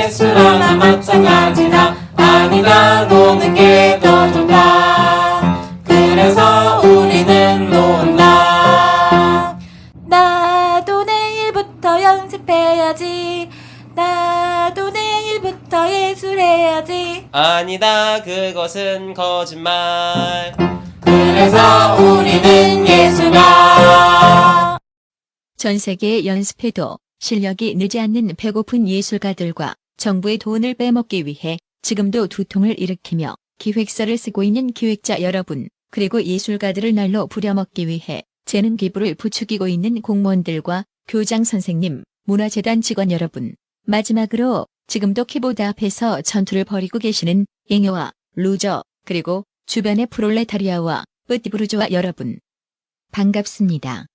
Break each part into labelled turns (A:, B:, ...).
A: 예수라나 마찬가지다. 아니다, 노는 게 더 좋다. 그래서 우리는 논다.
B: 나도 내일부터 연습해야지. 나도 내일부터 예술해야지.
C: 아니다, 그것은 거짓말.
A: 그래서 우리는 예술가.
D: 전 세계에 연습해도 실력이 늘지 않는 배고픈 예술가들과 정부의 돈을 빼먹기 위해 지금도 두통을 일으키며 기획서를 쓰고 있는 기획자 여러분, 그리고 예술가들을 날로 부려먹기 위해 재능 기부를 부추기고 있는 공무원들과 교장 선생님, 문화재단 직원 여러분, 마지막으로 지금도 키보드 앞에서 전투를 벌이고 계시는 잉여와 루저, 그리고 주변의 프롤레타리아와 뿌띠부르주아 여러분, 반갑습니다.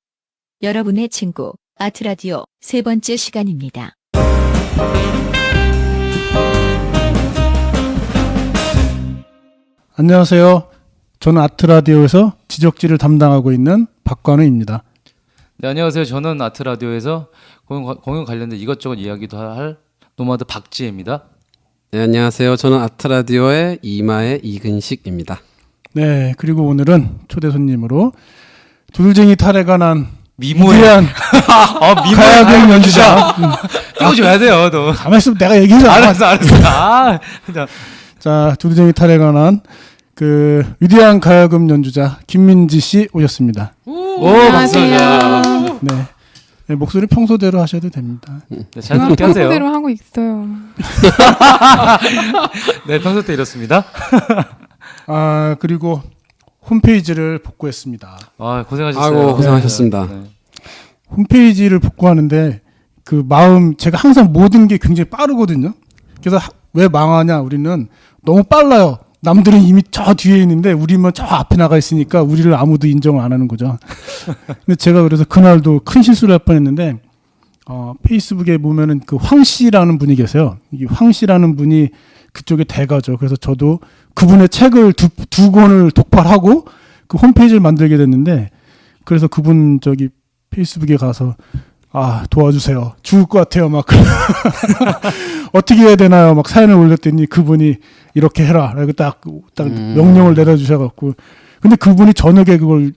D: 여러분의 친구 아트라디오 세 번째 시간입니다.
E: 안녕하세요. 저는 아트라디오에서 지적질을 담당하고 있는 박관우입니다.
F: 네, 안녕하세요. 저는 아트라디오에서 공연 관련된 이것저것 이야기도 할 노마드 박지혜입니다.
G: 네, 안녕하세요. 저는 아트라디오의 이마의 이근식입니다.
E: 네, 그리고 오늘은 초대 손님으로 두들쟁이 탈에 관한
F: 미모의
E: 위대한 가야금 연주자.
F: 띄워줘야 돼요, 너.
E: 가만히 있으면 내가 얘기해서
F: 알았어. 아,
E: 자, 두들쟁이 탈에 관한 그 위대한 가야금 연주자 김민지 씨 오셨습니다.
F: 오, 박수야.
E: 네. 네, 목소리 평소대로 하셔도 됩니다.
F: 네, 잘 들게 하세요.
H: 평소대로 하고 있어요.
F: 네, 평소 때 이렇습니다.
E: 아, 그리고 홈페이지를 복구했습니다.
F: 아, 고생하셨어요.
G: 아이고, 고생하셨습니다.
F: 네.
E: 홈페이지를 복구하는데 그 마음, 제가 항상 모든 게 굉장히 빠르거든요. 그래서 왜 망하냐, 우리는 너무 빨라요. 남들은 이미 저 뒤에 있는데 우리만 저 앞에 나가 있으니까 우리를 아무도 인정을 안 하는 거죠. 근데 제가 그래서 그날도 큰 실수를 할 뻔했는데 페이스북에 보면은 그 황 씨라는 분이 계세요. 이 황 씨라는 분이 그쪽에 대가죠. 그래서 저도 그분의 책을 두 권을 독발하고 그 홈페이지를 만들게 됐는데, 그래서 그분 저기 페이스북에 가서 도와주세요. 죽을 것 같아요. 막 어떻게 해야 되나요? 막 사연을 올렸더니 그분이 이렇게 해라. 그리고 딱 명령을 내려주셔갖고, 근데 그분이 저녁에 그걸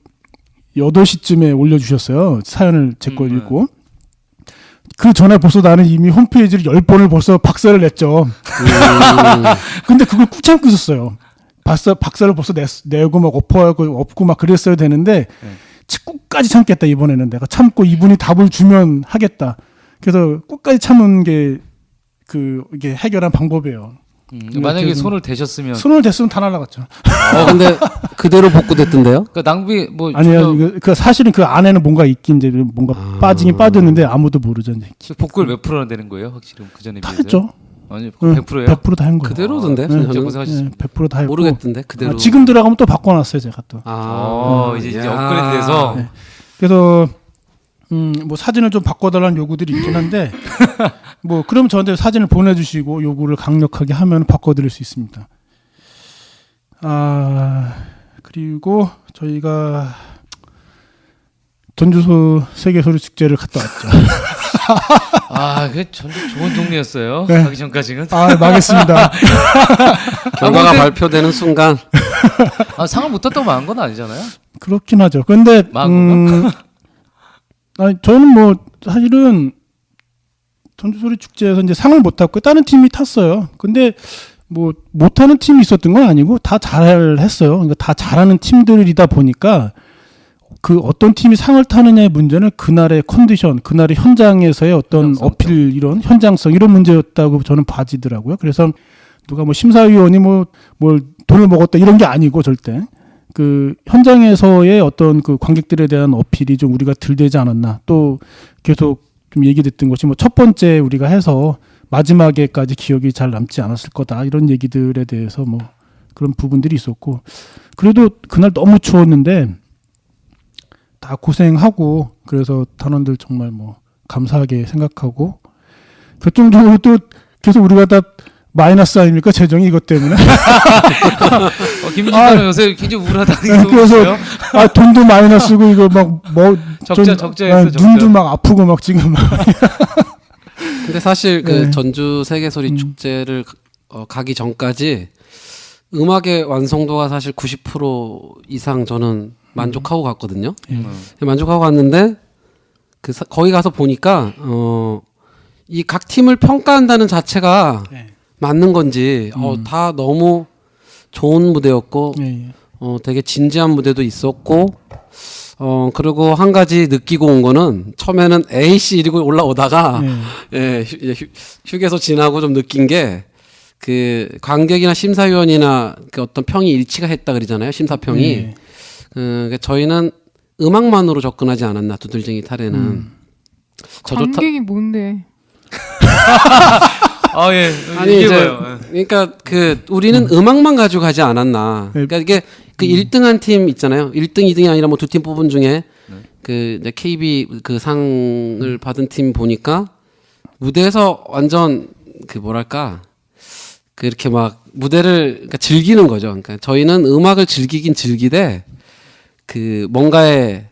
E: 8시쯤에 올려주셨어요. 사연을 제 거 읽고. 그 전에 벌써 나는 이미 홈페이지를 10번을 벌써 박살을 냈죠. 근데 그걸 꾹 참고 있었어요. 박살을 벌써 내고 막 엎고 막 그랬어야 되는데, 끝까지 참겠다. 이번에는 내가 참고 이분이 답을 주면 하겠다. 그래서 끝까지 참은 게 이게 해결한 방법이에요.
F: 만약에 손을 대셨으면
E: 다 날라갔죠.
G: 근데 그대로 복구됐던데요?
F: 그러니까 낭비 뭐
E: 아니요. 그 사실은 그 안에는 뭔가 있긴, 이제 뭔가 빠지긴 빠졌는데 아무도 모르죠. 이제.
F: 복구를 몇 프로나 되는 거예요? 확실히 그 전에
E: 다
F: 비해서요?
E: 했죠.
F: 아니, 100%예요?
E: 100% 다 한 거예요.
G: 그대로던데?
E: 네,
F: 진짜 고생하셨습니다.
E: 100% 다 했고.
G: 모르겠던데 그대로.
E: 지금 들어가면 또 바꿔놨어요, 제가 또.
F: 이제 업그레이드돼서.
E: 네. 그래서 뭐 사진을 좀 바꿔달라는 요구들이 있긴 한데 뭐 그럼 저한테 사진을 보내주시고 요구를 강력하게 하면 바꿔드릴 수 있습니다. 그리고 저희가 전주소 세계소리 축제를 갔다 왔죠.
F: 그게 전주 좋은 동네였어요.
E: 네.
F: 가기 전까지는.
E: 망했습니다.
G: 결과가 발표되는 순간
F: 상을 못 탔다고 망한 건 아니잖아요.
E: 그렇긴 하죠. 근데 저는 뭐 사실은 전주소리 축제에서 이제 상을 못 탔고 다른 팀이 탔어요. 근데 뭐 못하는 팀이 있었던 건 아니고 다 잘했어요. 그러니까 다 잘하는 팀들이다 보니까 그 어떤 팀이 상을 타느냐의 문제는 그날의 컨디션, 그날의 현장에서의 어떤 어필, 이런 현장성, 이런 문제였다고 저는 봐지더라고요. 그래서 누가 뭐 심사위원이 뭘 돈을 먹었다 이런 게 아니고 절대 그 현장에서의 어떤 그 관객들에 대한 어필이 좀 우리가 덜 되지 않았나. 또 계속 좀 얘기됐던 것이 뭐 첫 번째 우리가 해서 마지막에까지 기억이 잘 남지 않았을 거다, 이런 얘기들에 대해서 뭐 그런 부분들이 있었고, 그래도 그날 너무 추웠는데 다 고생하고, 그래서 단원들 정말 뭐 감사하게 생각하고, 결정적으로 또 계속 우리가 다 마이너스 아닙니까? 재정이 이것 때문에.
F: 김민준 씨는 요새 굉장히 우울하다는 게
E: 그래서 돈도 마이너스고 이거 막 뭐
F: 적자했어.
E: 눈도 막 아프고 막 지금 막
G: 근데 사실 그
E: 네.
G: 전주 세계소리 축제를 가기 전까지 음악의 완성도가 사실 90% 이상 저는 만족하고 갔거든요. 만족하고 갔는데 거기 가서 보니까 이 각 팀을 평가한다는 자체가
E: 네.
G: 맞는 건지 다 너무 좋은 무대였고
E: 예, 예.
G: 되게 진지한 무대도 있었고 그리고 한 가지 느끼고 온 거는 처음에는 A씨 이러고 올라오다가 휴게소 지나고 좀 느낀 게 그 관객이나 심사위원이나 그 어떤 평이 일치가 했다 그러잖아요. 심사평이. 그러니까 저희는 음악만으로 접근하지 않았나 두들쟁이 탈에는.
H: 관객이 뭔데?
F: 아 예.
G: 아니 이제
F: 얘기해봐요.
G: 그러니까 그 우리는 음악만 가지고 가지 않았나. 그러니까 이게 그 1등한 팀 있잖아요. 1등, 2등이 아니라 뭐 두 팀 뽑은 중에 그 이제 KB 그 상을 받은 팀 보니까 무대에서 완전 그 뭐랄까 그렇게 막 무대를 그러니까 즐기는 거죠. 그러니까 저희는 음악을 즐기긴 즐기되 그 뭔가에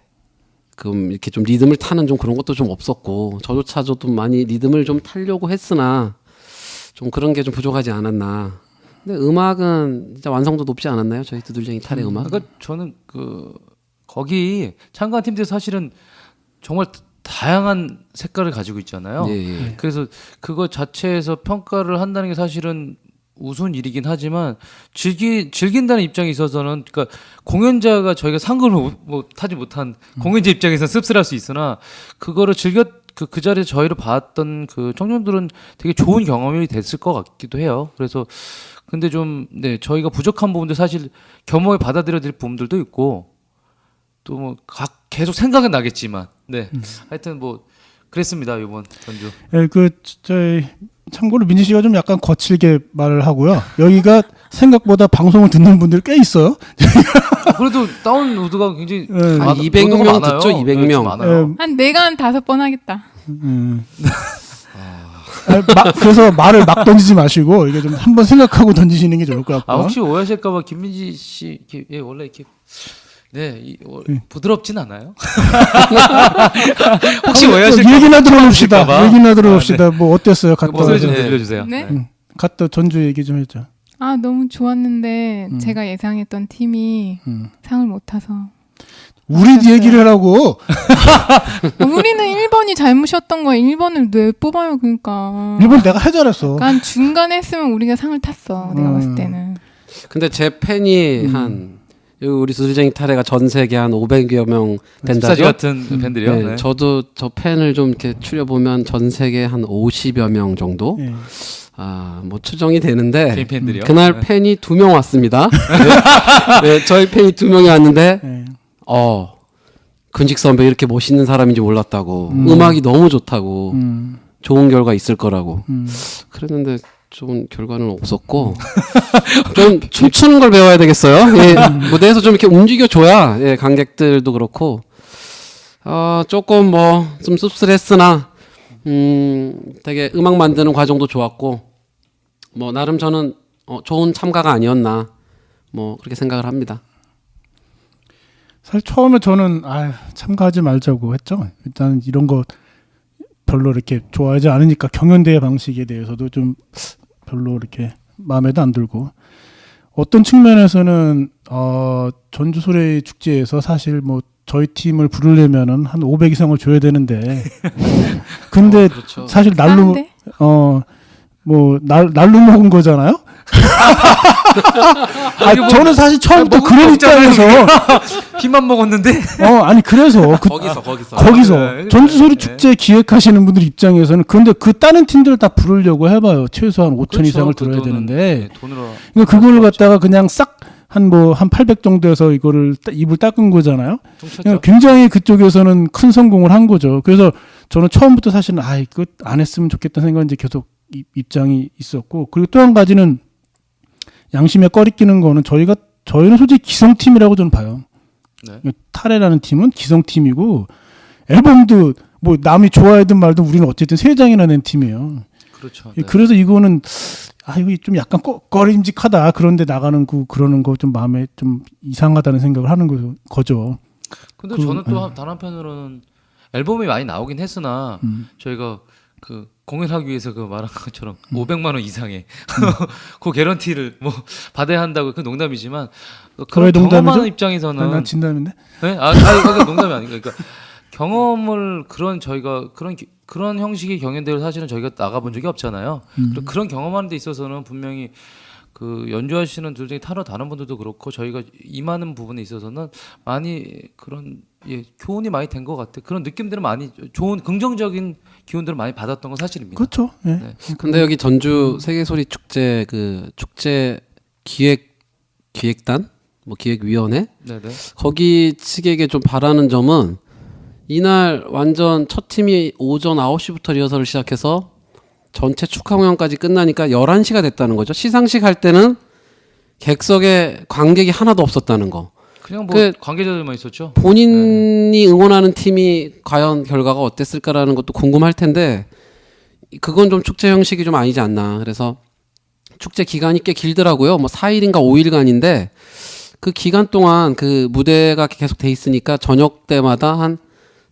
G: 그 이렇게 좀 리듬을 타는 좀 그런 것도 좀 없었고 저조차도 좀 많이 리듬을 좀 타려고 했으나 좀 그런 게 좀 부족하지 않았나. 근데 음악은 진짜 완성도 높지 않았나요? 저희 두들쟁이 탈의 음악.
F: 그러니까 저는 그 거기 참가한 팀들 사실은 정말 다양한 색깔을 가지고 있잖아요.
G: 예.
F: 그래서 그거 자체에서 평가를 한다는 게 사실은 우스운 일이긴 하지만 즐긴다는 입장에 있어서는 그러니까 공연자가 저희가 상금을 타지 못한 공연자 입장에서는 씁쓸할 수 있으나 그거를 그 자리에서 저희를 봤던 그 청년들은 되게 좋은 경험이 됐을 것 같기도 해요. 그래서 근데 좀 네 저희가 부족한 부분도 사실 겸허히 받아들여야 될 부분들도 있고 또 뭐 계속 생각은 나겠지만 네 하여튼 뭐 그랬습니다 이번 전주.
E: 예, 저희 참고로 민지 씨가 좀 약간 거칠게 말을 하고요. 여기가 생각보다 방송을 듣는 분들이 꽤 있어요.
F: 그래도 다운로드가 굉장히
E: 예.
G: 한 200명 듣죠, 200명.
F: 네, 많아요.
H: 내가 한 5번 하겠다.
E: 그래서 말을 막 던지지 마시고 이게 좀 한번 생각하고 던지시는 게 좋을 것 같고.
F: 혹시 오해하실까봐 김민지 씨 원래 이렇게 부드럽진 않아요? 혹시 오해하실까?
E: 얘기나 들어봅시다. 얘기나 들어봅시다.
F: 네.
E: 뭐 어땠어요? 갔다
F: 목소리 좀
G: 네.
F: 들려주세요.
H: 네?
E: 갔다 전주 얘기 좀 했죠.
H: 아 너무 좋았는데 제가 예상했던 팀이 상을 못 타서.
E: 우리 얘기를 하라고.
H: 우리는 1번이 잘못이었던 거야. 1번을 왜 뽑아요? 그러니까.
E: 일본 내가 해잘했어.
H: 그러니까 중간에 했으면 우리가 상을 탔어. 내가 봤을 때는.
G: 근데 제 팬이 한 우리 두들쟁이 탈의가 전 세계 한 500여 명
F: 습사지
G: 된다죠.
F: 같은 팬들이요.
G: 네,
F: 네.
G: 저도 저 팬을 좀 이렇게 추려 보면 전 세계 한 50여 명 정도.
E: 예.
G: 뭐 추정이 되는데
F: 개인 팬들이요.
G: 그날
F: 네.
G: 팬이 2명 왔습니다. 네, 저희 팬이 2명이 왔는데
E: 예.
G: 근직 선배 이렇게 멋있는 사람인지 몰랐다고 음악이 너무 좋다고 좋은 결과 있을 거라고 그랬는데 좋은 결과는 없었고 좀 춤추는 걸 배워야 되겠어요. 예, 무대에서 좀 이렇게 움직여줘야 예, 관객들도 그렇고 조금 뭐 좀 씁쓸했으나 되게 음악 만드는 과정도 좋았고 뭐 나름 저는 좋은 참가가 아니었나 뭐 그렇게 생각을 합니다.
E: 사실 처음에 저는 참가하지 말자고 했죠. 일단 이런 거 별로 이렇게 좋아하지 않으니까 경연대회 방식에 대해서도 좀 별로 이렇게 마음에도 안 들고 어떤 측면에서는 전주 소래 축제에서 사실 뭐 저희 팀을 부르려면은 한 500 이상을 줘야 되는데 근데
G: 그렇죠.
E: 사실 날로
H: 싼데?
E: 날로 먹은 거잖아요. 저는 사실 처음부터 그런 입장에서
F: 피만 먹었는데
E: 아니 그래서 거기서
F: 네,
E: 전주소리
F: 네.
E: 축제 기획하시는 분들 입장에서는 근데 그 다른 팀들 다 부르려고 해봐요. 최소한 5천 이상을 들어야 되는데
F: 돈으로
E: 그러니까 그걸 갖다가 그냥 싹 한 800 정도에서 이거를 입을 닦은 거잖아요. 그러니까 굉장히 그쪽에서는 큰 성공을 한 거죠. 그래서 저는 처음부터 사실은 이거 안 했으면 좋겠다는 생각이 이제 계속 입장이 있었고 그리고 또 한 가지는 양심에 꺼리 끼는 거는 저희는 솔직히 기성팀이라고 저는 봐요.
F: 네.
E: 탈해라는 팀은 기성팀이고 앨범도 뭐 남이 좋아하든 말든 우리는 어쨌든 3장이나 낸 팀이에요.
F: 그렇죠. 네.
E: 그래서 이거는 이거 좀 약간 꺼림직하다. 그런데 나가는 그러는 거 좀 마음에 좀 이상하다는 생각을 하는 거죠.
F: 근데 저는 또 단 한편으로는 앨범이 많이 나오긴 했으나 저희가 그 공연하기 위해서 그 말한 것처럼 500만 원 이상의 그 개런티를 뭐 받아야 한다고 그 농담이지만 그런
E: 왜 농담이죠?
F: 경험하는 입장에서는
E: 난 진담인데.
F: 네? 그러니까 농담이 아니고 그러니까 경험을 저희가 그런 형식의 경연대회를 사실은 저희가 나가본 적이 없잖아요. 그리고 그런 경험하는 데 있어서는 분명히 그 연주하시는 들 중에 다른 분들도 그렇고 저희가 임하는 부분에 있어서는 많이 그런 교훈이 많이 된 것 같아요. 그런 느낌들은 많이 좋은 긍정적인 기운들을 많이 받았던 건 사실입니다.
E: 그렇죠. 예.
F: 네.
G: 근데 여기 전주 세계소리 축제 그 축제 기획단 뭐 기획위원회
F: 네네.
G: 거기 측에게 좀 바라는 점은 이날 완전 첫 팀이 오전 9시부터 리허설을 시작해서 전체 축하 공연까지 끝나니까 11시가 됐다는 거죠. 시상식 할 때는 객석에 관객이 하나도 없었다는 거.
F: 그냥 뭐 관계자들만 있었죠.
G: 본인이 응원하는 팀이 과연 결과가 어땠을까라는 것도 궁금할 텐데 그건 좀 축제 형식이 좀 아니지 않나. 그래서 축제 기간이 꽤 길더라고요. 뭐 4일인가 5일간인데 그 기간 동안 그 무대가 계속 돼 있으니까 저녁 때마다 한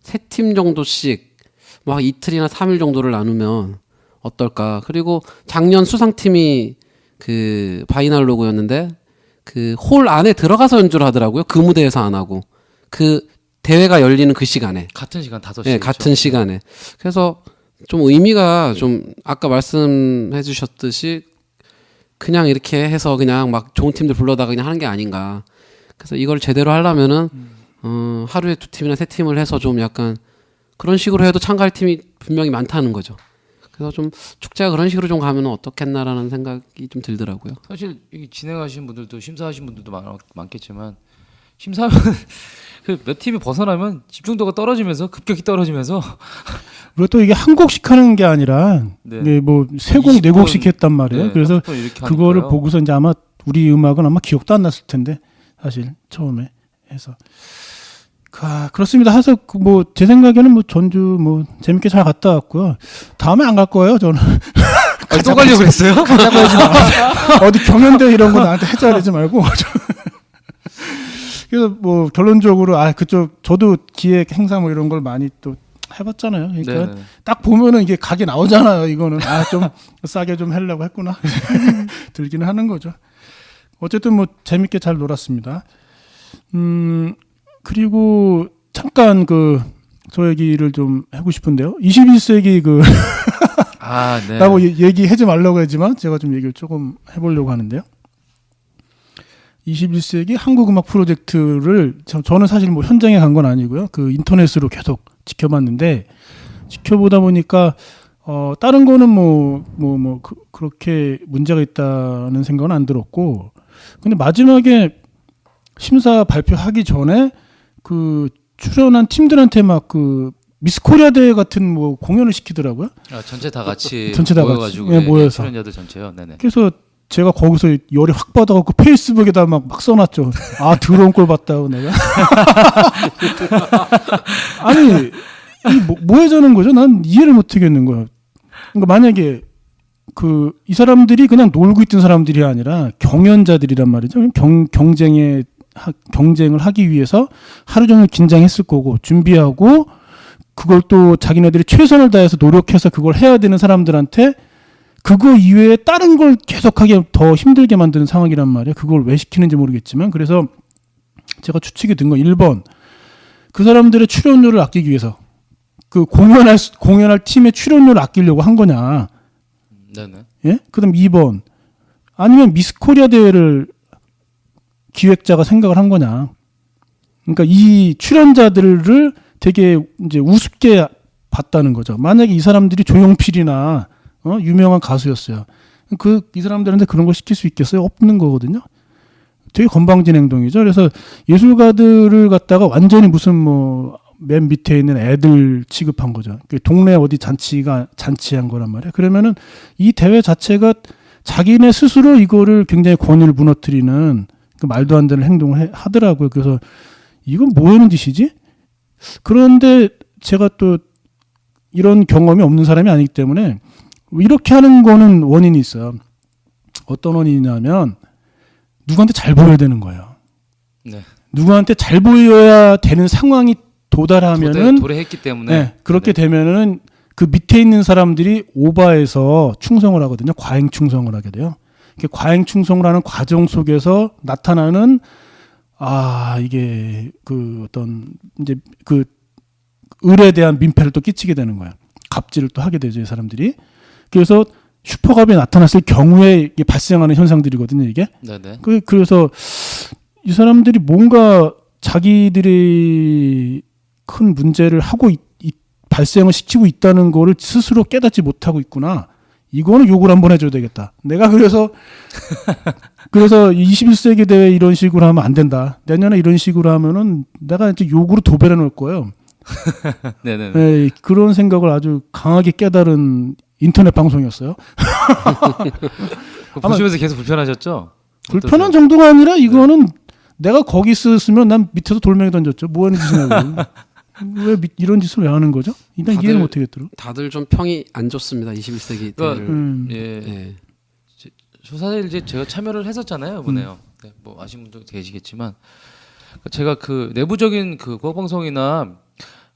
G: 3팀 정도씩 막 이틀이나 3일 정도를 나누면 어떨까. 그리고 작년 수상팀이 그 바이날로그였는데 그 홀 안에 들어가서 연주를 하더라고요. 그 무대에서 안 하고. 그 대회가 열리는 그 시간에.
F: 같은 시간 5시.
G: 네, 같은 시간에. 그래서 좀 의미가 좀 아까 말씀해 주셨듯이 그냥 이렇게 해서 그냥 막 좋은 팀들 불러다가 그냥 하는 게 아닌가. 그래서 이걸 제대로 하려면은 하루에 2팀이나 3팀을 해서 좀 약간 그런 식으로 해도 참가할 팀이 분명히 많다는 거죠. 그래서 좀 축제가 그런 식으로 좀 가면 어떻겠나라는 생각이 좀 들더라고요.
F: 사실 이 진행하신 분들도 심사하신 분들도 많겠지만 심사하면 그 몇 팀이 벗어나면 집중도가 떨어지면서 급격히 떨어지면서
E: 그리고 또 이게 한 곡씩 하는 게 아니라
F: 네.
E: 이게 뭐 3곡, 4곡씩 했단 말이에요.
F: 네,
E: 그래서
F: 30분 이렇게
E: 그거를
F: 하니까요.
E: 보고서 이제 아마 우리 음악은 아마 기억도 안 났을 텐데 사실 처음에 해서 그렇습니다. 해서 뭐 제 생각에는 뭐 전주 뭐 재밌게 잘 갔다 왔고요. 다음에 안 갈 거예요. 저는
F: 또 가려고 그랬어요?
E: 가자고 하지 마. 어디 경연대 이런 거 나한테 해줘야 되지 말고. 그래서 뭐 결론적으로 그쪽 저도 기획 행사 뭐 이런 걸 많이 또 해봤잖아요. 그러니까
F: 네네.
E: 딱 보면은 이게 각이 나오잖아요. 이거는 좀 싸게 좀 하려고 했구나 들기는 하는 거죠. 어쨌든 뭐 재밌게 잘 놀았습니다. 그리고 잠깐 저 얘기를 좀 하고 싶은데요. 21세기
F: 네.
E: 라고 얘기하지 말라고 했지만 제가 좀 얘기를 조금 해보려고 하는데요. 21세기 한국음악 프로젝트를 저는 사실 뭐 현장에 간 건 아니고요. 그 인터넷으로 계속 지켜봤는데 지켜보다 보니까 다른 거는 그렇게 문제가 있다는 생각은 안 들었고, 근데 마지막에 심사 발표하기 전에 그 출연한 팀들한테 막 미스 코리아 대회 같은 뭐 공연을 시키더라고요.
F: 전체 다 같이
E: 전체 다
F: 모여가지고
E: 같이, 모여서.
F: 출연자들 전체요. 네네.
E: 그래서 제가 거기서 열이 확 받아갖고 페이스북에다 막 써놨죠. 더러운 꼴 봤다고 내가. 아니 뭐 하자는 거죠? 난 이해를 못 하겠는 거야. 그러니까 만약에 이 사람들이 그냥 놀고 있던 사람들이 아니라 경연자들이란 말이죠. 경쟁을 하기 위해서 하루 종일 긴장했을 거고 준비하고 그걸 또 자기네들이 최선을 다해서 노력해서 그걸 해야 되는 사람들한테 그거 이외에 다른 걸 계속하게 더 힘들게 만드는 상황이란 말이에요. 그걸 왜 시키는지 모르겠지만. 그래서 제가 추측이 든 건 1번. 그 사람들의 출연료를 아끼기 위해서 공연할 팀의 출연료를 아끼려고 한 거냐.
F: 네네.
E: 예? 그다음 2번. 아니면 미스 코리아 대회를 기획자가 생각을 한 거냐. 그러니까 이 출연자들을 되게 이제 우습게 봤다는 거죠. 만약에 이 사람들이 조용필이나 유명한 가수였어요. 이 사람들한테 그런 걸 시킬 수 있겠어요? 없는 거거든요. 되게 건방진 행동이죠. 그래서 예술가들을 갖다가 완전히 무슨 맨 밑에 있는 애들 취급한 거죠. 동네 어디 잔치한 거란 말이에요. 그러면은 이 대회 자체가 자기네 스스로 이거를 굉장히 권위를 무너뜨리는 말도 안 되는 행동을 하더라고요. 그래서 이건 뭐 하는 짓이지? 그런데 제가 또 이런 경험이 없는 사람이 아니기 때문에 이렇게 하는 거는 원인이 있어요. 어떤 원인이냐면 누구한테 잘 보여야 되는 거예요.
F: 네.
E: 누구한테 잘 보여야 되는 상황이 도달하면은
F: 도래했기 때문에
E: 네, 그렇게 되면은 그 밑에 있는 사람들이 오바해서 충성을 하거든요. 과잉 충성을 하게 돼요. 과잉 충성을 하는 과정 속에서 나타나는 이게 그 어떤 이제 그 을에 대한 민폐를 또 끼치게 되는 거예요. 갑질을 또 하게 되죠, 이 사람들이. 그래서 슈퍼갑이 나타났을 경우에 이게 발생하는 현상들이거든요, 이게.
F: 네네.
E: 그래서 이 사람들이 뭔가 자기들이 큰 문제를 하고 발생을 시키고 있다는 거를 스스로 깨닫지 못하고 있구나. 이거는 욕을 한번 해줘야 되겠다. 내가 그래서 21세기 대회 이런 식으로 하면 안 된다. 내년에 이런 식으로 하면은 내가 이제 욕으로 도배해 놓을 거예요.
F: 네네.
E: 네, 그런 생각을 아주 강하게 깨달은 인터넷 방송이었어요.
F: 보시면서 계속 불편하셨죠?
E: 불편한 정도가 아니라 이거는 내가 거기 있었으면 난 밑에서 돌멩이 던졌죠. 뭐 하는 짓이냐고. 왜 이런 짓을 왜 하는 거죠? 일단 이해를 못 하겠더라고요.
G: 다들 좀 평이 안 좋습니다. 21세기 때를.
F: 예. 사실 이제 제가 참여를 했었잖아요, 이번에요. 네, 뭐 아시는 분도 계시겠지만 제가 그 내부적인 그 국악방송이나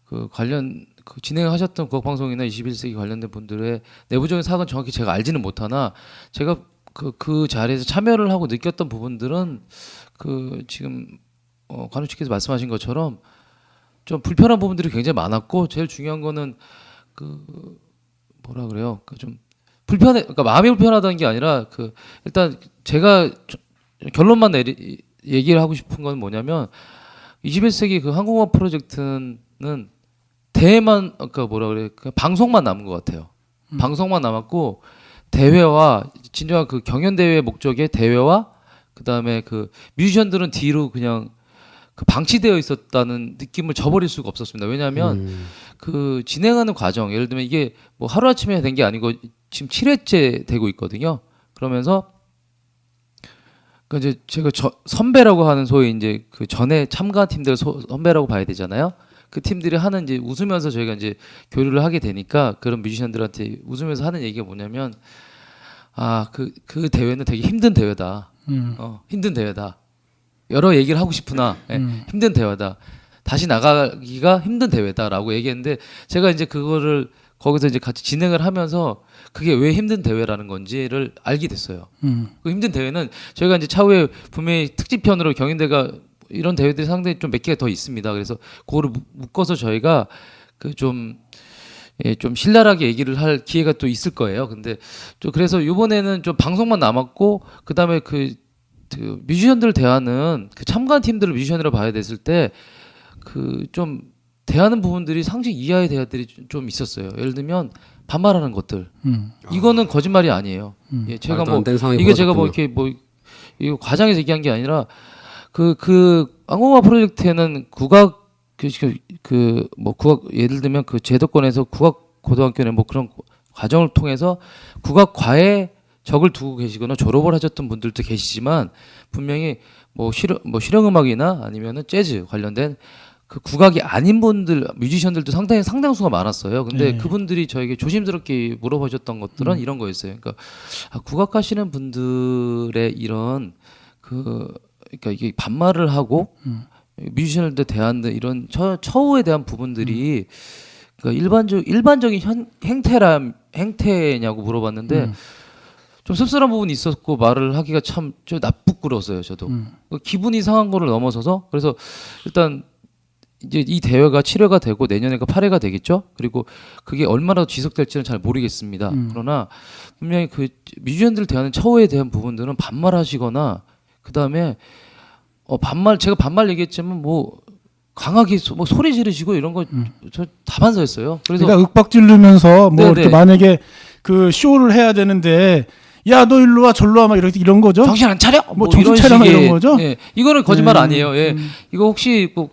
F: 그 관련 그 진행하셨던 국악방송이나 21세기 관련된 분들의 내부적인 사항은 정확히 제가 알지는 못하나 제가 그 자리에서 참여를 하고 느꼈던 부분들은 그 지금 관우씨께서 말씀하신 것처럼 좀 불편한 부분들이 굉장히 많았고 제일 중요한 거는 그 뭐라 그래요? 좀 그러니까 마음이 불편하다는 게 아니라 그 일단 제가 결론만 얘기를 하고 싶은 건 뭐냐면 21세기 그 항공화 프로젝트는 대회만 아까 뭐라 그래? 그 방송만 남은 것 같아요. 방송만 남았고 대회와 진정한 그 경연 대회의 목적의 대회와 그다음에 그 뮤지션들은 뒤로 그냥 그 방치되어 있었다는 느낌을 저버릴 수가 없었습니다. 왜냐하면 그 진행하는 과정, 예를 들면 이게 뭐 하루아침에 된 게 아니고 지금 7회째 되고 있거든요. 그러면서 그 이제 제가 선배라고 하는 소위 이제 그 전에 참가 팀들 선배라고 봐야 되잖아요. 그 팀들이 하는 이제 웃으면서 저희가 이제 교류를 하게 되니까 그런 뮤지션들한테 웃으면서 하는 얘기가 뭐냐면 그 대회는 되게 힘든 대회다. 힘든 대회다. 여러 얘기를 하고 싶으나 힘든 대회다. 다시 나가기가 힘든 대회다라고 얘기했는데 제가 이제 그거를 거기서 이제 같이 진행을 하면서 그게 왜 힘든 대회라는 건지를 알게 됐어요. 그 힘든 대회는 저희가 이제 차후에 분명히 특집편으로 경연대가 이런 대회들이 상당히 좀 몇 개가 더 있습니다. 그래서 그거를 묶어서 저희가 그 좀 신랄하게 얘기를 할 기회가 또 있을 거예요. 근데 좀 그래서 이번에는 좀 방송만 남았고 그다음에 그 뮤지션들 대하는 그 참가한 팀들을 뮤지션이라고 봐야 됐을 때 그 좀 대하는 부분들이 상식 이하의 대화들이 좀 있었어요. 예를 들면 반말하는 것들. 이거는 거짓말이 아니에요. 예, 제가 뭐 이게 제가 뭐 이렇게 뭐 이거 과장해서 얘기한 게 아니라 그 항공화 프로젝트에는 국악 뭐 국악 예를 들면 그 제도권에서 국악 고등학교에 뭐 그런 과정을 통해서 국악과에 적을 두고 계시거나 졸업을 하셨던 분들도 계시지만 분명히 뭐 실용음악이나 아니면은 재즈 관련된 그 국악이 아닌 분들 뮤지션들도 상당수가 많았어요. 근데 그분들이 저에게 조심스럽게 물어보셨던 것들은 이런 거였어요. 그러니까 국악하시는 분들의 이런 그러니까 이게 반말을 하고 뮤지션들한테 대한 이런 처우에 대한 부분들이 그러니까 일반적인 행태냐고 물어봤는데 좀 씁쓸한 부분이 있었고 말을 하기가 좀 부끄러웠어요. 저도 기분이 상한 거를 넘어서서 그래서 일단 이제 이 대회가 7회가 되고 내년에가 8회가 되겠죠. 그리고 그게 얼마나 지속될지는 잘 모르겠습니다. 그러나 분명히 그 뮤지션들 대하는 처우에 대한 부분들은 반말하시거나 그 다음에 제가 반말 얘기했지만 뭐 강하게 뭐 소리 지르시고 이런 거 저 다반사였어요. 그래서
E: 그러니까 윽박 지르면서 뭐 이렇게 만약에 그 쇼를 해야 되는데 야 너 일로 와 절로 와 막 이런 거죠.
F: 정신 안 차려?
E: 뭐 정신 차려 이런 거죠.
F: 예, 이거는 거짓말 아니에요. 예, 이거 혹시 그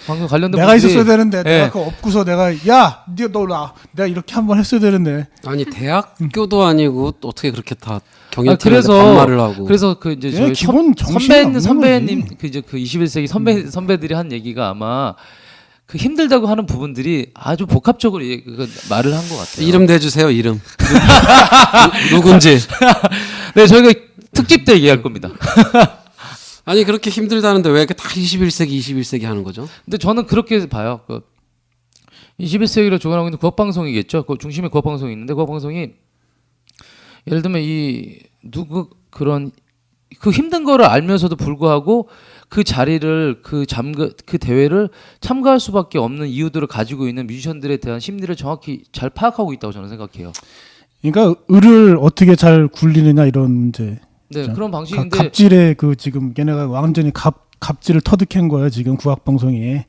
F: 방송 관련된
E: 내가 있었어야 되는데 내가 그거 없고서 내가 야 너 나 내가 이렇게 한번 했어야 되는데.
G: 아니 대학교도 아니고 또 어떻게 그렇게 다 경연팀에서
F: 그래서
G: 반말을 하고.
F: 그래서 그 이제 저희
E: 기본
F: 선배님 그 이제 그 21세기 선배들이 한 얘기가 아마 그 힘들다고 하는 부분들이 아주 복합적으로 말을 한 것 같아요.
G: 이름 대주세요. 이름. 누군지.
F: 네, 저희가 특집 때 얘기할 겁니다.
G: 아니 그렇게 힘들다는데 왜 이렇게 다 21세기 하는 거죠?
F: 근데 저는 그렇게 봐요. 21세기를 조각하고 있는 국악방송이겠죠. 그 중심에 국악방송이 있는데 국악방송이 예를 들면 이 누구 그런 그 힘든 거를 알면서도 불구하고 그 자리를 그 대회를 참가할 수밖에 없는 이유들을 가지고 있는 뮤지션들에 대한 심리를 정확히 잘 파악하고 있다고 저는 생각해요.
E: 그러니까 을을 어떻게 잘 굴리느냐 이런 문제.
F: 네,
E: 자,
F: 그런 방식인데
E: 갑질에 그 지금 걔네가 완전히 갑질을 터득한 거예요. 지금 국악방송이.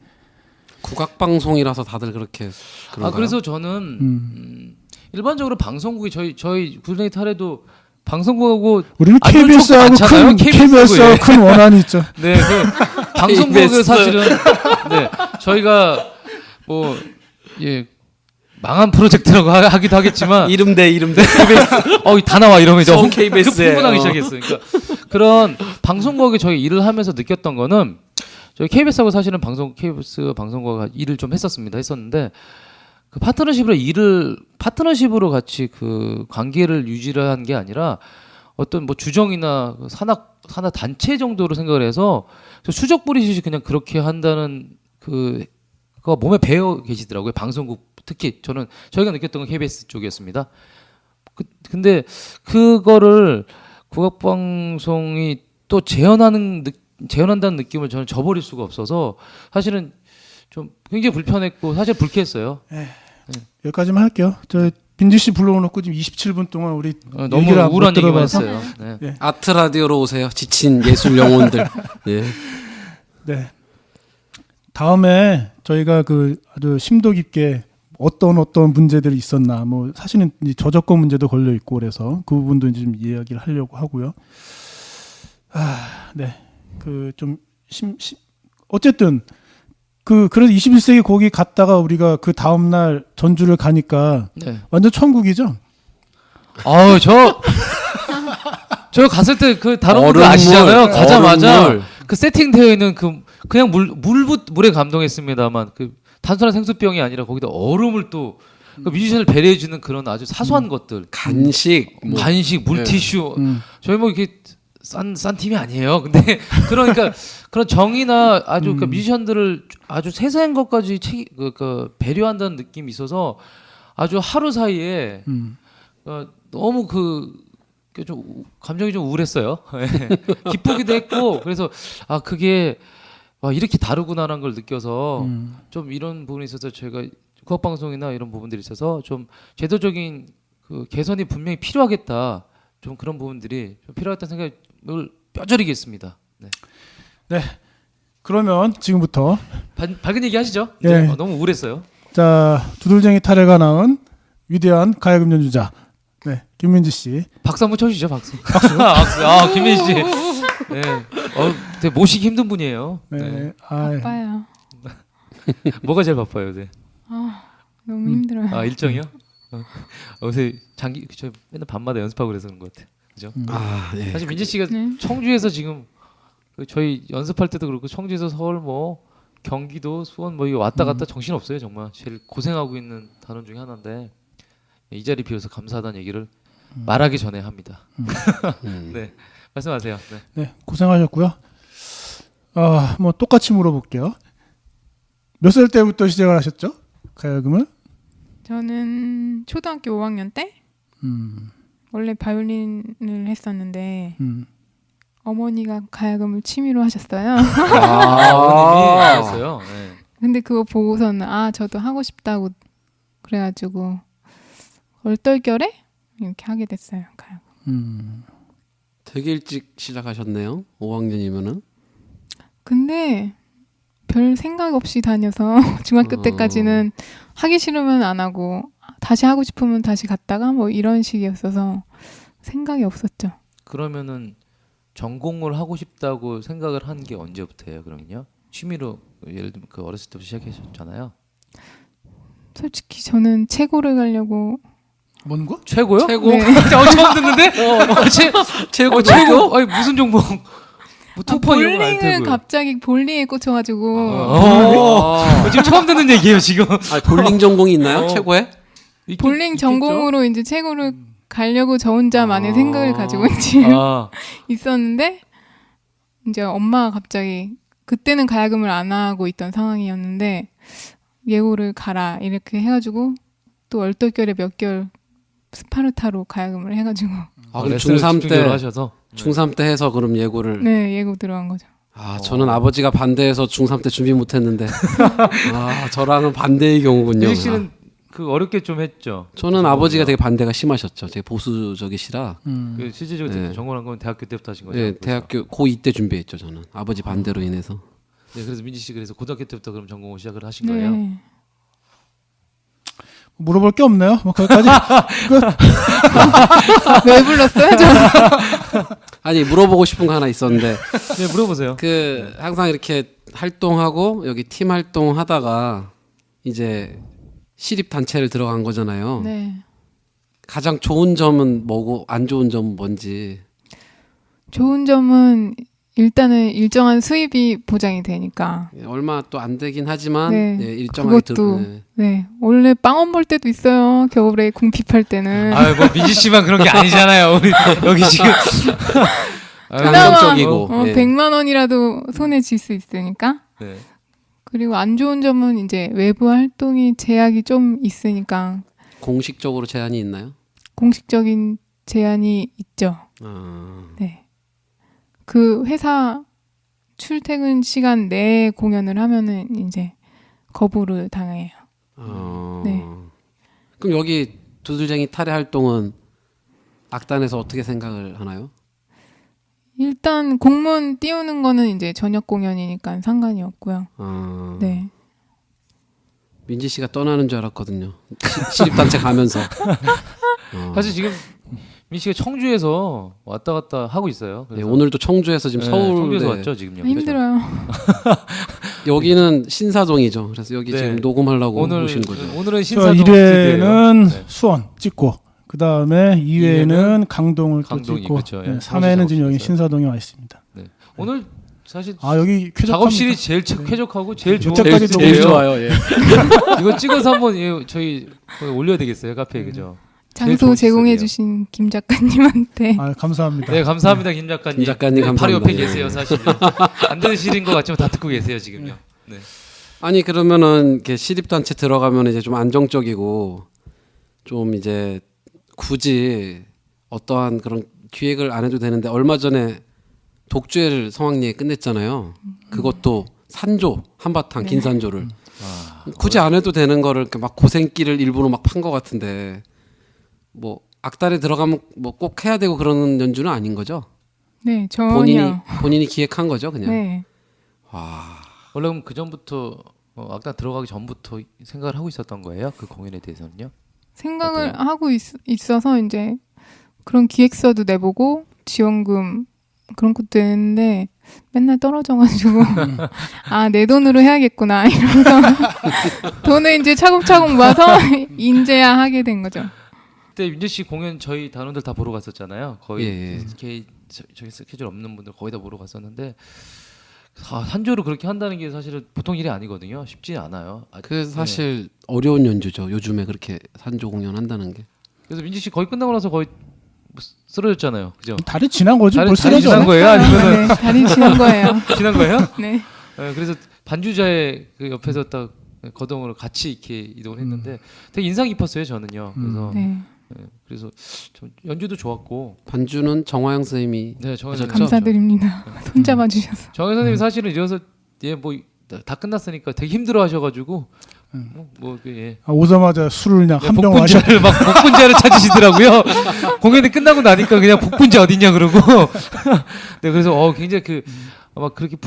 G: 국악방송이라서 다들 그렇게 그런가요?
F: 그래서 저는 일반적으로 방송국이 저희 굿나잇 하래도 방송국하고
E: 우리는
F: 안 좋은 척도 많잖아요.
E: KBS하고 큰 원한이 있죠.
F: 네, 그 방송국은
G: KBS.
F: 사실은 네, 저희가 뭐 예. 망한 프로젝트라고 하기도 하겠지만
G: 이름 대 KBS
F: 다 나와 이러면 이제
G: 성 KBS 에,
F: 흥분하기 시작했어요. 그러니까 그런 방송국에 저희 일을 하면서 느꼈던 거는 저희 KBS하고 사실은 KBS 방송국과 일을 좀 했었는데 그 파트너십으로 같이 그 관계를 유지를 한 게 아니라 어떤 뭐 주정이나 산악 단체 정도로 생각을 해서 수적 뿌리듯이 그냥 그렇게 한다는 그거 몸에 배어 계시더라고요. 방송국 특히 저희가 느꼈던 건 KBS 쪽이었습니다. 근데 그거를 국악방송이 또 재현한다는 느낌을 저는 저버릴 수가 없어서 사실은 좀 굉장히 불편했고 사실 불쾌했어요.
E: 여기까지만 할게요. 저 빈지 씨 불러놓고 지금 27분 동안 우리
F: 너무
E: 얘기를
F: 우울한
E: 못
F: 얘기만
E: 들어봐서.
F: 했어요. 네.
G: 아트 라디오로 오세요. 지친 예술 영혼들. 예.
E: 네. 다음에 저희가 그 아주 심도 깊게 어떤 문제들이 있었나 뭐 사실은 이제 저작권 문제도 걸려 있고 그래서 그 부분도 이제 좀 이야기를 하려고 하고요. 네. 그 좀 어쨌든 그래서 21세기 거기 갔다가 우리가 그 다음 날 전주를 가니까
F: 네.
E: 완전 천국이죠.
F: 저 갔을 때 그 다른 분들
G: 얼음물,
F: 아시잖아요. 가자마자
G: 얼음물.
F: 그 세팅되어 있는 그냥 물에 감동했습니다만 그 단순한 생수병이 아니라 거기다 얼음을 또 그 뮤지션을 배려해주는 그런 아주 사소한 것들,
G: 간식, 뭐.
F: 간식, 물티슈.
E: 음.
F: 저희 뭐 이렇게 싼 팀이 아니에요. 근데 그러니까 그런 정이나 아주 그러니까 뮤지션들을 아주 세세한 것까지 배려한다는 느낌이 있어서 아주 하루 사이에 너무 좀 감정이 좀 우울했어요. 기쁘기도 했고 그래서 그게 이렇게 다르구나라는 걸 느껴서 좀 이런 부분에 있어서 저희가 국악방송이나 이런 부분들이 있어서 좀 제도적인 그 개선이 분명히 필요하겠다. 좀 그런 부분들이 좀 필요하다는 생각을 뼈저리게 했습니다. 네.
E: 네. 그러면 지금부터
F: 밝은 얘기 하시죠.
E: 예.
F: 이제 너무 우울했어요.
E: 자 두들쟁이 탈애가 낳은 위대한 가야금 연주자 네 김민지 씨.
F: 박수 한번 쳐주시죠. 박수. 김민지 씨. 네. 되게 모시기 힘든 분이에요.
E: 네.
H: 바빠요.
F: 뭐가 제일 바빠요, 네.
H: 너무 힘들어요.
F: 일정이요? 요새 저 맨날 밤마다 연습하고 그래서 그런 것 같아요. 그죠?
G: 예.
F: 사실 민지 씨가
H: 네.
F: 청주에서 지금 저희 연습할 때도 그렇고 청주에서 서울 뭐 경기도 수원 뭐 이거 왔다 갔다 정신 없어요 정말. 제일 고생하고 있는 단원 중에 하나인데 이 자리 비워서 감사하다는 얘기를 말하기 전에 합니다. 네, 말씀하세요. 네.
E: 네 고생하셨고요. 뭐 똑같이 물어볼게요. 몇 살 때부터 시작을 하셨죠? 가야금을?
H: 저는 초등학교 5학년 때 원래 바이올린을 했었는데 어머니가 가야금을 취미로 하셨어요.
F: 어머님이 하셨어요. 네.
H: 근데 그거 보고서는 저도 하고 싶다고 그래가지고 얼떨결에 이렇게 하게 됐어요. 가야금.
G: 되게 일찍 시작하셨네요. 5학년이면은.
H: 근데 별 생각 없이 다녀서 중학교 때까지는 하기 싫으면 안 하고 다시 하고 싶으면 다시 갔다가 뭐 이런 식이었어서 생각이 없었죠.
F: 그러면은 전공을 하고 싶다고 생각을 한 게 언제부터예요? 그러면요? 취미로 예를 들면 그 어렸을 때부터 시작하셨잖아요.
H: 솔직히 저는 체고를 가려고.
E: 뭔 거?
F: 최고요?
H: 최고. 네.
F: 처음 듣는데? 최고? 아니 무슨 종목? 뭐 투퍼 이런 거알
H: 볼링을
F: 테고요.
H: 갑자기 볼링에 꽂혀가지고
F: 지금 처음 듣는 얘기예요 지금.
G: 볼링 전공이 있나요? 최고에?
H: 볼링 전공으로 이제 체고를 가려고 저 혼자만의 생각을 가지고 있었는데 이제 엄마가 갑자기 그때는 가야금을 안 하고 있던 상황이었는데 예고를 가라 이렇게 해가지고 또 얼떨결에 몇 개월 스파르타로 가야금을 해가지고
G: 그럼
F: 레슨을
G: 중3
F: 중조를
G: 때
F: 하셔서
G: 중3 때 해서 그럼 예고를
H: 네 예고 들어간 거죠.
G: 저는 아버지가 반대해서 중3 때 준비 못했는데 저랑은 반대의 경우군요.
F: 민지 씨는 그 어렵게 좀 했죠.
G: 저는 아버지가 되게 반대가 심하셨죠. 되게 보수적이시라.
F: 그 실질적으로
G: 네.
F: 전공한 건 대학교 때부터 하신 거죠.
G: 네,
F: 그래서.
G: 대학교 고2 때 준비했죠. 저는 아버지 반대로 인해서.
F: 네, 그래서 민지 씨 그래서 고등학교 때부터 그럼 전공을 시작을 하신 거예요.
H: 네.
E: 물어볼 게 없네요. 뭐 거기까지.
H: 왜 불렀어요?
G: 아니 물어보고 싶은 거 하나 있었는데
F: 네, 물어보세요.
G: 그 항상 이렇게 활동하고 여기 팀 활동하다가 이제 시립 단체를 들어간 거잖아요.
H: 네.
G: 가장 좋은 점은 뭐고 안 좋은 점은 뭔지.
H: 좋은 점은 일단은 일정한 수입이 보장이 되니까.
G: 얼마 또 안 되긴 하지만
H: 네,
G: 일정하게
H: 그것도 네 원래 빵원 볼 때도 있어요. 겨울에 궁핍할 때는.
F: 뭐 민지 씨만 그런 게 아니잖아요. 우리 여기 지금
G: 긍정적이고. 예.
H: 100만 원이라도 손에 쥘 수 있으니까.
F: 네.
H: 그리고 안 좋은 점은 이제 외부 활동이 제약이 좀 있으니까
G: 공식적으로 제한이 있나요?
H: 공식적인 제한이 있죠. 네. 그 회사 출퇴근 시간 내에 공연을 하면은 이제 거부를 당해요. 네.
G: 그럼 여기 두들쟁이 탈의 활동은 악단에서 어떻게 생각을 하나요?
H: 일단 공문 띄우는 거는 이제 저녁 공연이니까 상관이 없고요. 네.
G: 민지 씨가 떠나는 줄 알았거든요. 시립단체 가면서.
F: 사실 지금 민지 씨가 청주에서 왔다 갔다 하고 있어요.
G: 네, 오늘도 청주에서 지금 서울
F: 청주에서 왔죠 지금요.
H: 힘들어요.
G: 여기는 신사동이죠. 그래서 여기
F: 네.
G: 지금 녹음하려고
F: 오늘
G: 오신 거죠.
F: 오늘은
E: 저
F: 신사동
E: 1회는
F: 네.
E: 수원 찍고 그 다음에 2회는 강동을 또
F: 강동이,
E: 찍고
F: 그쵸, 예.
E: 3회는 지금 여기
F: 작업실에서요.
E: 신사동에 와 있습니다.
F: 네. 오늘 사실
E: 여기 쾌적합니다.
F: 작업실이 제일 쾌적하고 제일 좋은
E: 여태까지
F: 데예요.
G: 제일 좋아요. 예.
F: 이거 찍어서 한번 저희 올려야 되겠어요 카페에 그죠? 제일
H: 장소
F: 좋은
H: 제공해
F: 시설이에요.
H: 주신 김 작가님한테
E: 감사합니다.
F: 네 감사합니다 김 작가님.
G: 김 작가님
F: 바로
G: 감사합니다.
F: 옆에 계세요 사실. 안 들으시는 것 같지만 다 듣고 계세요 지금요. 네.
G: 아니 그러면은 이렇게 시립단체 들어가면 이제 좀 안정적이고 좀 이제 굳이 어떠한 그런 기획을 안 해도 되는데 얼마 전에 독주회를 성황리에 끝냈잖아요. 그것도 산조 한바탕 긴 산조를 굳이 안 해도 되는 거를 이렇게 막 고생길을 일부러 막 판 것 같은데 뭐 악단에 들어가면 뭐 꼭 해야 되고 그러는 연주는 아닌 거죠?
H: 네 전혀.
G: 본인이 기획한 거죠 그냥.
H: 네.
F: 원래 그럼 그 전부터 악단 들어가기 전부터 생각을 하고 있었던 거예요? 그 공연에 대해서는요?
H: 생각을
F: 어때요?
H: 하고 있어서 이제 그런 기획서도 내보고 지원금 그런 것도 했는데 맨날 떨어져가지고 내 돈으로 해야겠구나 이러면서 돈을 이제 차곡차곡 모아서 인제야 하게 된 거죠.
F: 그때 민재 씨 공연 저희 단원들 다 보러 갔었잖아요. 거의
G: 예.
F: 저기 스케줄 없는 분들 거의 다 보러 갔었는데 산조를 그렇게 한다는 게 사실은 보통 일이 아니거든요. 쉽지 않아요.
G: 그 사실 어려운 연주죠. 요즘에 그렇게 산조 공연 한다는 게.
F: 그래서 민지 씨 거의 끝나고 나서 거의 쓰러졌잖아요. 그죠?
E: 다리 지난 거지.
F: 다리
E: 벌써
F: 지난 거예요? 아니면
H: 네, 다리 지난 거예요.
F: 지난 거예요?
H: 네.
F: 그래서 반주자의 그 옆에서 딱 거동으로 같이 이렇게 이동을 했는데 되게 인상 깊었어요 저는요. 그래서
H: 네.
F: 그래서 좀 연주도 좋았고
G: 반주는 정화영 선생님이
F: 네 정현
G: 하셨죠?
H: 감사드립니다. 손잡아 주셔서.
F: 정현 선생님이 사실은 이어서 뭐 다 끝났으니까 되게 힘들어하셔가지고
E: 오자마자 술을 그냥 한 병 마셔.
F: 복분자를 막 복분자를 찾으시더라고요. 공연이 끝나고 나니까 그냥 복분자 어딨냐 그러고. 네 그래서 굉장히 아마 그렇게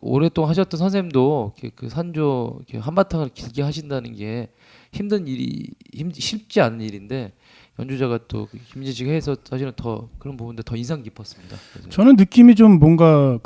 F: 오랫동안 하셨던 선생님도 그 산조 한바탕을 길게 하신다는 게 힘든 일이 쉽지 않은 일인데 연주자가 또 김민재 씨가 해서 사실은 더 그런 부분도 더 인상 깊었습니다. 그래서
E: 저는 느낌이 좀 뭔가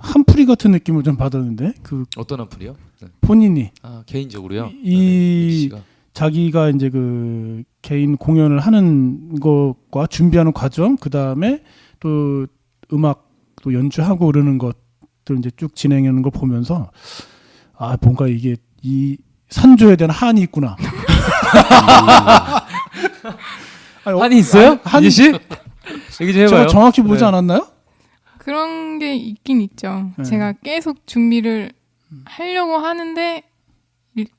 E: 한풀이 같은 느낌을 좀 받았는데
F: 어떤 한풀이요? 네.
E: 본인이
F: 개인적으로요.
E: 이 자기가 이제 그 개인 공연을 하는 것과 준비하는 과정, 그 다음에 또 음악 또 연주하고 그러는 것들 이제 쭉 진행하는 걸 보면서 뭔가 이게 이 산조에 대한 한이 있구나.
F: 한이 있어요? 한이 씨? 얘기 좀 해봐요.
E: 제가 정확히 보지
F: 네.
E: 않았나요?
H: 그런 게 있긴 있죠.
E: 네.
H: 제가 계속 준비를 하려고 하는데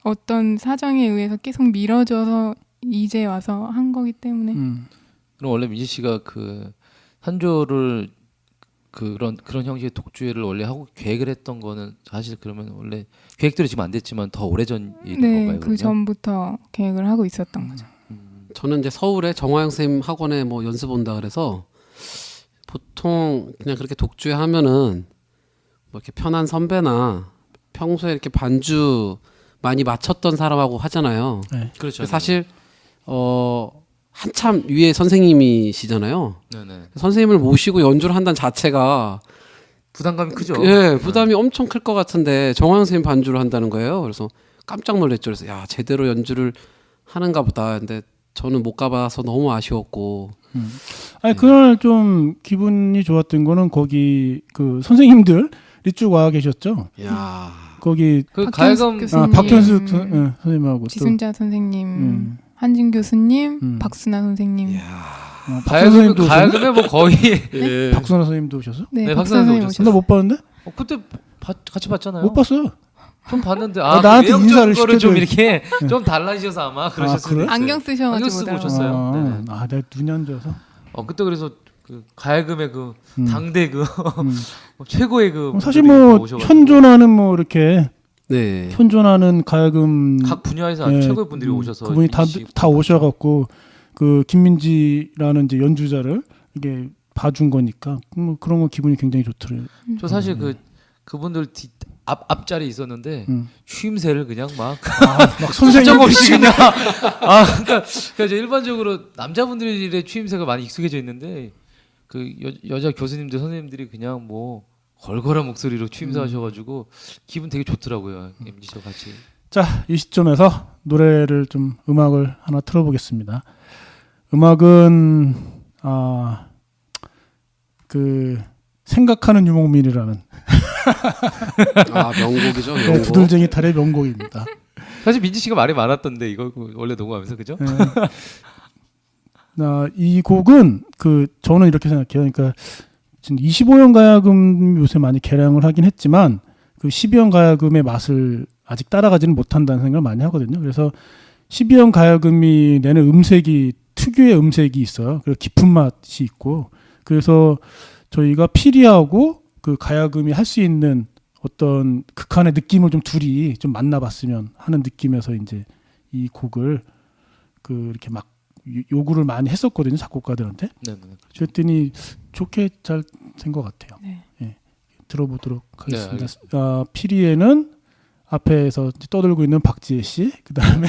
H: 어떤 사정에 의해서 계속 미뤄져서 이제 와서 한 거기 때문에
F: 그럼 원래 민지 씨가 그 한조를 그런 형식의 독주회를 원래 하고 계획을 했던 거는 사실 그러면 원래 계획대로 지금 안 됐지만 더 오래전 일인
H: 네,
F: 건가요?
H: 그
F: 그러면?
H: 전부터 계획을 하고 있었던 거죠.
G: 저는 이제 서울에 정화영 선생님 학원에 뭐 연습 온다 그래서 보통 그냥 그렇게 독주회 하면은 뭐 이렇게 편한 선배나 평소에 이렇게 반주 많이 맞췄던 사람하고 하잖아요.
F: 그렇죠.
G: 사실 한참 위에 선생님이시잖아요.
F: 네네.
G: 선생님을 모시고 연주를 한다는 자체가
F: 부담감이 크죠.
G: 예, 부담이 엄청 클 것 같은데 정화영 선생님 반주를 한다는 거예요. 그래서 깜짝 놀랐죠. 그래서 야, 제대로 연주를 하는가 보다. 근데 저는 못 가봐서 너무 아쉬웠고.
E: 아니 그날 좀 기분이 좋았던 거는 거기 그 선생님들이 쭉 와 계셨죠.
G: 야,
E: 거기
F: 그
H: 박현수
F: 가야금
H: 교수님,
E: 박현수 선생님하고
H: 지순자 선생님, 한진 교수님, 박순아 선생님.
F: 가야금에 뭐 거의
E: 박순아 선생님도 오셨어?
H: 네,
F: 네,
H: 박순아
F: 박순아
H: 선생님
F: 오셨어요.
E: 나 못 봤는데?
F: 그때 같이 봤잖아요.
E: 못 봤어요.
F: 좀 봤는데
E: 나한테
F: 외형적인
E: 인사를
F: 거를 좀
E: 시켜줘야지.
F: 이렇게 좀 달라지셔서 아마 그러셨을
E: 그래?
F: 수도 있어요.
H: 안경 쓰셔가지고
F: 안경 쓰고
H: 못
F: 오셨어요. 네네.
E: 내가 눈이 안 좋아서.
F: 그때 그래서 그 가야금의 그 당대 그 최고의 그
E: 사실
F: 분들이
E: 뭐
F: 오셔가지고
E: 현존하는 뭐 이렇게
G: 네.
E: 현존하는 가야금
F: 각 분야에서
E: 예,
F: 최고의 분들이 오셔서
E: 그분이
F: 민지 씨
E: 다 오셔갖고 그 김민지라는 이제 연주자를 이게 봐준 거니까 뭐 그런 거 기분이 굉장히 좋더래요.
F: 저 사실 그분들 앞자리에 있었는데 취임새를 그냥 막
E: 막 선생님
F: 없이 그냥 그러니까 이제 일반적으로 남자분들의 취임새가 많이 익숙해져 있는데 그 여자 교수님들 선생님들이 그냥 뭐 걸걸한 목소리로 취임새 하셔가지고 기분 되게 좋더라고요. MG 씨와 같이.
E: 자, 이 시점에서 노래를 좀 음악을 하나 틀어보겠습니다. 음악은 그 생각하는 유목민이라는
G: 명곡이죠.
E: 네,
G: 명곡.
E: 두들쟁이 탈의 명곡입니다.
F: 사실 민지 씨가 말이 많았던데 이거 원래 녹음하면서 그죠?
E: 이 곡은 저는 이렇게 생각해요. 그러니까 지금 25연 가야금 요새 많이 개량을 하긴 했지만 그 12연 가야금의 맛을 아직 따라가지는 못한다는 생각을 많이 하거든요. 그래서 12연 가야금이 내는 음색이 특유의 음색이 있어요. 그리고 깊은 맛이 있고 그래서 저희가 피리하고 그 가야금이 할 수 있는 어떤 극한의 느낌을 좀 둘이 좀 만나봤으면 하는 느낌에서 이제 이 곡을 이렇게 막 요구를 많이 했었거든요, 작곡가들한테.
F: 네.
E: 그랬더니 좋게 잘 된 것 같아요.
H: 네.
E: 예, 들어보도록 하겠습니다.
F: 네,
E: 피리에는 앞에서 떠들고 있는 박지혜 씨, 그 다음에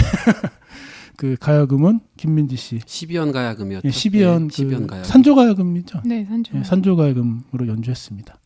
E: 그 가야금은 김민지 씨.
G: 12연 가야금이었죠.
E: 예, 12연
G: 12연 가야금.
E: 산조 가야금이죠.
H: 네, 산조.
E: 예, 산조 가야금으로 연주했습니다.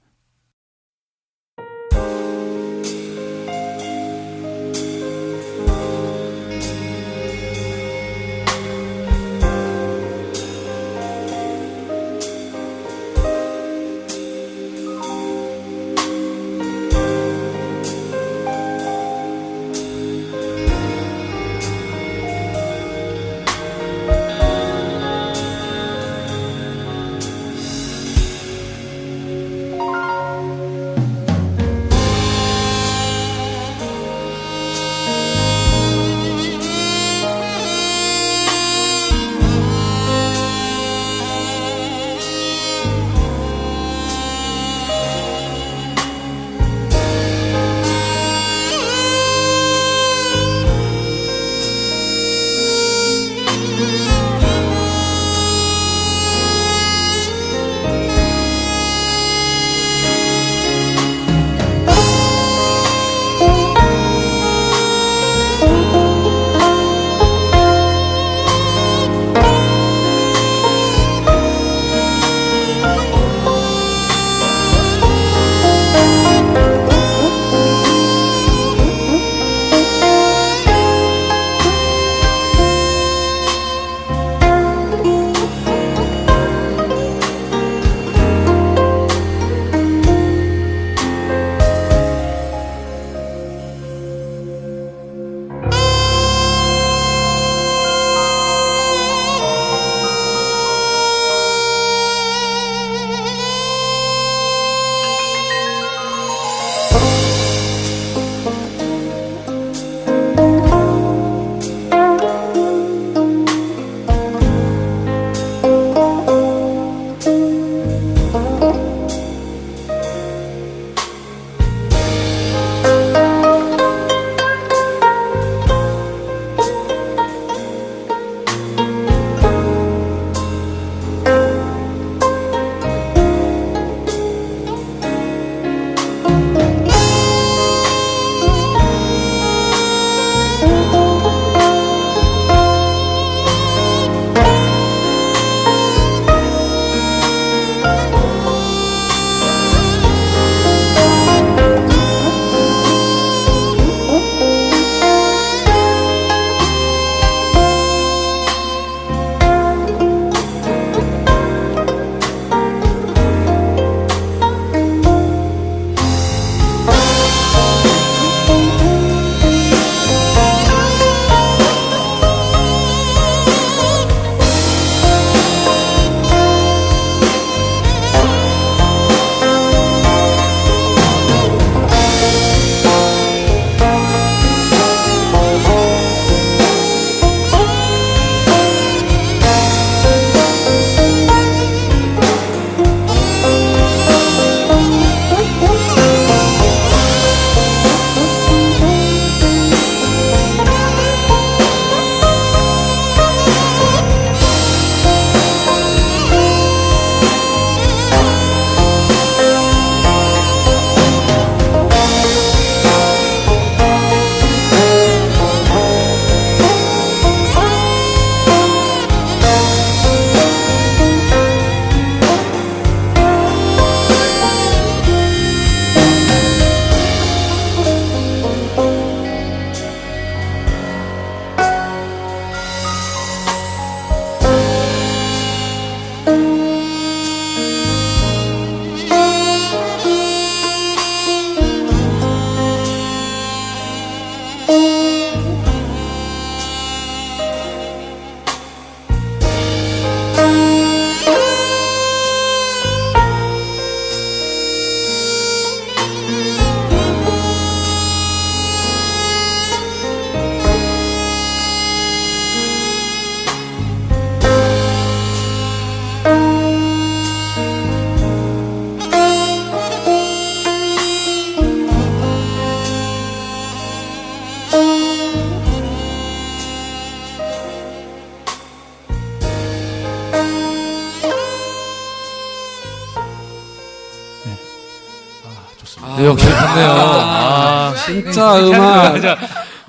F: 네, 역시 좋네요. 아,
G: 진짜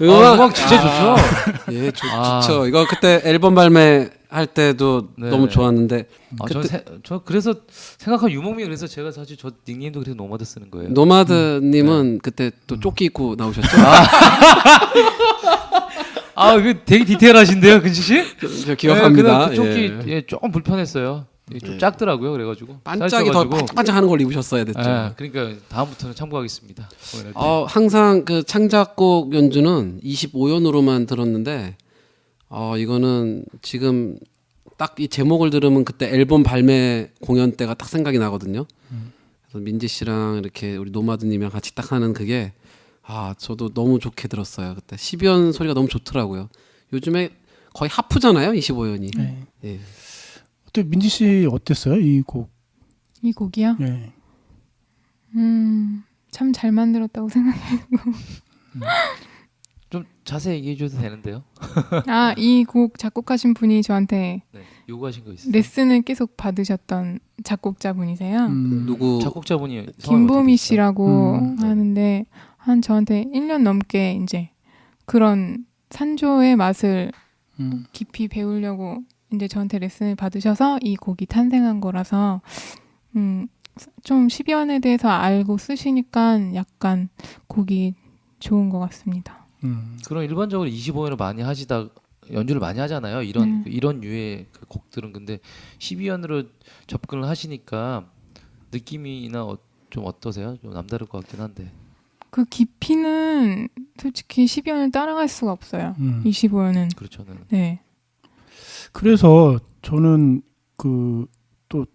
G: 음악
F: 진짜 좋죠.
G: 예, 좋죠. 이거 그때 앨범 발매할 때도
F: 네.
G: 너무 좋았는데
F: 아, 저 그래서 생각한 유목민 그래서 제가 사실 저 닉네임도 그래서 노마드 쓰는 거예요.
G: 노마드님은 그때 또 조끼 입고 나오셨죠?
F: 아, 그 되게 디테일하신데요, 근지 씨?
G: 저 기억합니다.
F: 그 조끼
G: 예.
F: 예, 조금 불편했어요. 좀 작더라고요, 그래가지고
G: 반짝이 더
F: 짧아가지고.
G: 반짝반짝하는 걸 입으셨어야 됐죠.
F: 예, 그러니까 다음부터는 참고하겠습니다.
G: 항상 그 창작곡 연주는 25연으로만 들었는데 이거는 지금 딱 이 제목을 들으면 그때 앨범 발매 공연 때가 딱 생각이 나거든요. 그래서 민지 씨랑 이렇게 우리 노마드님이랑 같이 딱 하는 그게 저도 너무 좋게 들었어요. 그때 12연 소리가 너무 좋더라고요. 요즘에 거의 하프잖아요, 25연이.
E: 네.
G: 예.
E: 또 민지 씨 어땠어요? 이 곡.
H: 이 곡이요?
E: 예.
H: 참 잘 만들었다고 생각해요.
F: 좀 자세히 얘기해 줘도 되는데요.
H: 이 곡 작곡하신 분이 저한테
F: 네, 요구하신 거 있어요?
H: 레슨을 계속 받으셨던 작곡자분이세요.
G: 누구
F: 작곡자분이 성함이
H: 김보미
F: 어떻게
H: 씨라고
E: 네.
H: 하는데 한 저한테 1년 넘게 이제 그런 산조의 맛을 깊이 배우려고 이제 저한테 레슨을 받으셔서 이 곡이 탄생한 거라서 좀 12연에 대해서 알고 쓰시니까 약간 곡이 좋은 것 같습니다.
F: 그런 일반적으로 25연을 많이 연주를 많이 하잖아요. 이런 류의 그 곡들은 근데 12연으로 접근을 하시니까 느낌이나 좀 어떠세요? 좀 남다를 것 같긴 한데.
H: 그 깊이는 솔직히 12연을 따라갈 수가 없어요. 25연은.
F: 그렇죠.
H: 네.
E: 그래서 저는 또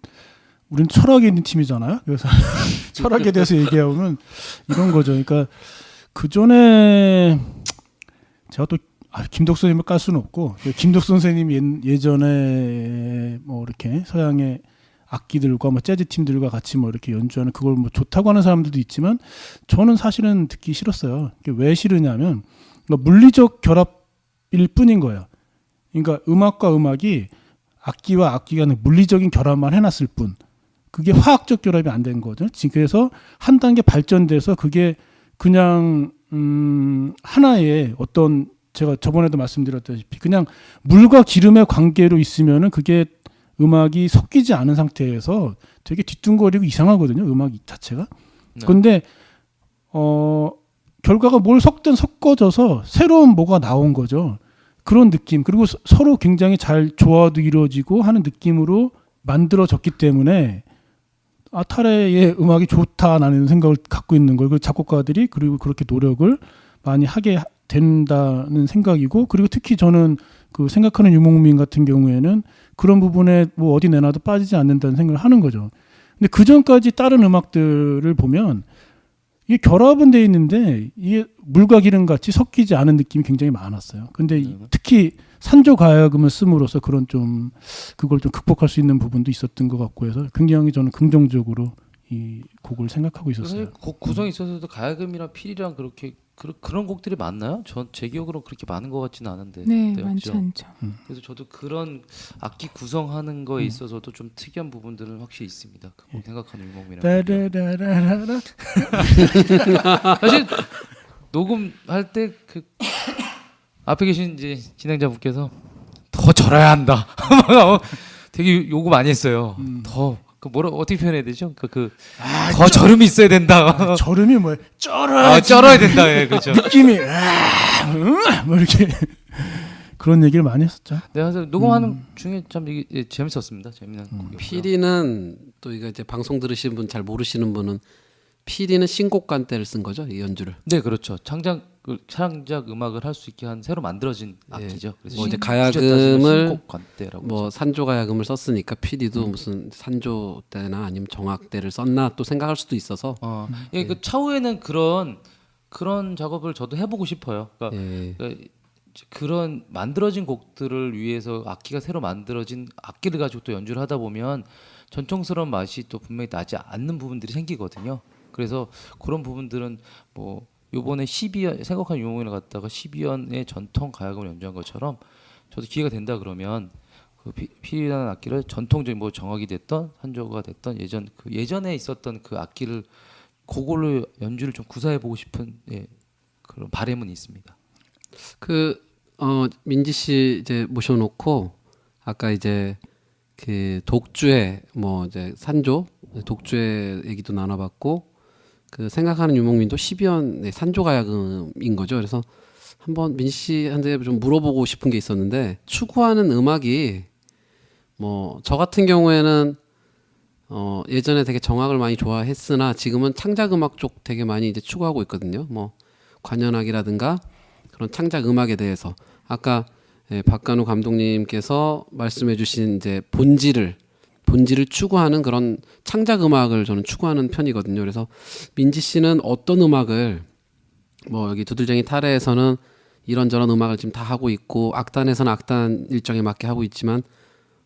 E: 우린 철학에 있는 팀이잖아요. 그래서 철학에 대해서 얘기하면 이런 거죠. 그러니까 그 전에 제가 또 김덕 선생님을 깔 수는 없고 김덕 선생님이 예전에 뭐 이렇게 서양의 악기들과 뭐 재즈 팀들과 같이 뭐 이렇게 연주하는 그걸 뭐 좋다고 하는 사람들도 있지만 저는 사실은 듣기 싫었어요. 왜 싫으냐면 물리적 결합일 뿐인 거예요. 그러니까 음악과 음악이 악기와 악기가 물리적인 결합만 해놨을 뿐 그게 화학적 결합이 안 된 거죠. 그래서 한 단계 발전돼서 그게 그냥 하나의 어떤 제가 저번에도 말씀드렸다시피 그냥 물과 기름의 관계로 있으면은 그게 음악이 섞이지 않은 상태에서 되게 뒤뚱거리고 이상하거든요. 음악 자체가. 그런데 결과가 뭘 섞든 섞어져서 새로운 뭐가 나온 거죠. 그런 느낌. 그리고 서로 굉장히 잘 조화도 이루어지고 하는 느낌으로 만들어졌기 때문에 타레의 음악이 좋다라는 생각을 갖고 있는 거예요. 작곡가들이 그리고 그렇게 노력을 많이 하게 된다는 생각이고 그리고 특히 저는 그 생각하는 유목민 같은 경우에는 그런 부분에 뭐 어디 내놔도 빠지지 않는다는 생각을 하는 거죠. 근데 그 전까지 다른 음악들을 보면 이게 결합은 돼 있는데 이게 물과 기름 같이 섞이지 않은 느낌이 굉장히 많았어요. 근데 특히 산조 가야금을 씀으로써 그런 좀 그걸 좀 극복할 수 있는 부분도 있었던 것 같고 해서 굉장히 저는 긍정적으로 이 곡을 생각하고 있었어요.
F: 사실 곡 구성에 있어서도 가야금이랑 필이랑 그렇게 그런 곡들이 많나요? 제 기억으로 그렇게 많은 것 같지는 않은데.
H: 네,
F: 맞죠?
H: 많지 않죠.
F: 그래서 저도 그런 악기 구성하는 거에 있어서도 좀 특이한 부분들은 확실히 있습니다. 그거 생각하는 유목민이랑.
E: 따라라라라.
F: 사실 녹음할 때 그 앞에 계신 이제 진행자분께서 더 절어야 한다. 되게 요구 많이 했어요. 더 그 어떻게 표현해야 되죠? 더 절음이 있어야 된다.
E: 절음이 뭐예요? 쩔어야
F: 쩔어야 된다. 예, 그렇죠.
E: 느낌이 뭐 이렇게 그런 얘기를 많이 했었죠.
F: 네, 그래서 녹음하는 중에 참 이게 재밌었습니다. 재미난 곡이었고요.
G: 피리는 또 이거 이제 방송 들으시는 분 잘 모르시는 분은 피리는 신곡간대를 쓴 거죠, 이 연주를.
F: 네, 그렇죠. 창작 음악을 할 수 있게 한 새로 만들어진 악기죠. 그래서
G: 뭐 이제 가야금을
F: 신곡관대라고
G: 뭐 산조 가야금을 썼으니까 피리도 무슨 산조 때나 아니면 정악 때를 썼나 또 생각할 수도 있어서.
F: 예, 그 차후에는 그런 작업을 저도 해보고 싶어요. 그러니까 그런 만들어진 곡들을 위해서 악기가 새로 만들어진 악기를 가지고 또 연주를 하다 보면 전통스러운 맛이 또 분명히 나지 않는 부분들이 생기거든요. 그래서 그런 부분들은 뭐 요번에 12연 생각한 유목민을 갖다가 12연의 전통 가야금을 연주한 것처럼 저도 기회가 된다 그러면 그 피리라는 악기를 전통적인 뭐 정악이 됐던 산조가 됐던 예전에 있었던 그 악기를 그걸로 연주를 좀 구사해 보고 싶은 그런 바람은 있습니다.
G: 민지 씨 이제 모셔놓고 아까 이제 그 독주의 뭐 이제 산조 독주의 얘기도 나눠봤고 그 생각하는 유목민도 12연 산조 가야금인 거죠. 그래서 한번 민지 씨한테 좀 물어보고 싶은 게 있었는데 추구하는 음악이 뭐 저 같은 경우에는 예전에 되게 정악을 많이 좋아했으나 지금은 창작 음악 쪽 되게 많이 이제 추구하고 있거든요. 뭐 관현악이라든가 그런 창작 음악에 대해서 아까 박간우 감독님께서 말씀해주신 이제 본질을 추구하는 그런 창작 음악을 저는 추구하는 편이거든요. 그래서 민지 씨는 어떤 음악을 뭐 여기 두들쟁이 타레에서는 이런저런 음악을 지금 다 하고 있고 악단에서는 악단 일정에 맞게 하고 있지만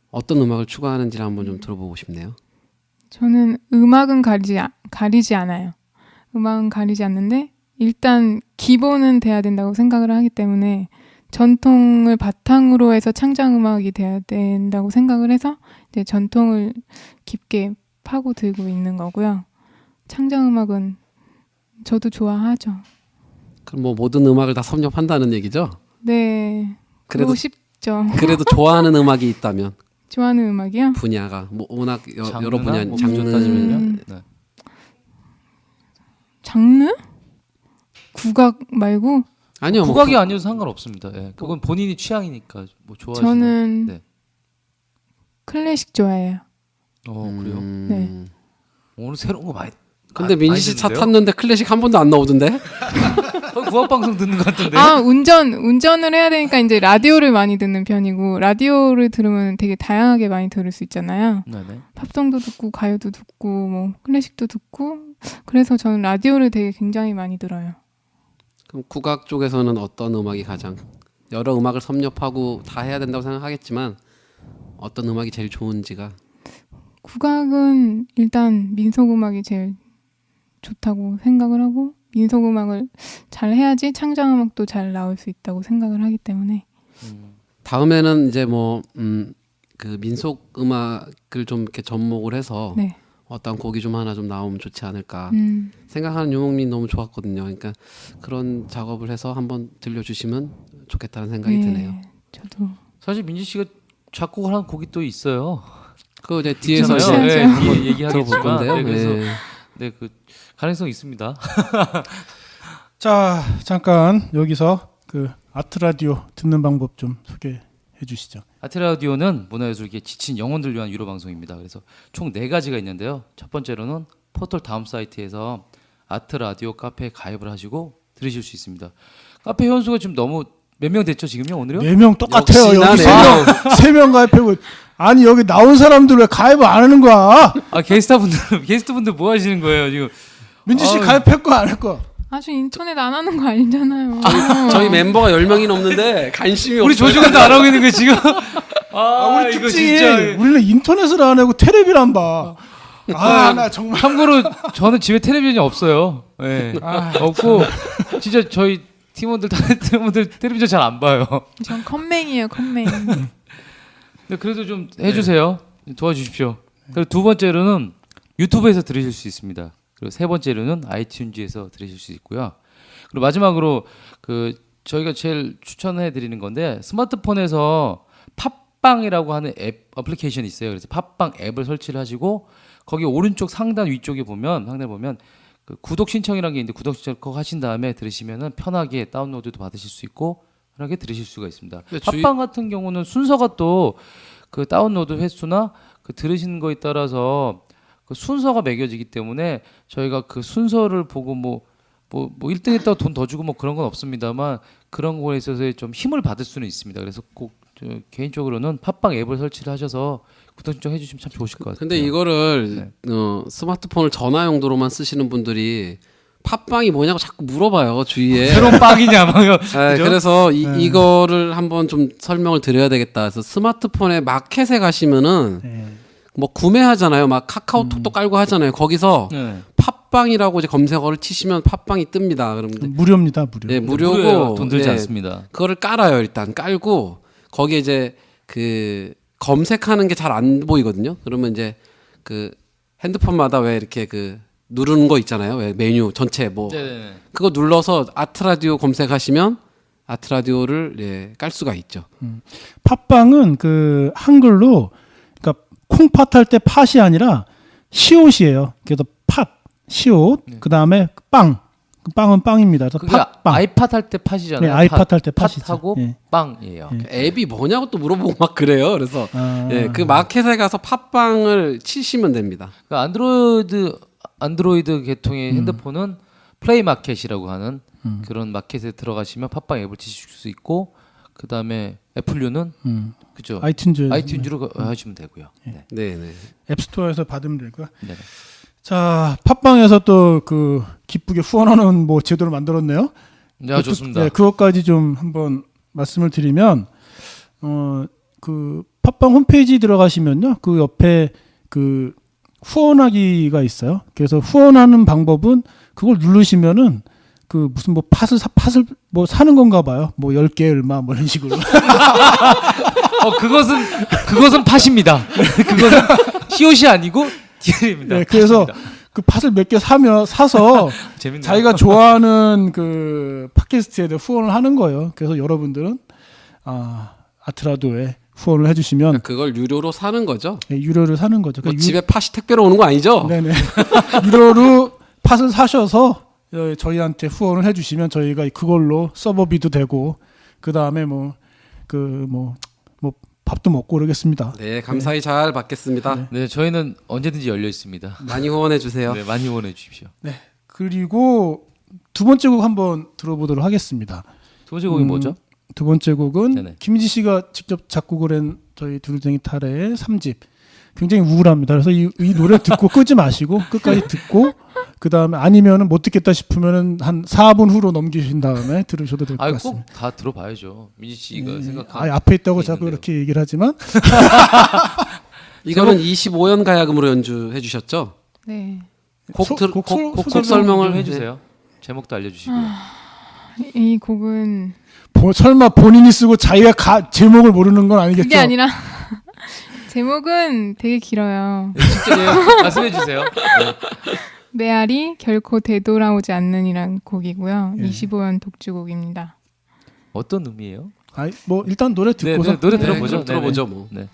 G: 어떤 음악을 추구하는지를 한번 좀 들어보고 싶네요.
H: 저는 음악은 가리지 않아요. 음악은 가리지 않는데 일단 기본은 돼야 된다고 생각을 하기 때문에 전통을 바탕으로 해서 창작 음악이 돼야 된다고 생각을 해서 이제 전통을 깊게 파고들고 있는 거고요. 창작 음악은 저도 좋아하죠.
G: 그럼 뭐 모든 음악을 다 섭렵한다는 얘기죠?
H: 네. 그러고 싶죠.
G: 그래도 좋아하는 음악이 있다면
H: 좋아하는 음악이요?
G: 분야가 뭐 워낙 여러
F: 장르나
G: 분야
F: 뭐
G: 장르
F: 따지면요. 네.
H: 장르? 국악 말고?
G: 아니요.
F: 국악이 아니어도 상관없습니다. 예. 그건 본인이 취향이니까 뭐 좋아하시는.
H: 저는
F: 네.
H: 클래식 좋아해요.
F: 그래요?
H: 네.
F: 오늘 새로운 거 많이.
G: 근데 민지 씨 차
F: 듣는데요?
G: 탔는데 클래식 한 번도 안 나오던데?
F: 국악 방송 듣는 것 같은데.
H: 운전을 해야 되니까 이제 라디오를 많이 듣는 편이고 라디오를 들으면 되게 다양하게 많이 들을 수 있잖아요.
F: 네네.
H: 팝송도 듣고 가요도 듣고 뭐 클래식도 듣고 그래서 저는 라디오를 되게 굉장히 많이 들어요.
G: 그럼 국악 쪽에서는 어떤 음악이 가장 여러 음악을 섭렵하고 다 해야 된다고 생각하겠지만 어떤 음악이 제일 좋은지가
H: 국악은 일단 민속음악이 제일 좋다고 생각을 하고 민속음악을 잘 해야지 창작음악도 잘 나올 수 있다고 생각을 하기 때문에
G: 다음에는 이제 뭐 그 민속 음악을 좀 이렇게 접목을 해서
H: 네.
G: 어떤 곡이 좀 하나 좀 나오면 좋지 않을까 생각하는 유목민 너무 좋았거든요. 그러니까 그런 작업을 해서 한번 들려주시면 좋겠다는 생각이 드네요.
H: 저도
F: 사실 민지 씨가 작곡을 한 곡이 또 있어요.
G: 그 이제 뒤에서
H: 있잖아요.
G: 이제
H: 네,
F: 뒤에
G: 들어볼
F: 얘기하겠지만
G: 건데요.
F: 네, 그래서
G: 네.
F: 그 가능성 있습니다.
E: 자, 잠깐 여기서 그 아트 라디오 듣는 방법 좀 소개해 주시죠.
F: 아트라디오는 문화예술계에 지친 영혼들 위한 위로 방송입니다. 그래서 총 4가지가 있는데요. 첫 번째로는 포털 다음 사이트에서 아트라디오 카페에 가입을 하시고 들으실 수 있습니다. 카페 회원수가 지금 너무 몇 명 됐죠 지금요 오늘요?
E: 4명 똑같아요. 여기
G: 역시나
E: 3명 가입하고 아니 여기 나온 사람들 왜 가입을 안 하는 거야?
F: 아 게스트분들 뭐 하시는 거예요 지금?
E: 민지 씨 가입할 거 안 할 거?
H: 아주 인터넷 안 하는 거 알잖아요.
G: 저희 멤버가 10명이 넘는데 관심이
F: 우리
G: 없어요.
F: 조직원도 안 하고 있는 거예요 지금?
E: 우리
F: 이거
E: 특징이
F: 진짜.
E: 우리는 인터넷을 안 하고 텔레비를 안 봐. 나 정말
F: 참고로 저는 집에 텔레비전이 없어요. 네. 없고 진짜 저희 팀원들 텔레비전 잘 안 봐요.
H: 전 컴맹이에요, 컴맹.
F: 근데 그래도 좀 해주세요. 도와주십시오. 그리고 두 번째로는 유튜브에서 들으실 수 있습니다. 그리고 세 번째로는 아이튠즈에서 들으실 수 있고요. 그리고 마지막으로 그 저희가 제일 추천해 드리는 건데 스마트폰에서 팟빵이라고 하는 앱 어플리케이션이 있어요. 그래서 팟빵 앱을 설치를 하시고 거기 오른쪽 상단 위쪽에 보면 그 구독 신청이라는 게 있는데 구독 신청 하신 다음에 들으시면은 편하게 다운로드도 받으실 수 있고 편하게 들으실 수가 있습니다. 팟빵 같은 경우는 순서가 또 그 다운로드 횟수나 그 들으시는 거에 따라서 그 순서가 매겨지기 때문에 저희가 그 순서를 보고 뭐 1등 했다고 돈 더 주고 뭐 그런 건 없습니다만 그런 거에 있어서 좀 힘을 받을 수는 있습니다. 그래서 꼭 개인적으로는 팟빵 앱을 설치를 하셔서 구독 신청 해주시면 참 좋으실 것 같아요.
G: 근데 이거를 스마트폰을 전화 용도로만 쓰시는 분들이 팟빵이 뭐냐고 자꾸 물어봐요 주위에.
F: 새로운 빵이냐 막요.
G: 네, 그래서 이거를 한번 좀 설명을 드려야 되겠다. 그래서 스마트폰에 마켓에 가시면은 뭐 구매하잖아요. 막 카카오톡도 깔고 하잖아요. 거기서
F: 네.
G: 팟빵이라고 이제 검색어를 치시면 팟빵이 뜹니다. 그러면
E: 무료입니다, 무료.
G: 네,
F: 무료예요.
G: 무료고
F: 돈 들지
G: 네,
F: 않습니다.
G: 그거를 깔아요. 일단 깔고 거기에 이제 그 검색하는 게 잘 안 보이거든요. 그러면 이제 그 핸드폰마다 왜 이렇게 그 누르는 거 있잖아요. 왜 메뉴 전체 뭐
F: 네네.
G: 그거 눌러서 아트라디오 검색하시면 아트라디오를 예, 깔 수가 있죠.
E: 팟빵은 그 한글로 그러니까 콩팥 할 때 팥이 아니라 시옷이에요. 그래서 팥, 시옷, 그 다음에 빵. 그 빵은 빵입니다. 그래서
F: 그게
E: 팥빵.
F: 아이팟 할 때 팟이잖아요.
E: 네, 아이팟 할 때 팥이죠.
F: 팟하고
E: 예.
F: 빵이에요.
E: 예.
G: 앱이 뭐냐고 또 물어보고 막 그래요. 그래서
E: 아.
G: 예, 그 마켓에 가서 팟빵을 치시면 됩니다.
F: 그러니까 안드로이드 계통의 핸드폰은 플레이 마켓이라고 하는 그런 마켓에 들어가시면 팟빵 앱을 치실 수 있고 그다음에 애플류는 그죠?
E: 아이튠즈로
F: 하시면 되고요. 네.
G: 네, 네.
E: 앱스토어에서 받으면 되고요.
F: 네.
E: 자, 팟빵에서 또 그 기쁘게 후원하는 뭐 제도를 만들었네요.
F: 네, 좋습니다.
E: 네, 그것까지 좀 한번 말씀을 드리면 그 팟빵 홈페이지 들어가시면요. 그 옆에 그 후원하기가 있어요. 그래서 후원하는 방법은 그걸 누르시면은 그 무슨 뭐 팥을 뭐 사는 건가 봐요. 뭐 10개 얼마 뭐 이런 식으로.
F: 그것은 팟입니다. 그것은 시옷이 아니고 디엘입니다.
E: 네, 그래서 그 팥을 몇 개 사서
F: 재밌네요.
E: 자기가 좋아하는 그 팟캐스트에 대해 후원을 하는 거예요. 그래서 여러분들은 아트라도에 후원을 해주시면
G: 그러니까 그걸 유료로 사는 거죠.
E: 네, 유료를 사는 거죠.
G: 뭐
E: 그러니까
G: 집에 팥이 택배로 오는 거 아니죠?
E: 네네. 유료로 팥을 사셔서 저희한테 후원을 해주시면 저희가 그걸로 서버비도 되고 그 다음에 뭐 밥도 먹고 그러겠습니다.
G: 네, 감사히 잘 받겠습니다.
F: 네, 저희는 언제든지 열려 있습니다.
G: 많이 후원해 주세요.
F: 네, 많이 후원해 주십시오.
E: 네. 그리고 두 번째 곡 한번 들어보도록 하겠습니다.
F: 두 번째 곡이 뭐죠?
E: 두 번째 곡은
F: 네네.
E: 김희지 씨가 직접 작곡을 한 저희 두루쟁이 탈의 3집. 굉장히 우울합니다. 그래서 이 노래 듣고 끄지 마시고 끝까지 듣고 그 다음에 아니면은 못 듣겠다 싶으면은 한 4분 후로 넘기신 다음에 들으셔도 될 것 같습니다.
F: 꼭 다 들어봐야죠. 민지 씨가 생각하는.
E: 아니, 앞에 있다고 자꾸
F: 있는데요.
E: 이렇게 얘기를 하지만
G: 이거는 25연 가야금으로 연주해 주셨죠?
H: 네.
G: 곡 설명을
F: 좀 해주세요. 제목도 알려주시고요.
H: 이 곡은
E: 설마 본인이 쓰고 자기가 제목을 모르는 건 아니겠죠?
H: 그게 아니라 제목은 되게 길어요.
F: 직접 말씀해 주세요. 네.
H: 메아리 결코 되돌아오지 않는이란 곡이고요.
E: 예.
H: 25연 독주곡입니다.
F: 어떤 의미예요?
E: 아니, 뭐 일단 노래 듣고서
F: 네, 노래
G: 네,
F: 들어보죠.
G: 그럼 들어보죠, 뭐.
F: 네.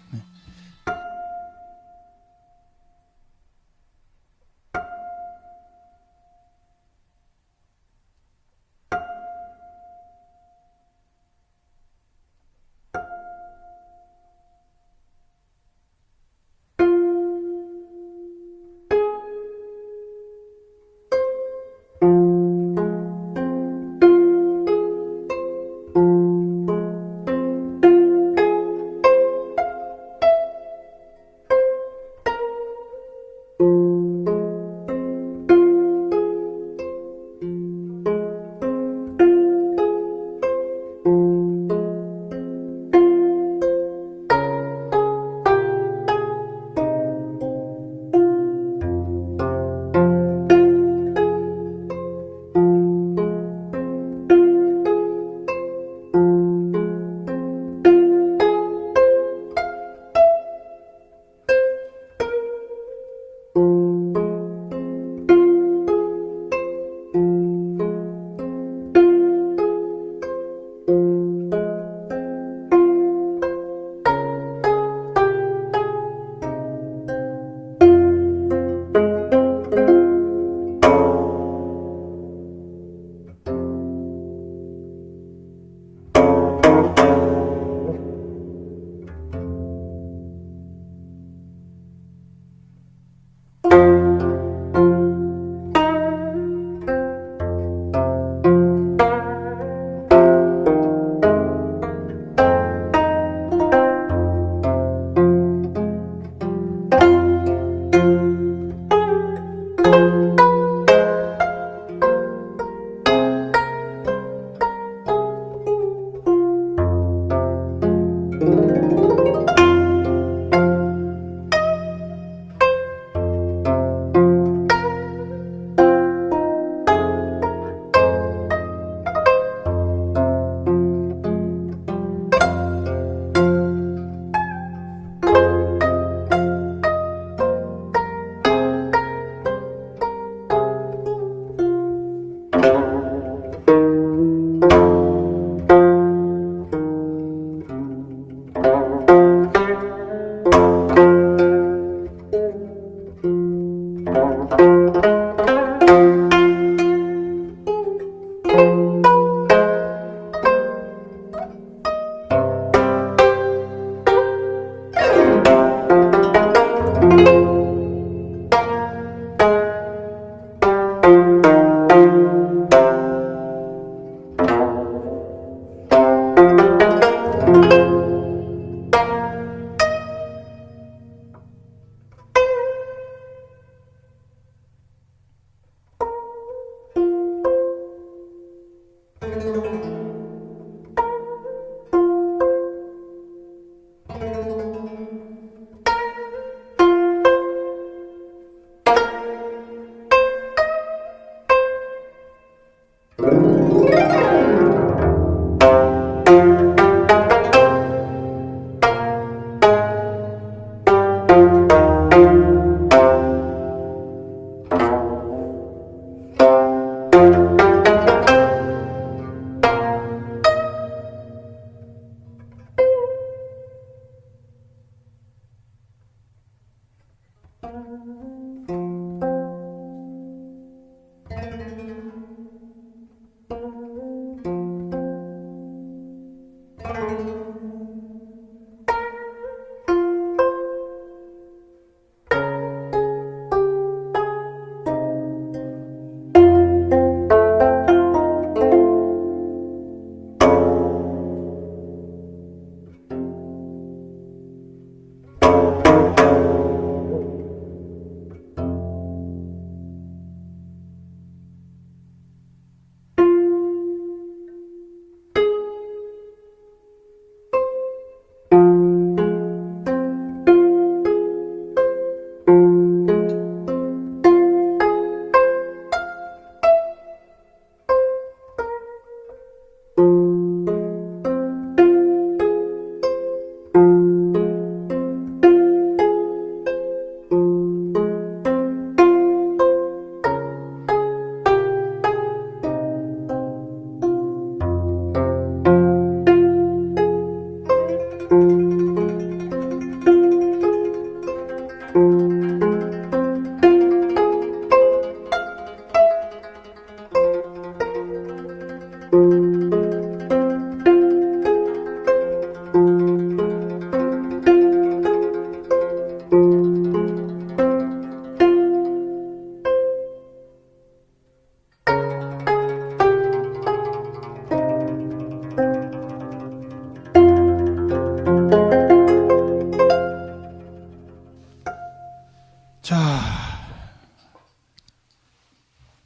E: 자,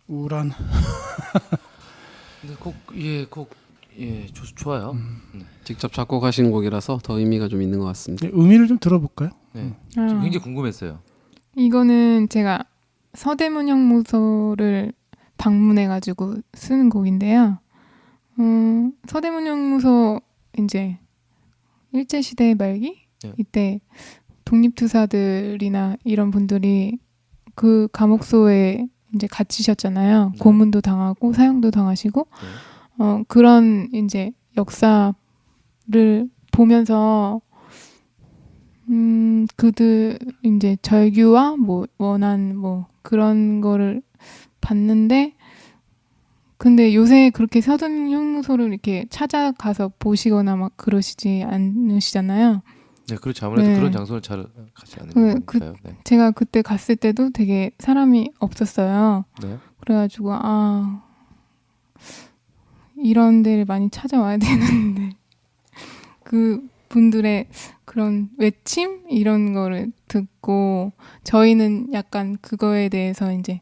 E: 우울한.
F: 근데 좋아요.
G: 직접 작곡하신 곡이라서 더 의미가 좀 있는 것 같습니다.
E: 의미를 좀 들어볼까요?
F: 네.
H: 아.
F: 지금 굉장히 궁금했어요.
H: 이거는 제가 서대문 형무소를 방문해가지고 쓰는 곡인데요. 서대문 형무소 이제 일제 시대 말기
F: 네.
H: 이때 독립투사들이나 이런 분들이 그 감옥소에 이제 갇히셨잖아요.
F: 네.
H: 고문도 당하고 사형도 당하시고 그런 이제 역사를 보면서 그들 이제 절규와 뭐 원한 뭐 그런 거를 봤는데 근데 요새 그렇게 서대문 형무소를 이렇게 찾아가서 보시거나 막 그러시지 않으시잖아요.
F: 네, 그렇죠. 아무래도
H: 네.
F: 그런 장소를 잘 가지 않는 거니까요. 네.
H: 제가 그때 갔을 때도 되게 사람이 없었어요.
F: 네.
H: 그래가지고 이런 데를 많이 찾아와야 되는데 그 분들의 그런 외침 이런 거를 듣고 저희는 약간 그거에 대해서 이제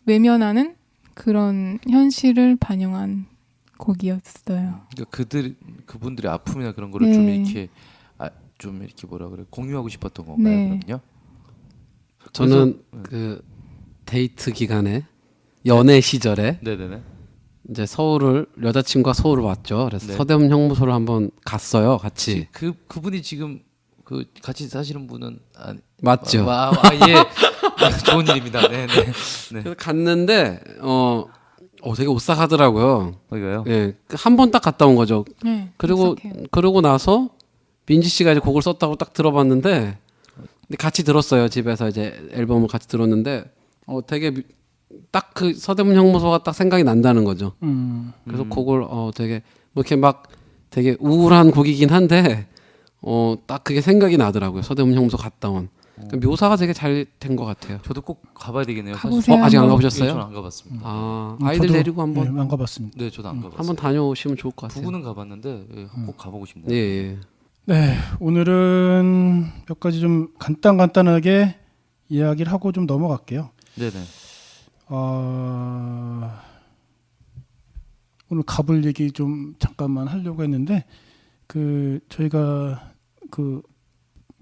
H: 외면하는 그런 현실을 반영한 곡이었어요.
F: 그러니까 그분들의 아픔이나 그런 거를
H: 네.
F: 좀 이렇게 뭐라 그래 공유하고 싶었던 건가요?
H: 네.
F: 그럼요.
G: 저는 그 데이트 기간에 연애 시절에
F: 네네네.
G: 이제 서울을 여자친구가 서울을 왔죠. 그래서
F: 네.
G: 서대문 형무소를 한번 갔어요. 같이.
F: 그분이 지금 그 같이 사시는 분은
G: 맞죠.
F: 예. 좋은 일입니다. 네네. 네.
G: 그래서 갔는데 되게 오싹하더라고요.
F: 이거요?
G: 예, 한 번 딱 갔다 온 거죠.
H: 네,
G: 그리고
H: 익숙해요.
G: 그러고 나서 민지 씨가 이제 곡을 썼다고 딱 들어봤는데 근데 같이 들었어요. 집에서 이제 앨범을 같이 들었는데 되게 딱 그 서대문 형무소가 딱 생각이 난다는 거죠. 그래서 곡을 되게 뭐 이렇게 막 되게 우울한 곡이긴 한데 딱 그게 생각이 나더라고요. 서대문 형무소 갔다 온. 그러니까 묘사가 되게 잘 된 것 같아요.
F: 저도 꼭 가봐야 되겠네요.
H: 가보세요.
G: 아직 안
H: 한번.
G: 가보셨어요?
F: 저는 안 가봤습니다.
G: 아이들
E: 저도,
G: 데리고 한번
E: 안 가봤습니다.
F: 네, 저도 안 가봤어요.
G: 한번 다녀오시면 좋을 것 같아요.
F: 부부는 가봤는데 꼭 가보고 싶네요.
G: 예, 예.
E: 네, 오늘은 몇 가지 좀 간단하게 이야기를 하고 좀 넘어갈게요.
F: 네네.
E: 오늘 가볼 얘기 좀 잠깐만 하려고 했는데 저희가 그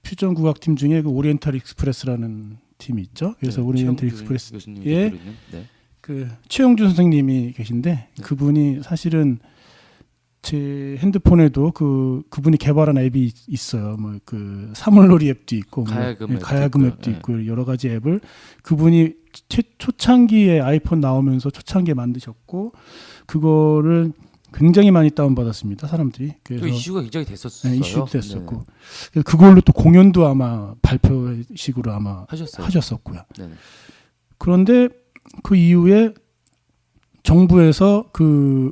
E: 퓨전 국악팀 중에 그 오리엔탈 익스프레스라는 팀이 있죠. 그래서 오리엔탈 익스프레스에
F: 네.
E: 그 최영준 선생님이 계신데 그분이 사실은 제 핸드폰에도 그분이 개발한 앱이 있어요. 뭐 그 사물놀이 앱도 있고 가야금 앱도 있고 여러 가지 앱을 그분이 초창기에 아이폰 나오면서 초창기에 만드셨고 그거를 굉장히 많이 다운받았습니다. 사람들이. 그래서
F: 그 이슈가 굉장히 됐었어요.
E: 네, 이슈도 됐었고 그래서 그걸로 또 공연도 아마 발표식으로 아마 하셨었고요.
F: 네네.
E: 그런데 그 이후에 정부에서 그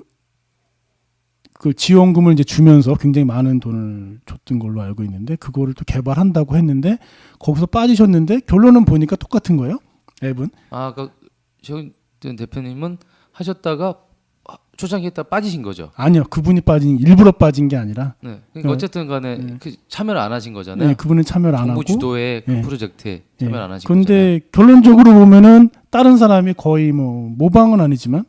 E: 지원금을 이제 주면서 굉장히 많은 돈을 줬던 걸로 알고 있는데 그거를 또 개발한다고 했는데 거기서 빠지셨는데 결론은 보니까 똑같은 거예요. 앱은.
F: 그러니까 최영준 대표님은 하셨다가 초창기 했다 빠지신 거죠?
E: 아니요. 그분이 일부러 빠진 게 아니라.
F: 네. 그러니까 어쨌든 간에 참여를 안 하신 거잖아요.
E: 네, 그분은 참여를 안 하고.
F: 정부 주도의 그 프로젝트에 참여를 안 하신
E: 근데
F: 거잖아요.
E: 결론적으로 보면은 다른 사람이 거의 뭐 모방은 아니지만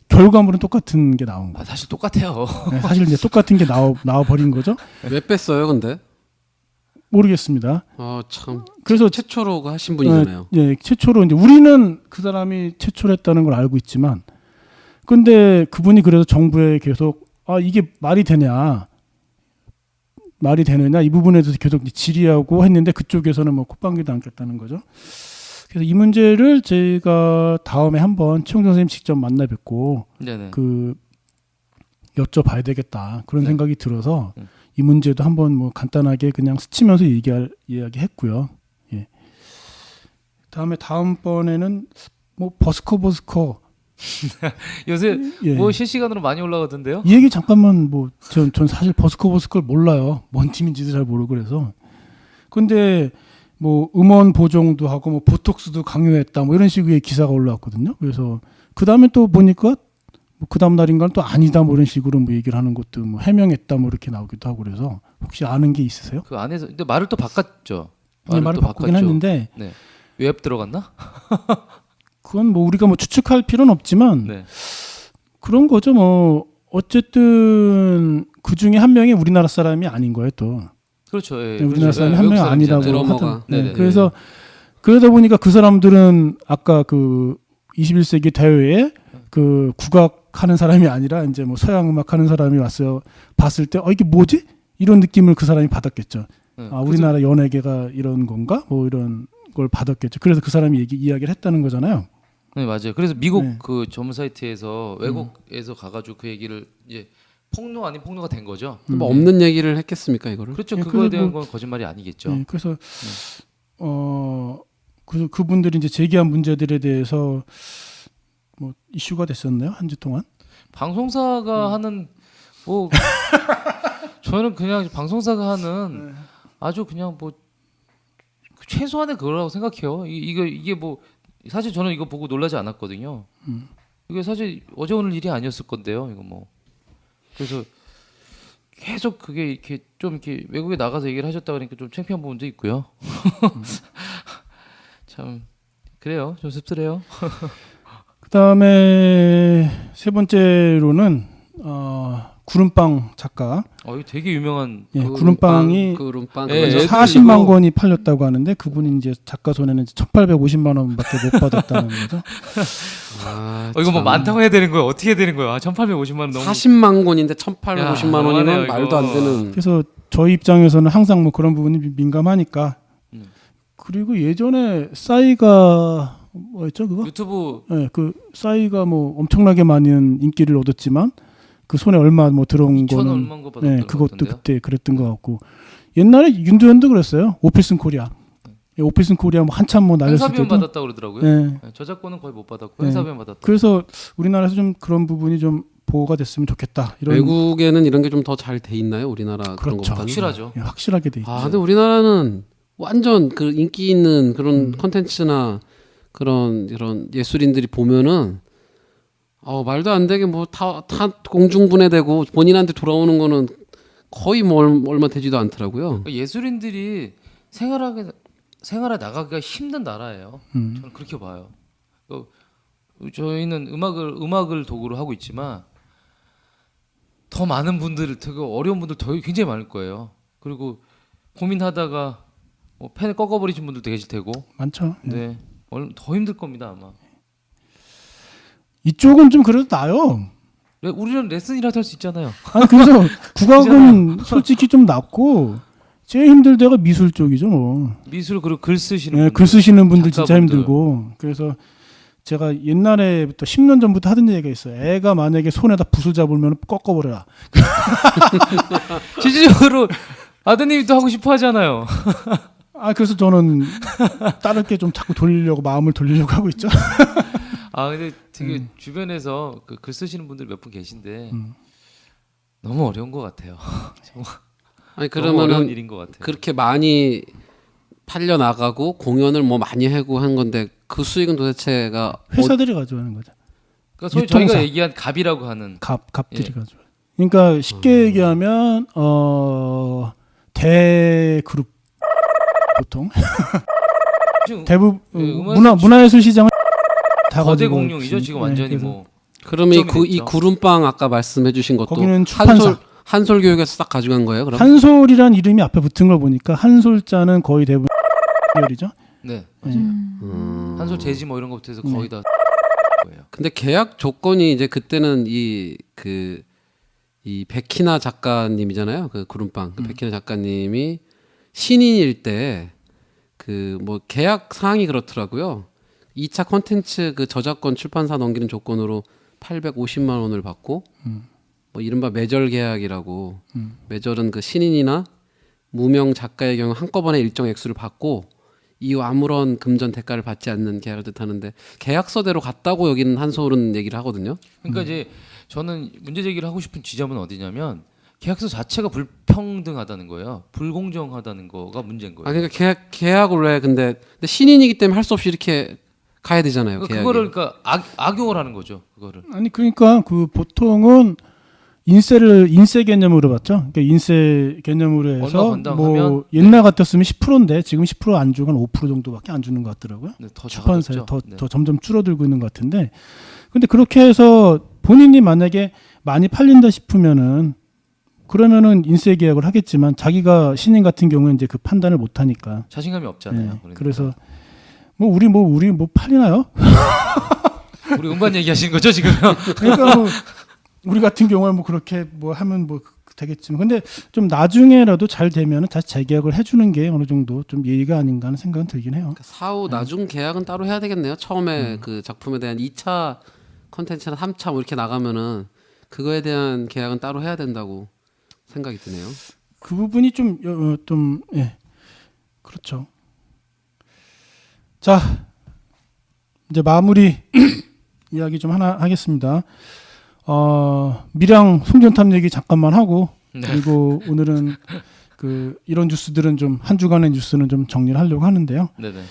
E: 결과물은 똑같은 게 나온 거예요.
F: 사실 똑같아요.
E: 네, 사실 이제 똑같은 게 나와 버린 거죠.
G: 왜 뺐어요, 근데?
E: 모르겠습니다.
G: 참.
E: 그래서
G: 최초로 하신 분이잖아요.
E: 최초로 이제 우리는 그 사람이 최초로 했다는 걸 알고 있지만, 근데 그분이 그래서 정부에 계속 이게 말이 되느냐 이 부분에 대해서 계속 질의하고 했는데 그쪽에서는 뭐 콧방귀도 안 꼈다는 거죠. 그래서 이 문제를 제가 다음에 한번 최영준 선생님 직접 만나 뵙고 여쭤봐야 되겠다 그런 생각이 들어서 이 문제도 한번 뭐 간단하게 그냥 스치면서 이야기했고요. 예. 다음번에는 뭐 버스커
F: 요새 뭐 실시간으로 많이 올라가던데요?
E: 이 얘기 잠깐만 전 사실 버스커를 몰라요. 뭔 팀인지도 잘 모르고 그래서. 근데 뭐 음원 보정도 하고 뭐 보톡스도 강요했다 뭐 이런 식의 기사가 올라왔거든요. 그래서 그 다음에 또 보니까 뭐 그 다음 날인가는 또 아니다 뭐 이런 식으로 뭐 얘기를 하는 것도 뭐 해명했다 뭐 이렇게 나오기도 하고 그래서 혹시 아는 게 있으세요?
F: 그 안에서 근데 말을 또 바꿨죠.
E: 말을 바꾸긴 했는데
F: 외압 들어갔나?
E: 그건 뭐 우리가 뭐 추측할 필요는 없지만
F: 네.
E: 그런 거죠. 뭐 어쨌든 그 중에 한 명이 우리나라 사람이 아닌 거예요 또.
F: 그렇죠. 예.
E: 네, 우리나라
F: 그렇죠.
E: 사람이
F: 예,
E: 한
F: 외국
E: 명 아니라고
F: 사람이잖아요.
G: 드러머가.
E: 하던. 네.
F: 네네.
E: 그래서 그러다 보니까 그 사람들은 아까 그 21세기 대회에 그 국악하는 사람이 아니라 이제 뭐 서양 음악 하는 사람이 왔어요. 봤을 때 이게 뭐지? 이런 느낌을 그 사람이 받았겠죠.
F: 네.
E: 아, 우리나라 연예계가 이런 건가? 뭐 이런 걸 받았겠죠. 그래서 그 사람이 이야기를 했다는 거잖아요.
F: 네, 맞아요. 그래서 미국
E: 네.
F: 그 전문 사이트에서 외국에서 가가지고 그 얘기를 이제 폭로 아닌 폭로가 된 거죠.
G: 뭐 없는 얘기를 했겠습니까 이거를?
F: 그렇죠.
E: 예,
F: 그거에
E: 그래서
F: 대한
E: 뭐-
F: 건 거짓말이 아니겠죠.
E: 네, 그래서 그래서 그분들이 이제 제기한 문제들에 대해서 뭐 이슈가 됐었나요? 한 주 동안?
F: 방송사가 하는 뭐 저는 그냥 방송사가 하는 아주 그냥 뭐 최소한의 그거라고 생각해요. 이게 뭐 사실 저는 이거 보고 놀라지 않았거든요. 이게 사실 어제 오늘 일이 아니었을 건데요. 이거 뭐 그래서 계속 그게 이렇게 좀 이렇게 외국에 나가서 얘기를 하셨다 그러니까 좀 창피한 부분도 있고요. 참 그래요. 좀 씁쓸해요.
E: 그다음에 세 번째로는 구름빵 작가.
F: 이거 되게 유명한
E: 예, 구름빵이
G: 구름빵
F: 예,
G: 그거죠?
F: 애들
E: 40만
F: 이거-
E: 권이 팔렸다고 하는데 그분이 이제 작가 손에는 1,850만 원밖에 못 받았다는 거죠.
G: 아,
F: 이거 뭐
G: 참.
F: 많다고 해야 되는 거예요? 어떻게 해야 되는 거예요? 1,850만 원 너무
G: 40만 권인데 1,850만
F: 야,
G: 원이면
F: 너무하네요,
G: 말도 안
F: 이거.
G: 되는.
E: 그래서 저희 입장에서는 항상 뭐 그런 부분이 민감하니까. 그리고 예전에 싸이가 뭐였죠 그거?
F: 유튜브
E: 네, 그 싸이가 뭐 엄청나게 많은 인기를 얻었지만 그 손에 얼마 뭐 들어온
F: 2천
E: 거는
F: 얼마인 거 받았던
E: 네,
F: 것
E: 그것도
F: 같던데요?
E: 그때 그랬던 것 같고 옛날에 윤도현도 그랬어요. 오피슨 코리아. 예, 오피슨 코리아 뭐 한참 뭐 날렸을
F: 행사비용
E: 때도.
F: 받았다고 그러더라고요.
E: 네.
F: 네, 저작권은 거의 못 받았고
E: 네.
F: 행사비용 받았다.
E: 그래서 우리나라에서 좀 그런 부분이 좀 보호가 됐으면 좋겠다. 이런
G: 외국에는 이런 게 좀 더 잘 돼 있나요? 우리나라 그런
E: 그렇죠.
G: 것보다는?
F: 확실하죠.
E: 예, 확실하게 돼 있죠.
G: 아, 근데 우리나라는 완전 그 인기 있는 그런 콘텐츠나 그런 이런 예술인들이 보면은 말도 안 되게 뭐 다 공중분해되고 본인한테 돌아오는 거는 거의 뭐 얼마 되지도 않더라고요.
F: 그러니까 예술인들이 생활에 나가기가 힘든 나라예요. 저는 그렇게 봐요. 저희는 음악을 도구로 하고 있지만 더 많은 분들, 되게 어려운 분들 굉장히 많을 거예요. 그리고 고민하다가 뭐 펜을 꺾어버리신 분들도 계실 테고,
E: 많죠. 예.
F: 네, 더 힘들 겁니다 아마.
E: 이쪽은 좀 그래도 나요.
F: 네, 우리는 레슨이라도 할 수 있잖아요.
E: 아니 그래서 국악은 솔직히 좀 낫고 제일 힘들 때가 미술 쪽이죠. 뭐.
F: 미술 그리고 글 쓰시는
E: 예,
F: 분들,
E: 글 쓰시는 분들 진짜
F: 작가분들.
E: 힘들고 그래서 제가 옛날에부터 10년 전부터 하던 얘기가 있어요. 애가 만약에 손에다 붓을 잡으면 꺾어버려라.
F: 실질적으로 아드님이 또 하고 싶어 하잖아요.
E: 그래서 저는 다른 게 좀 자꾸 마음을 돌리려고 하고 있죠.
F: 근데 되게 주변에서 그 글 쓰시는 분들 몇 분 계신데 너무 어려운 것 같아요. 정말
G: 아니
F: 너무 어려운
G: 그러면은
F: 일인 것 같아요.
G: 그렇게 많이 팔려 나가고 공연을 뭐 많이 하고 한 건데 그 수익은 도대체가
E: 회사들이 가져가는 거죠.
F: 그러니까 소위
E: 유통사.
F: 저희가 얘기한 갑이라고 하는
E: 갑들이
F: 예.
E: 가져가. 그러니까 쉽게 얘기하면 대그룹 보통
F: 지금
E: 대부분
F: 음악에서
E: 문화예술 시장은 다
F: 거대
E: 가지고
F: 공룡이죠.
E: 있지.
F: 지금
E: 네,
F: 완전히
E: 그래서
F: 뭐
G: 그러면 이
F: 걱정이 됐죠.
G: 구름빵 아까 말씀해주신 것도
E: 거기는 출판사.
G: 한솔 교육에서 딱 가져간 거예요? 그럼
E: 한솔이란 이름이 앞에 붙은 걸 보니까 한솔자는 거의 대부분 계열이죠.
F: 네,
E: 예.
F: 한솔 재지 뭐 이런 것부터 해서 거의 다 거예요.
G: 근데 계약 조건이 이제 그때는 이 백희나 작가님이잖아요. 그 구름빵 그 백희나 작가님이 신인일 때 그 뭐 계약 사항이 그렇더라고요. 2차 콘텐츠 그 저작권 출판사 넘기는 조건으로 850만 원을 받고 뭐 이른바 매절 계약이라고 매절은 그 신인이나 무명 작가의 경우 한꺼번에 일정 액수를 받고 이후 아무런 금전 대가를 받지 않는 계약을 뜻하는데 계약서대로 갔다고 여기는 한솔은 얘기를 하거든요.
F: 그러니까 이제 저는 문제 제기를 하고 싶은 지점은 어디냐면 계약서 자체가 불평등하다는 거예요. 불공정하다는 거가 문제인 거예요.
G: 그러니까 계약을 왜 근데 신인이기 때문에 할 수 없이 이렇게 가야 되잖아요. 계약이.
F: 그거를 그러니까 악용을 하는 거죠. 그거를.
E: 아니 그러니까 그 보통은 인세 개념으로 봤죠. 그러니까 인세 개념으로
F: 얼마
E: 해서
F: 건당하면
E: 뭐 옛날 같았으면 10%인데 지금 10% 안 주고 한 5% 정도밖에 안 주는 것 같더라고요.
F: 네, 더
E: 출판사에
F: 작아졌죠. 네.
E: 더 점점 줄어들고 있는 것 같은데, 근데 그렇게 해서 본인이 만약에 많이 팔린다 싶으면은 그러면은 인세 계약을 하겠지만 자기가 신인 같은 경우는 이제 그 판단을 못 하니까.
F: 자신감이 없잖아요.
E: 네,
F: 그러니까.
E: 그래서 우리 팔리나요?
F: 우리 음반 얘기하시는 거죠 지금?
E: 그러니까 뭐 우리 같은 경우에 뭐 그렇게 뭐 하면 뭐 되겠지만, 근데 좀 나중에라도 잘 되면은 다시 재계약을 해주는 게 어느 정도 좀 예의가 아닌가 하는 생각은 들긴 해요.
G: 사후 나중 계약은 따로 해야 되겠네요. 처음에 그 작품에 대한 2차 컨텐츠나 3차 뭐 이렇게 나가면은 그거에 대한 계약은 따로 해야 된다고 생각이 드네요.
E: 그 부분이 좀 예. 그렇죠. 자, 이제 마무리 이야기 좀 하나 하겠습니다. 밀양 송전탑 얘기 잠깐만 하고,
F: 네.
E: 그리고 오늘은 이런 뉴스들은 좀 한 주간의 뉴스는 좀 정리를 하려고 하는데요.
F: 네네.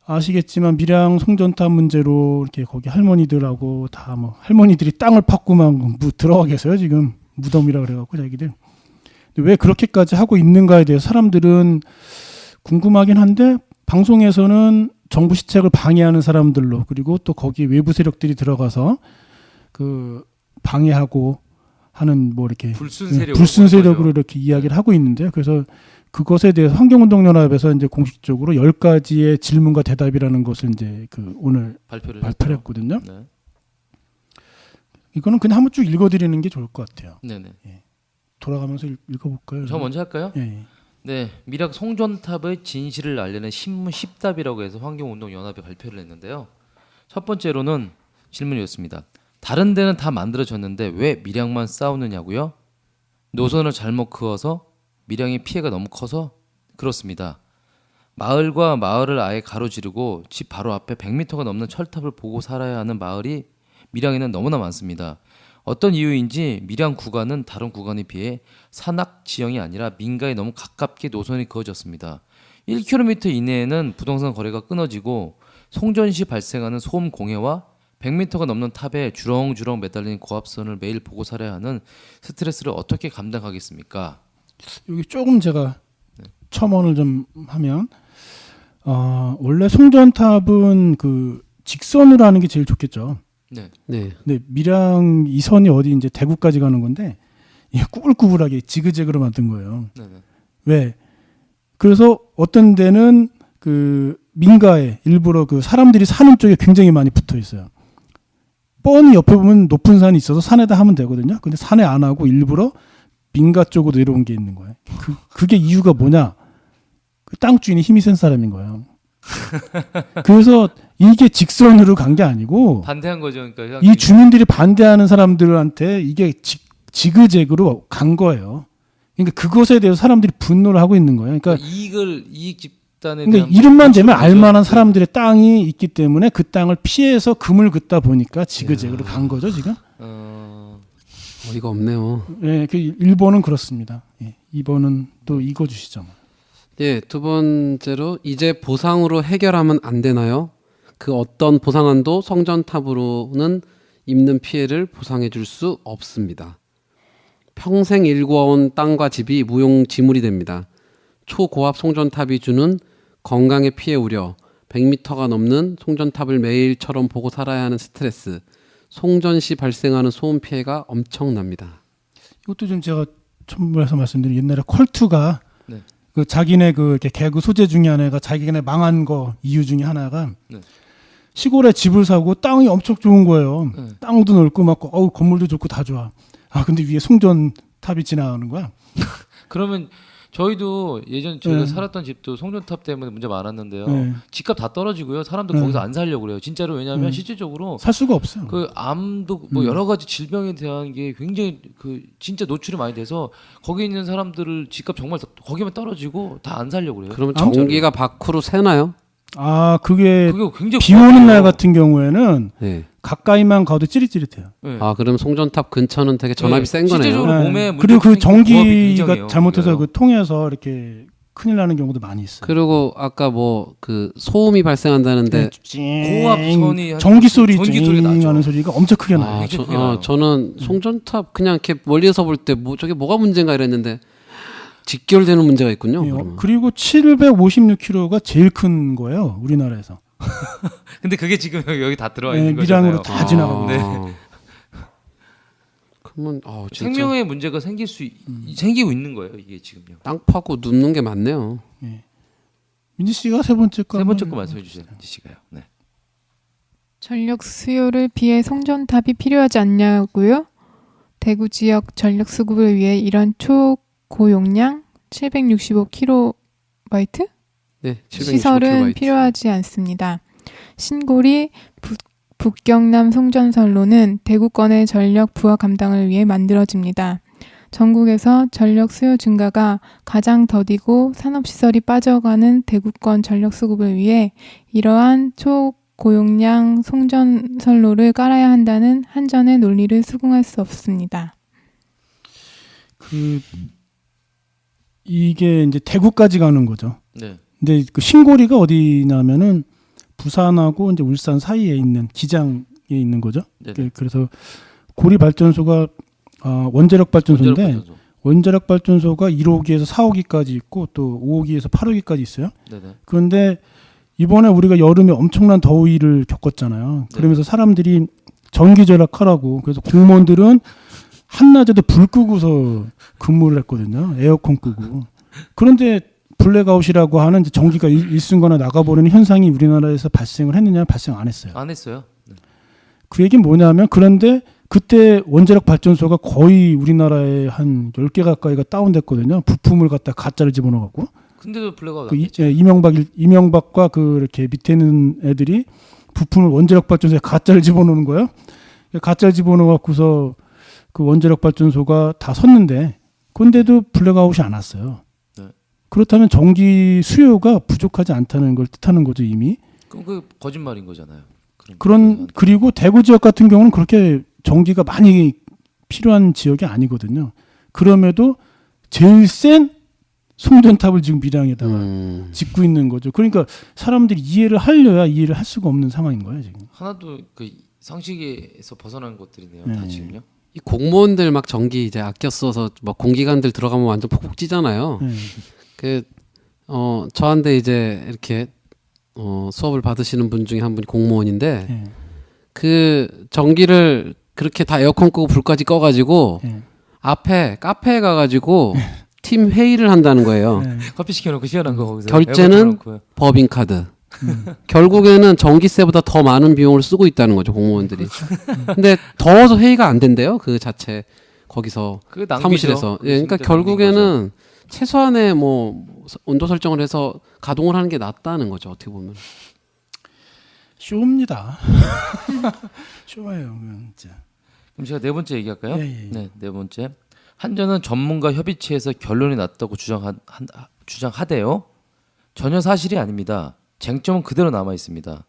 E: 아시겠지만 밀양 송전탑 문제로 이렇게 거기 할머니들하고 다 뭐 할머니들이 땅을 팠고 막 들어가 계세요 지금, 무덤이라 그래갖고 자기들. 왜 그렇게까지 하고 있는가에 대해서 사람들은 궁금하긴 한데, 방송에서는 정부 시책을 방해하는 사람들로, 그리고 또 거기 외부 세력들이 들어가서 방해하고 하는 뭐 이렇게 불순 세력으로 이렇게 이야기를 하고 있는데요. 그래서 그것에 대해서 환경운동연합에서 이제 공식적으로 10가지의 질문과 대답이라는 것을 이제 오늘 발표를 했거든요.
F: 네.
E: 이거는 그냥 한번 쭉 읽어드리는 게 좋을 것 같아요.
F: 네네.
E: 예. 돌아가면서 읽어볼까요?
F: 저 먼저 할까요?
E: 예.
F: 네, 밀양 송전탑의 진실을 알리는 신문 10답이라고 해서 환경운동연합이 발표를 했는데요. 첫 번째로는 질문이었습니다. 다른 데는 다 만들어졌는데 왜 밀양만 싸우느냐고요? 노선을 잘못 그어서 밀양의 피해가 너무 커서 그렇습니다. 마을과 마을을 아예 가로지르고 집 바로 앞에 100m가 넘는 철탑을 보고 살아야 하는 마을이 밀양에는 너무나 많습니다. 어떤 이유인지 밀양 구간은 다른 구간에 비해 산악 지형이 아니라 민가에 너무 가깝게 노선이 그어졌습니다. 1km 이내에는 부동산 거래가 끊어지고 송전 시 발생하는 소음 공해와 100m가 넘는 탑에 주렁주렁 매달린 고압선을 매일 보고 살아야 하는 스트레스를 어떻게 감당하겠습니까?
E: 여기 조금 제가 첨언을 좀 하면, 원래 송전탑은 직선으로 하는 게 제일 좋겠죠.
F: 네.
E: 근데 밀양 이 선이 어디 이제 대구까지 가는 건데, 이게 꾸불꾸불하게 지그재그로 만든 거예요.
F: 네네.
E: 왜? 그래서 어떤 데는 민가에 일부러 사람들이 사는 쪽에 굉장히 많이 붙어 있어요. 뻔히 옆에 보면 높은 산이 있어서 산에다 하면 되거든요. 근데 산에 안 하고 일부러 민가 쪽으로 내려온 게 있는 거예요. 그게 이유가 뭐냐? 땅 주인이 힘이 센 사람인 거예요. 그래서 이게 직선으로 간 게 아니고
F: 반대한 거죠. 그러니까
E: 이 주민들이 반대하는 사람들한테 이게 지그재그로 간 거예요. 그러니까 그것에 대해서 사람들이 분노를 하고 있는 거예요. 그러니까
F: 이익 집단에
E: 그러니까
F: 대한
E: 이름만 되면
F: 거죠.
E: 알만한 사람들의 땅이 있기 때문에 그 땅을 피해서 금을 긋다 보니까 지그재그로 간 거죠 지금.
G: 어이가 없네요.
E: 예, 1번은 그렇습니다. 예, 2번은 또 읽어주시죠.
G: 예, 두 번째로 이제 보상으로 해결하면 안 되나요? 그 어떤 보상안도 성전탑으로는 입는 피해를 보상해 줄 수 없습니다. 평생 일구어온 땅과 집이 무용지물이 됩니다. 초고압 송전탑이 주는 건강의 피해 우려, 100m가 넘는 송전탑을 매일처럼 보고 살아야 하는 스트레스, 송전 시 발생하는 소음 피해가 엄청납니다.
E: 이것도 좀 제가 첨부해서 말씀드린, 옛날에 컬투가
F: 네.
E: 자기네 이렇게 개그 소재 중에 하나가 자기네 망한 거 이유 중에 하나가
F: 네.
E: 시골에 집을 사고 땅이 엄청 좋은 거예요.
F: 네.
E: 땅도 넓고 막 건물도 좋고 다 좋아. 근데 위에 송전탑이 지나가는 거야.
F: 그러면 저희도 예전 저희가
E: 네.
F: 살았던 집도 송전탑 때문에 문제 많았는데요.
E: 네.
F: 집값 다 떨어지고요. 사람들
E: 네.
F: 거기서 안 살려고 그래요. 진짜로. 왜냐하면
E: 네.
F: 실질적으로
E: 살 수가 없어요.
F: 암도 뭐 여러 가지 질병에 대한 게 굉장히 진짜 노출이 많이 돼서 거기 있는 사람들을 집값 정말 거기만 떨어지고 다 안 살려고 그래요.
G: 그러면 전기가 밖으로 새나요?
E: 그게
F: 굉장히
E: 비 오는
F: 고맙네요.
E: 날 같은 경우에는
G: 네.
E: 가까이만 가도 찌릿찌릿해요.
F: 네.
G: 그럼 송전탑 근처는 되게 전압이
F: 네.
G: 센 거네요.
F: 실제적으로 몸에
E: 그리고 그
F: 문제 생기는 고압이
E: 전기가
F: 굉장해요.
E: 잘못해서
F: 그래요.
E: 통해서 이렇게 큰일 나는 경우도 많이 있어요.
G: 그리고 아까 뭐 그 소음이 발생한다는데
F: 고압선이
E: 전기 소리
F: 전기 소리가 나죠.
E: 하는 소리가 엄청 크게 나요.
F: 굉장히 크게 나요.
G: 저는 송전탑 그냥 이렇게 멀리서 볼 때 뭐 저게 뭐가 문제인가 이랬는데 직결되는 문제가 있군요. 그러면.
E: 그리고 756km가 제일 큰 거예요. 우리나라에서.
F: 근데 그게 지금 여기 다 들어와
E: 네,
F: 있는 거잖아요.
E: 밀양으로 다 지나가고.
F: 네.
G: 그러면 진짜
F: 생명의 문제가 생기고 있는 거예요. 이게 지금요.
G: 땅 파고 눕는 게 맞네요.
E: 민지 씨가 세 번째 거.
F: 세 번째 거 말씀해 주세요. 민지 씨가요. 네.
H: 전력 수요를 비해 송전탑이 필요하지 않냐고요? 대구 지역 전력 수급을 위해 이런 초고용량 765kV
G: 네, 765kW.
H: 시설은 필요하지 않습니다. 신고리 북경남 송전선로는 대구권의 전력 부하 감당을 위해 만들어집니다. 전국에서 전력 수요 증가가 가장 더디고 산업시설이 빠져가는 대구권 전력 수급을 위해 이러한 초고용량 송전선로를 깔아야 한다는 한전의 논리를 수긍할 수 없습니다.
E: 이게 이제 대구까지 가는 거죠.
F: 네.
E: 근데 그 신고리가 어디냐면은 부산하고 이제 울산 사이에 있는 기장에 있는 거죠.
F: 네네.
E: 그래서 고리 발전소가 원자력 발전소인데 원자력 발전소가 1호기에서 4호기까지 있고 또 5호기에서 8호기까지 있어요.
F: 네네.
E: 그런데 이번에 우리가 여름에 엄청난 더위를 겪었잖아요. 그러면서 사람들이 전기 절약하라고 그래서 공무원들은 한낮에도 불 끄고서 근무를 했거든요. 에어컨 끄고. 그런데 블랙아웃이라고 하는 이제 전기가 일순간에 나가버리는 현상이 우리나라에서 발생을 했느냐? 발생 안 했어요.
F: 안 했어요. 네.
E: 그 얘기는 뭐냐면 그런데 그때 원자력 발전소가 거의 우리나라에 한 10개 가까이가 다운됐거든요. 부품을 갖다 가짜를 집어넣어갖고.
F: 근데도 블랙아웃
E: 그
F: 안 됐죠.
E: 이명박과 그 이렇게 밑에 있는 애들이 부품을 원자력 발전소에 가짜를 집어넣는 거예요. 가짜를 집어넣어갖고서 그 원자력 발전소가 다 섰는데 그런데도 블랙아웃이 안 왔어요.
F: 네.
E: 그렇다면 전기 수요가 부족하지 않다는 걸 뜻하는 거죠 이미.
F: 그럼 그 거짓말인 거잖아요.
E: 그리고 대구 지역 같은 경우는 그렇게 전기가 많이 필요한 지역이 아니거든요. 그럼에도 제일 센 송전탑을 지금 밀양에다가 짓고 있는 거죠. 그러니까 사람들이 이해를 하려야 이해를 할 수가 없는 상황인 거예요 지금.
F: 하나도 그 상식에서 벗어난 것들이네요. 다 지금요.
G: 이 공무원들 막 전기 이제 아껴 써서 막 공기관들 들어가면 완전 폭폭 찌잖아요. 저한테 이제 이렇게 수업을 받으시는 분 중에 한 분이 공무원인데 그 전기를 그렇게 다 에어컨 끄고 불까지 꺼가지고 앞에 카페에 가가지고 팀 회의를 한다는 거예요.
F: 커피 시켜놓고 시원한 거 거기서
G: 결제는 법인카드. 결국에는 전기세보다 더 많은 비용을 쓰고 있다는 거죠 공무원들이. 근데 더워서 회의가 안 된대요 그 자체 거기서 사무실에서. 그러니까 결국에는 최소한의 뭐 온도 설정을 해서 가동을 하는 게 낫다는 거죠 어떻게 보면.
E: 쇼입니다. 쇼예요, 진짜.
F: 그럼 제가 네 번째 얘기할까요?
E: 예.
F: 네, 네 번째. 한전은 전문가 협의체에서 결론이 났다고 주장하대요. 전혀 사실이 아닙니다. 쟁점은 그대로 남아 있습니다.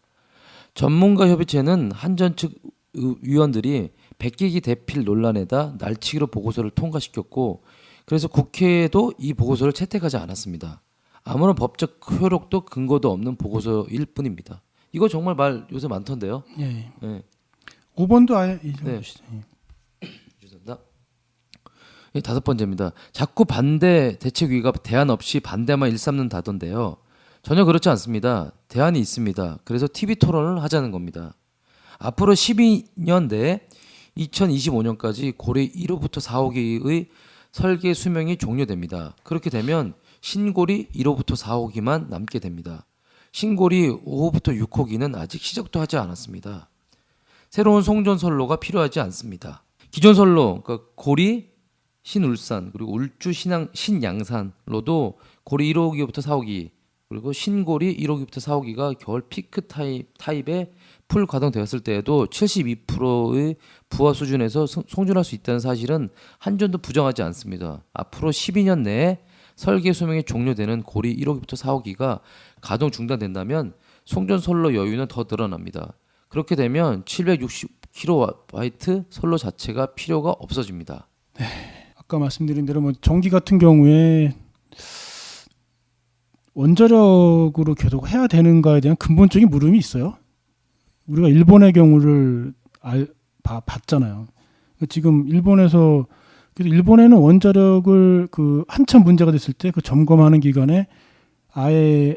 F: 전문가 협의체는 한전 측 위원들이 백기기 대필 논란에다 날치기로 보고서를 통과시켰고 그래서 국회에도 이 보고서를 채택하지 않았습니다. 아무런 법적 효력도 근거도 없는 보고서일 뿐입니다. 이거 정말 말 요새 많던데요.
E: 예.
F: 네.
E: 5번도 아예 읽어주시죠.
F: 죄송합니다. 다섯 번째입니다. 자꾸 반대 대책위가 대안 없이 반대만 일삼는다던데요. 전혀 그렇지 않습니다. 대안이 있습니다. 그래서 TV 토론을 하자는 겁니다. 앞으로 12년 내에 2025년까지 고리 1호부터 4호기의 설계 수명이 종료됩니다. 그렇게 되면 신고리 1호부터 4호기만 남게 됩니다. 신고리 5호부터 6호기는 아직 시작도 하지 않았습니다. 새로운 송전선로가 필요하지 않습니다. 기존 선로, 그러니까 고리, 신울산, 그리고 울주, 신양산로도 고리 1호기부터 4호기, 그리고 신고리 1호기부터 4호기가 겨울 피크 타입에 풀 가동되었을 때에도 72%의 부하 수준에서 송전할 수 있다는 사실은 한전도 부정하지 않습니다. 앞으로 12년 내에 설계 수명이 종료되는 고리 1호기부터 4호기가 가동 중단된다면 송전 선로 여유는 더 늘어납니다. 그렇게 되면 760kW 선로 자체가 필요가 없어집니다.
E: 네, 아까 말씀드린 대로 뭐 전기 같은 경우에 원자력으로 계속 해야 되는가에 대한 근본적인 물음이 있어요. 우리가 일본의 경우를 봤잖아요. 지금 일본에서 그래서 일본에는 원자력을 그 한참 문제가 됐을 때 그 점검하는 기간에 아예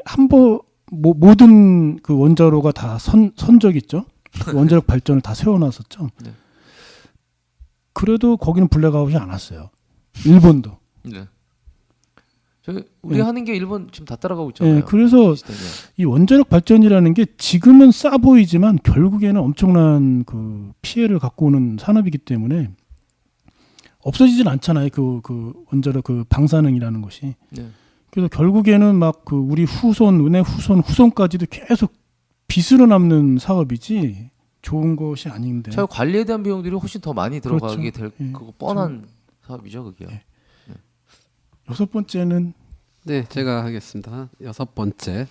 E: 모든 그 원자로가 다 선적 있죠. 그 원자력 발전을 다 세워놨었죠.
F: 네.
E: 그래도 거기는 블랙아웃이 안 왔어요. 일본도.
F: 네. 우리
E: 네.
F: 하는 게 일본 지금 다 따라가고 있잖아요.
E: 네, 그래서
F: 비슷하게.
E: 이 원자력 발전이라는 게 지금은 싸 보이지만 결국에는 엄청난 그 피해를 갖고 오는 산업이기 때문에 없어지진 않잖아요. 그 원자력 그 방사능이라는 것이.
F: 네.
E: 그래서 결국에는 막 그 우리 은의 후손까지도 계속 빚으로 남는 사업이지 좋은 것이 아닌데.
F: 차 관리에 대한 비용들이 훨씬 더 많이 들어가게
E: 그렇죠.
F: 될
E: 예.
F: 그거 뻔한 사업이죠, 그게요.
E: 예. 여섯 번째는
G: 네, 제가 하겠습니다. 6번째.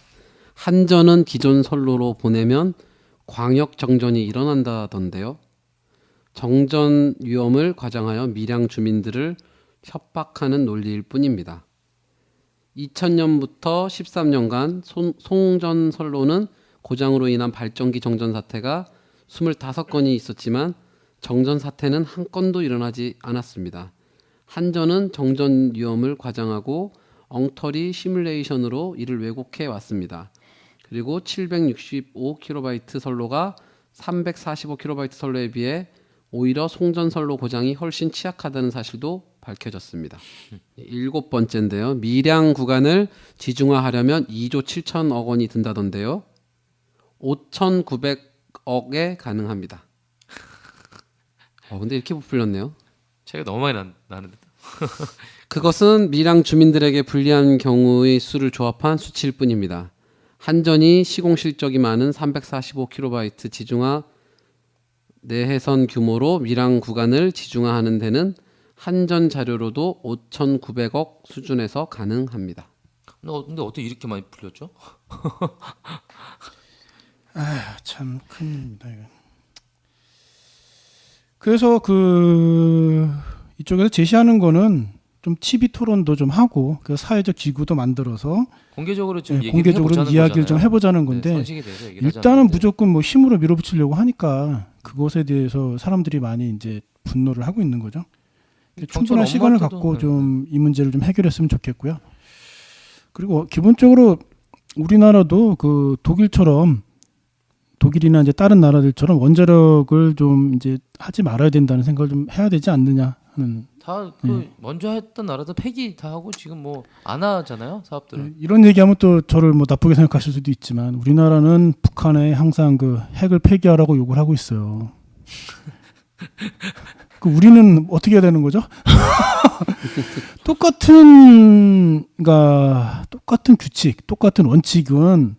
G: 한전은 기존 선로로 보내면 광역 정전이 일어난다던데요. 정전 위험을 과장하여 밀양 주민들을 협박하는 논리일 뿐입니다. 2000년부터 13년간 송전 선로는 고장으로 인한 발전기 정전 사태가 25건이 있었지만 정전 사태는 한 건도 일어나지 않았습니다. 한전은 정전 위험을 과장하고 엉터리 시뮬레이션으로 이를 왜곡해 왔습니다. 그리고 765kB 선로가 345kB 선로에 비해 오히려 송전 선로 고장이 훨씬 취약하다는 사실도 밝혀졌습니다. 7번째인데요. 밀양 구간을 지중화하려면 2조 7천억 원이 든다던데요. 5,900억에 가능합니다. 근데 이렇게 부풀렸네요.
F: 차이가 너무 많이 나는데.
G: 그것은 밀양 주민들에게 불리한 경우의 수를 조합한 수치일 뿐입니다. 한전이 시공 실적이 많은 345kB 지중화 내해선 규모로 밀양 구간을 지중화하는 데는 한전 자료로도 5,900억 수준에서 가능합니다.
F: 근데 어떻게 이렇게 많이 풀렸죠?
E: 참 큰일입니다. 이거. 그래서 그 이쪽에서 제시하는 거는 좀 TV 토론도 좀 하고 그 사회적 기구도 만들어서
F: 공개적으로 좀
E: 공개적으로 이야기를 좀 해보자는 건데
F: 상식에 대해서 얘기를
E: 일단은
F: 하자는데.
E: 무조건 뭐 힘으로 밀어붙이려고 하니까 그것에 대해서 사람들이 많이 이제 분노를 하고 있는 거죠. 충분한 시간을 갖고 좀 이 문제를 좀 해결했으면 좋겠고요. 그리고 기본적으로 우리나라도 그 독일이나 이제 다른 나라들처럼 원자력을 좀 이제 하지 말아야 된다는 생각을 좀 해야 되지 않느냐 하는.
F: 다 먼저 했던 나라도 폐기 다 하고 지금 뭐 안 하잖아요, 사업들을.
E: 이런 얘기하면 또 저를 뭐 나쁘게 생각하실 수도 있지만 우리나라는 북한에 항상 그 핵을 폐기하라고 요구를 하고 있어요. 그 우리는 어떻게 해야 되는 거죠? 똑같은 규칙, 똑같은 원칙은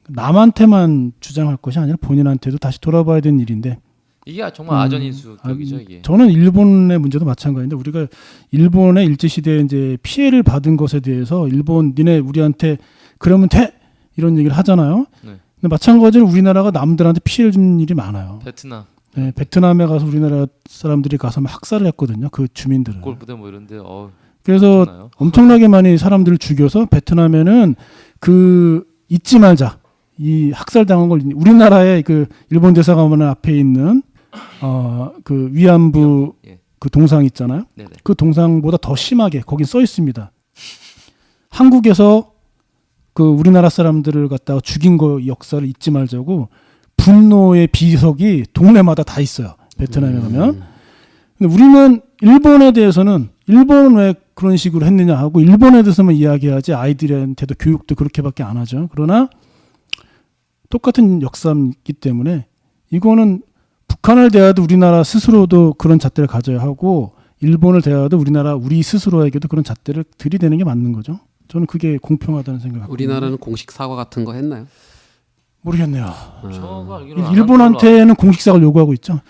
E: 남한테만 주장할 것이 아니라 본인한테도 다시 돌아봐야 되는 일인데.
F: 이게 정말 아전인수격이죠, 이게.
E: 저는 일본의 문제도 마찬가지인데 우리가 일본의 일제 시대에 이제 피해를 받은 것에 대해서 일본 니네 우리한테 그러면 돼 이런 얘기를 하잖아요.
F: 네.
E: 근데 마찬가지로 우리나라가 남들한테 피해를 주는 일이 많아요.
F: 베트남.
E: 네, 베트남에 가서 우리나라 사람들이 가서 막 학살을 했거든요. 그 주민들을.
F: 골부대 뭐 이런데
E: 그래서
F: 그렇나요?
E: 엄청나게 많이 사람들을 죽여서 베트남에는 그 잊지 말자. 이 학살당한 걸 우리나라의 그 일본 대사관문 앞에 있는 그 위안부
F: 예.
E: 그 동상 있잖아요.
F: 네네.
E: 그 동상보다 더 심하게 거기 써 있습니다. 한국에서 그 우리나라 사람들을 갖다가 죽인 거 역사를 잊지 말자고 분노의 비석이 동네마다 다 있어요. 베트남에 가면. 근데 우리는 일본에 대해서는 일본은 왜 그런 식으로 했느냐 하고 일본에 대해서만 이야기하지 아이들한테도 교육도 그렇게밖에 안 하죠. 그러나 똑같은 역사이기 때문에 이거는 북한을 대하도 우리나라 스스로도 그런 잣대를 가져야 하고 일본을 대하도 우리 스스로에게도 그런 잣대를 들이대는 게 맞는 거죠. 저는 그게 공평하다는 생각을 갖고
G: 우리나라는 공식 사과 같은 거 했나요?
E: 모르겠네요.
F: 저가 알기로는
E: 일본한테는 공식 사과를 요구하고 있죠.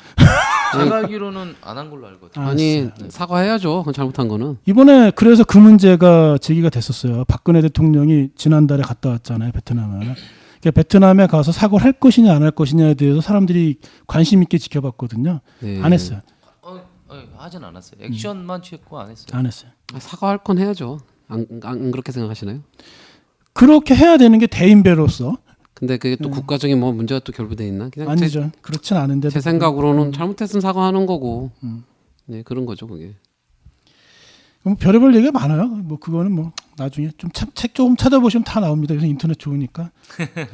F: 제가 알기로는 안 한 걸로 알거든요.
G: 아니 사과해야죠. 그건 잘못한 거는.
E: 이번에 그래서 그 문제가 제기가 됐었어요. 박근혜 대통령이 지난달에 갔다 왔잖아요. 베트남을. 그러니까 베트남에 가서 사과를 할 것이냐 안 할 것이냐에 대해서 사람들이 관심 있게 지켜봤거든요.
G: 네.
E: 안 했어요.
F: 하진 않았어요. 액션만 취했고 안 했어요.
E: 안 했어요.
G: 사과할 건 해야죠. 안 그렇게 생각하시나요?
E: 그렇게 해야 되는 게 대인배로서.
G: 근데 그게 또 국가적인 뭐 문제가 또 결부돼 있나? 그냥
E: 아니죠. 그렇진 않은데.
G: 제 생각으로는 잘못했으면 사과하는 거고. 네, 그런 거죠, 그게.
E: 별의별 얘기가 많아요. 뭐 그거는 뭐 나중에 좀 책 조금 찾아보시면 다 나옵니다. 요새 인터넷 좋으니까.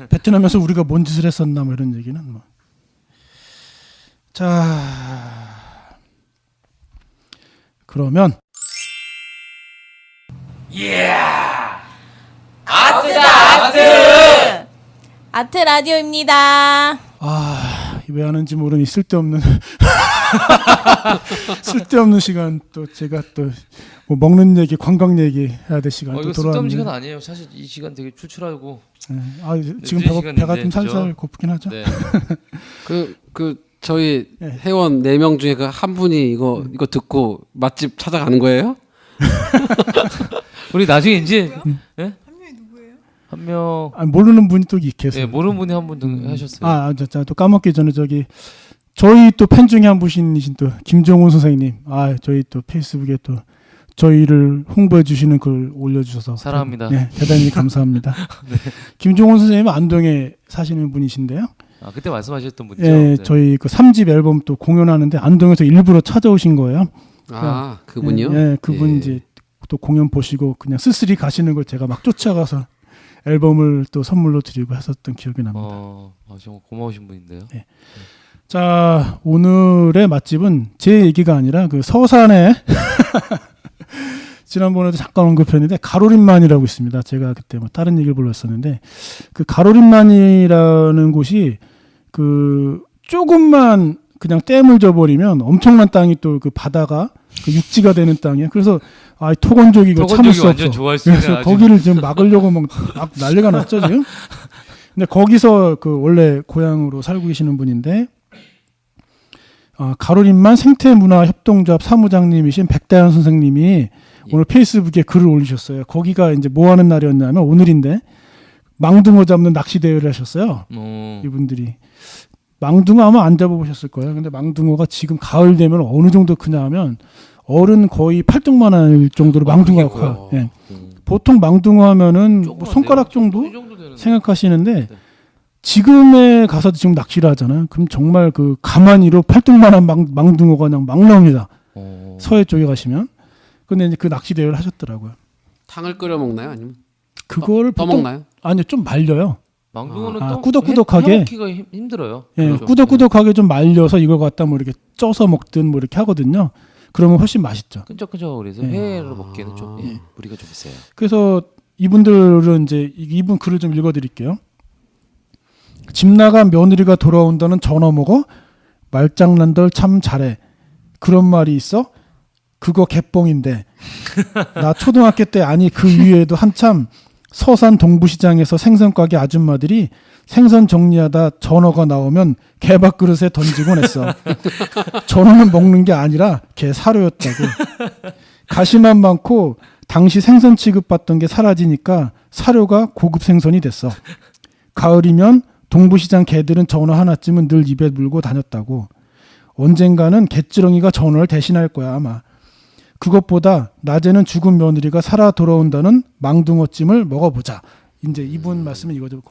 E: 베트남에서 우리가 뭔 짓을 했었나 뭐 이런 얘기는 뭐. 자, 그러면
A: 아트다 아트.
B: 아트 라디오입니다.
E: 왜 하는지 모르니 쓸데없는 쓸데없는 시간 또 제가 또 뭐 먹는 얘기, 관광 얘기 해야 될 시간 또
F: 이거 쓸데없는
E: 돌아왔네요.
F: 시간 아니에요. 사실 이 시간 되게 출출하고.
E: 지금
F: 늦은
E: 배가
F: 시간인데,
E: 좀 살살
F: 그죠?
E: 고프긴 하죠.
F: 네.
G: 저희
E: 네.
G: 회원 4명 중에 그 한 분이 이거 듣고 맛집 찾아가는 거예요?
F: 우리 나중에 이제 네? 한 명.
E: 모르는 분이 또 계세요.
F: 네, 모르는 분이 한 분 하셨어요.
E: 또 까먹기 전에 저희 또 팬 중에 한 분이신 또 김종훈 선생님. 저희 또 페이스북에 또 저희를 홍보해 주시는 글 올려주셔서
F: 사랑합니다.
E: 네, 대단히 감사합니다. 네. 김종훈 선생님은 안동에 사시는 분이신데요.
F: 그때 말씀하셨던 분이죠.
E: 예,
F: 네.
E: 저희 그 3집 앨범 또 공연하는데 안동에서 일부러 찾아오신 거예요.
G: 그분이요?
E: 예, 그분 이제 또 공연 보시고 그냥 쓸쓸히 가시는 걸 제가 막 쫓아가서 앨범을 또 선물로 드리고 했었던 기억이 납니다.
F: 정말 고마우신 분인데요.
E: 네. 자, 오늘의 맛집은 제 얘기가 아니라 그 서산에 지난번에도 잠깐 언급했는데 가로림만이라고 있습니다. 제가 그때 뭐 다른 얘기를 불렀었는데 그 가로림만이라는 곳이 그 조금만 그냥 댐을 져버리면 엄청난 땅이 또 그 바다가 그 육지가 되는 땅이에요. 그래서 토건족이 이거 참을 수 없어. 그래서 거기를 지금 막으려고 막 난리가 났죠 지금. 근데 거기서 그 원래 고향으로 살고 계시는 분인데 가로림만 생태문화협동조합 사무장님이신 백다현 선생님이 오늘 페이스북에 글을 올리셨어요. 거기가 이제 뭐 하는 날이었냐면 오늘인데 망둥어 잡는 낚시 대회를 하셨어요. 이분들이. 망둥어 아마 안 잡아보셨을 거예요. 근데 망둥어가 지금 가을 되면 어느 정도 크냐 하면 어른 거의 팔뚝만 할 정도로 망둥어가 커요. 예. 보통 망둥어 하면은 뭐 손가락 정도 생각하시는데 지금에 가서도 지금 낚시를 하잖아요. 그럼 정말 그 가만히로 팔뚝만한 망둥어가 그냥 막 나옵니다. 서해 쪽에 가시면. 근데 이제 그 낚시 대회를 하셨더라고요.
G: 탕을 끓여 먹나요? 아니면
E: 그거를
G: 떠먹나요?
E: 아니요, 좀 말려요.
F: 망둥어는
E: 꾸덕꾸덕하게
F: 해먹기가 힘들어요.
E: 예,
F: 그렇죠.
E: 꾸덕꾸덕하게 좀 말려서 이걸 갖다 뭐 이렇게 쪄서 먹든 뭐 이렇게 하거든요. 그러면 훨씬 맛있죠.
F: 끈적끈적 그래서 회로 먹기에는 좀 무리가 좀 있어요.
E: 그래서 이분들은 이제 이분 글을 좀 읽어드릴게요. 집 나간 며느리가 돌아온다는 전화 먹어 말장난들 참 잘해. 그런 말이 있어? 그거 개뻥인데. 나 초등학교 때 아니 그 위에도 한참 서산 동부시장에서 생선 가게 아줌마들이 생선 정리하다 전어가 나오면 개밥그릇에 던지곤 했어. 전어는 먹는 게 아니라 개 사료였다고. 가시만 많고 당시 생선 취급받던 게 사라지니까 사료가 고급 생선이 됐어. 가을이면 동부시장 개들은 전어 하나쯤은 늘 입에 물고 다녔다고. 언젠가는 개찌렁이가 전어를 대신할 거야 아마. 그것보다 낮에는 죽은 며느리가 살아 돌아온다는 망둥어찜을 먹어보자. 이제 이분 말씀은 이거죠.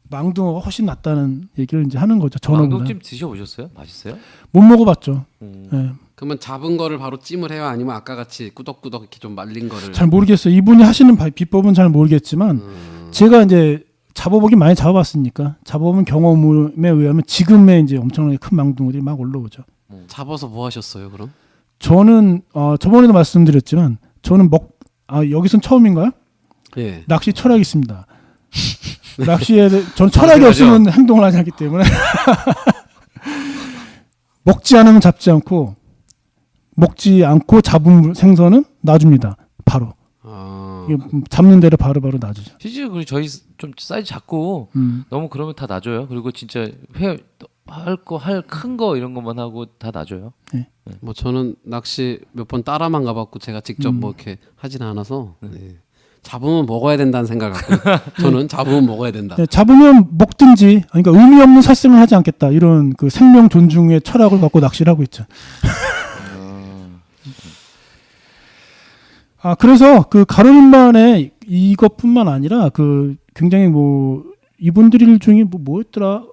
E: 망둥어가 훨씬 낫다는 얘기를 이제 하는 거죠. 전어보다.
F: 망둥어찜 드셔보셨어요? 맛있어요?
E: 못 먹어봤죠. 네.
G: 그러면 잡은 거를 바로 찜을 해요? 아니면 아까 같이 꾸덕꾸덕 이렇게 좀 말린 거를?
E: 잘 모르겠어요. 이분이 하시는 비법은 잘 모르겠지만 제가 이제 잡아보긴 많이 잡아봤으니까 잡아본 경험에 의하면 지금의 이제 엄청나게 큰 망둥어들이 막 올라오죠.
G: 잡아서 뭐 하셨어요, 그럼?
E: 저는 저번에도 말씀드렸지만 저는 여기선 처음인가요?
G: 예.
E: 낚시 철학이 있습니다. 낚시에 저는 철학이 없으면 행동을 하지 않기 때문에 먹지 않으면 잡지 않고 먹지 않고 잡은 생선은 놔줍니다. 바로. 잡는 대로 바로바로 놔주죠.
F: 실제로 그리고 저희 좀 사이즈 작고 너무 그러면 다 놔줘요. 그리고 진짜 회 할 큰 거 이런 것만 하고 다 놔줘요.
E: 네.
G: 뭐 저는 낚시 몇 번 따라만 가봤고 제가 직접 뭐 이렇게 하진 않아서 잡으면 먹어야 된다는 생각 갖고 저는 잡으면 먹어야 된다.
E: 네, 잡으면 먹든지 그러니까 의미 없는 살생을 하지 않겠다 이런 그 생명 존중의 철학을 갖고 낚시를 하고 있죠. 그래서 그 가로림만에 이것뿐만 아니라 그 굉장히 뭐 이분들 중에 뭐였더라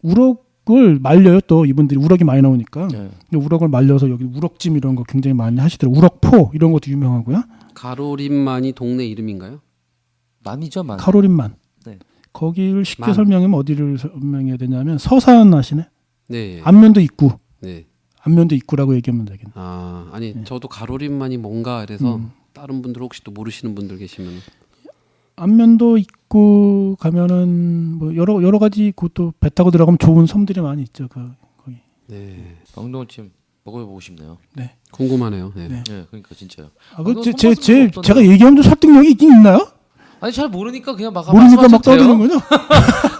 E: 우럭을 말려요. 또 이분들이 우럭이 많이 나오니까
F: 네.
E: 우럭을 말려서 여기 우럭찜 이런 거 굉장히 많이 하시더라고요. 우럭포 이런 것도 유명하고요.
G: 가로림만이 동네 이름인가요?
F: 만이죠, 만.
E: 카로린만.
F: 네.
E: 거기를 쉽게
G: 만.
E: 설명하면 어디를 설명해야 되냐면 서산 아시네.
G: 네.
E: 안면도 입구.
G: 네.
E: 안면도 입구라고 얘기하면 되겠네.
G: 아니 저도 가로림만이 뭔가 이래서 다른 분들 혹시 또 모르시는 분들 계시면
E: 안면도 입구 가면은 뭐 여러 가지 그것도 배 타고 들어가면 좋은 섬들이 많이 있죠. 거기.
G: 네.
F: 방동찜 먹어보고 싶네요.
E: 네.
G: 궁금하네요. 네.
E: 네.
F: 네, 그러니까 진짜요.
E: 제가 얘기하면 설득력이 있긴 있나요?
F: 아니 잘 모르니까 그냥 막
E: 모르니까 막
F: 말씀하셔도 돼요.
E: 떠드는 거죠?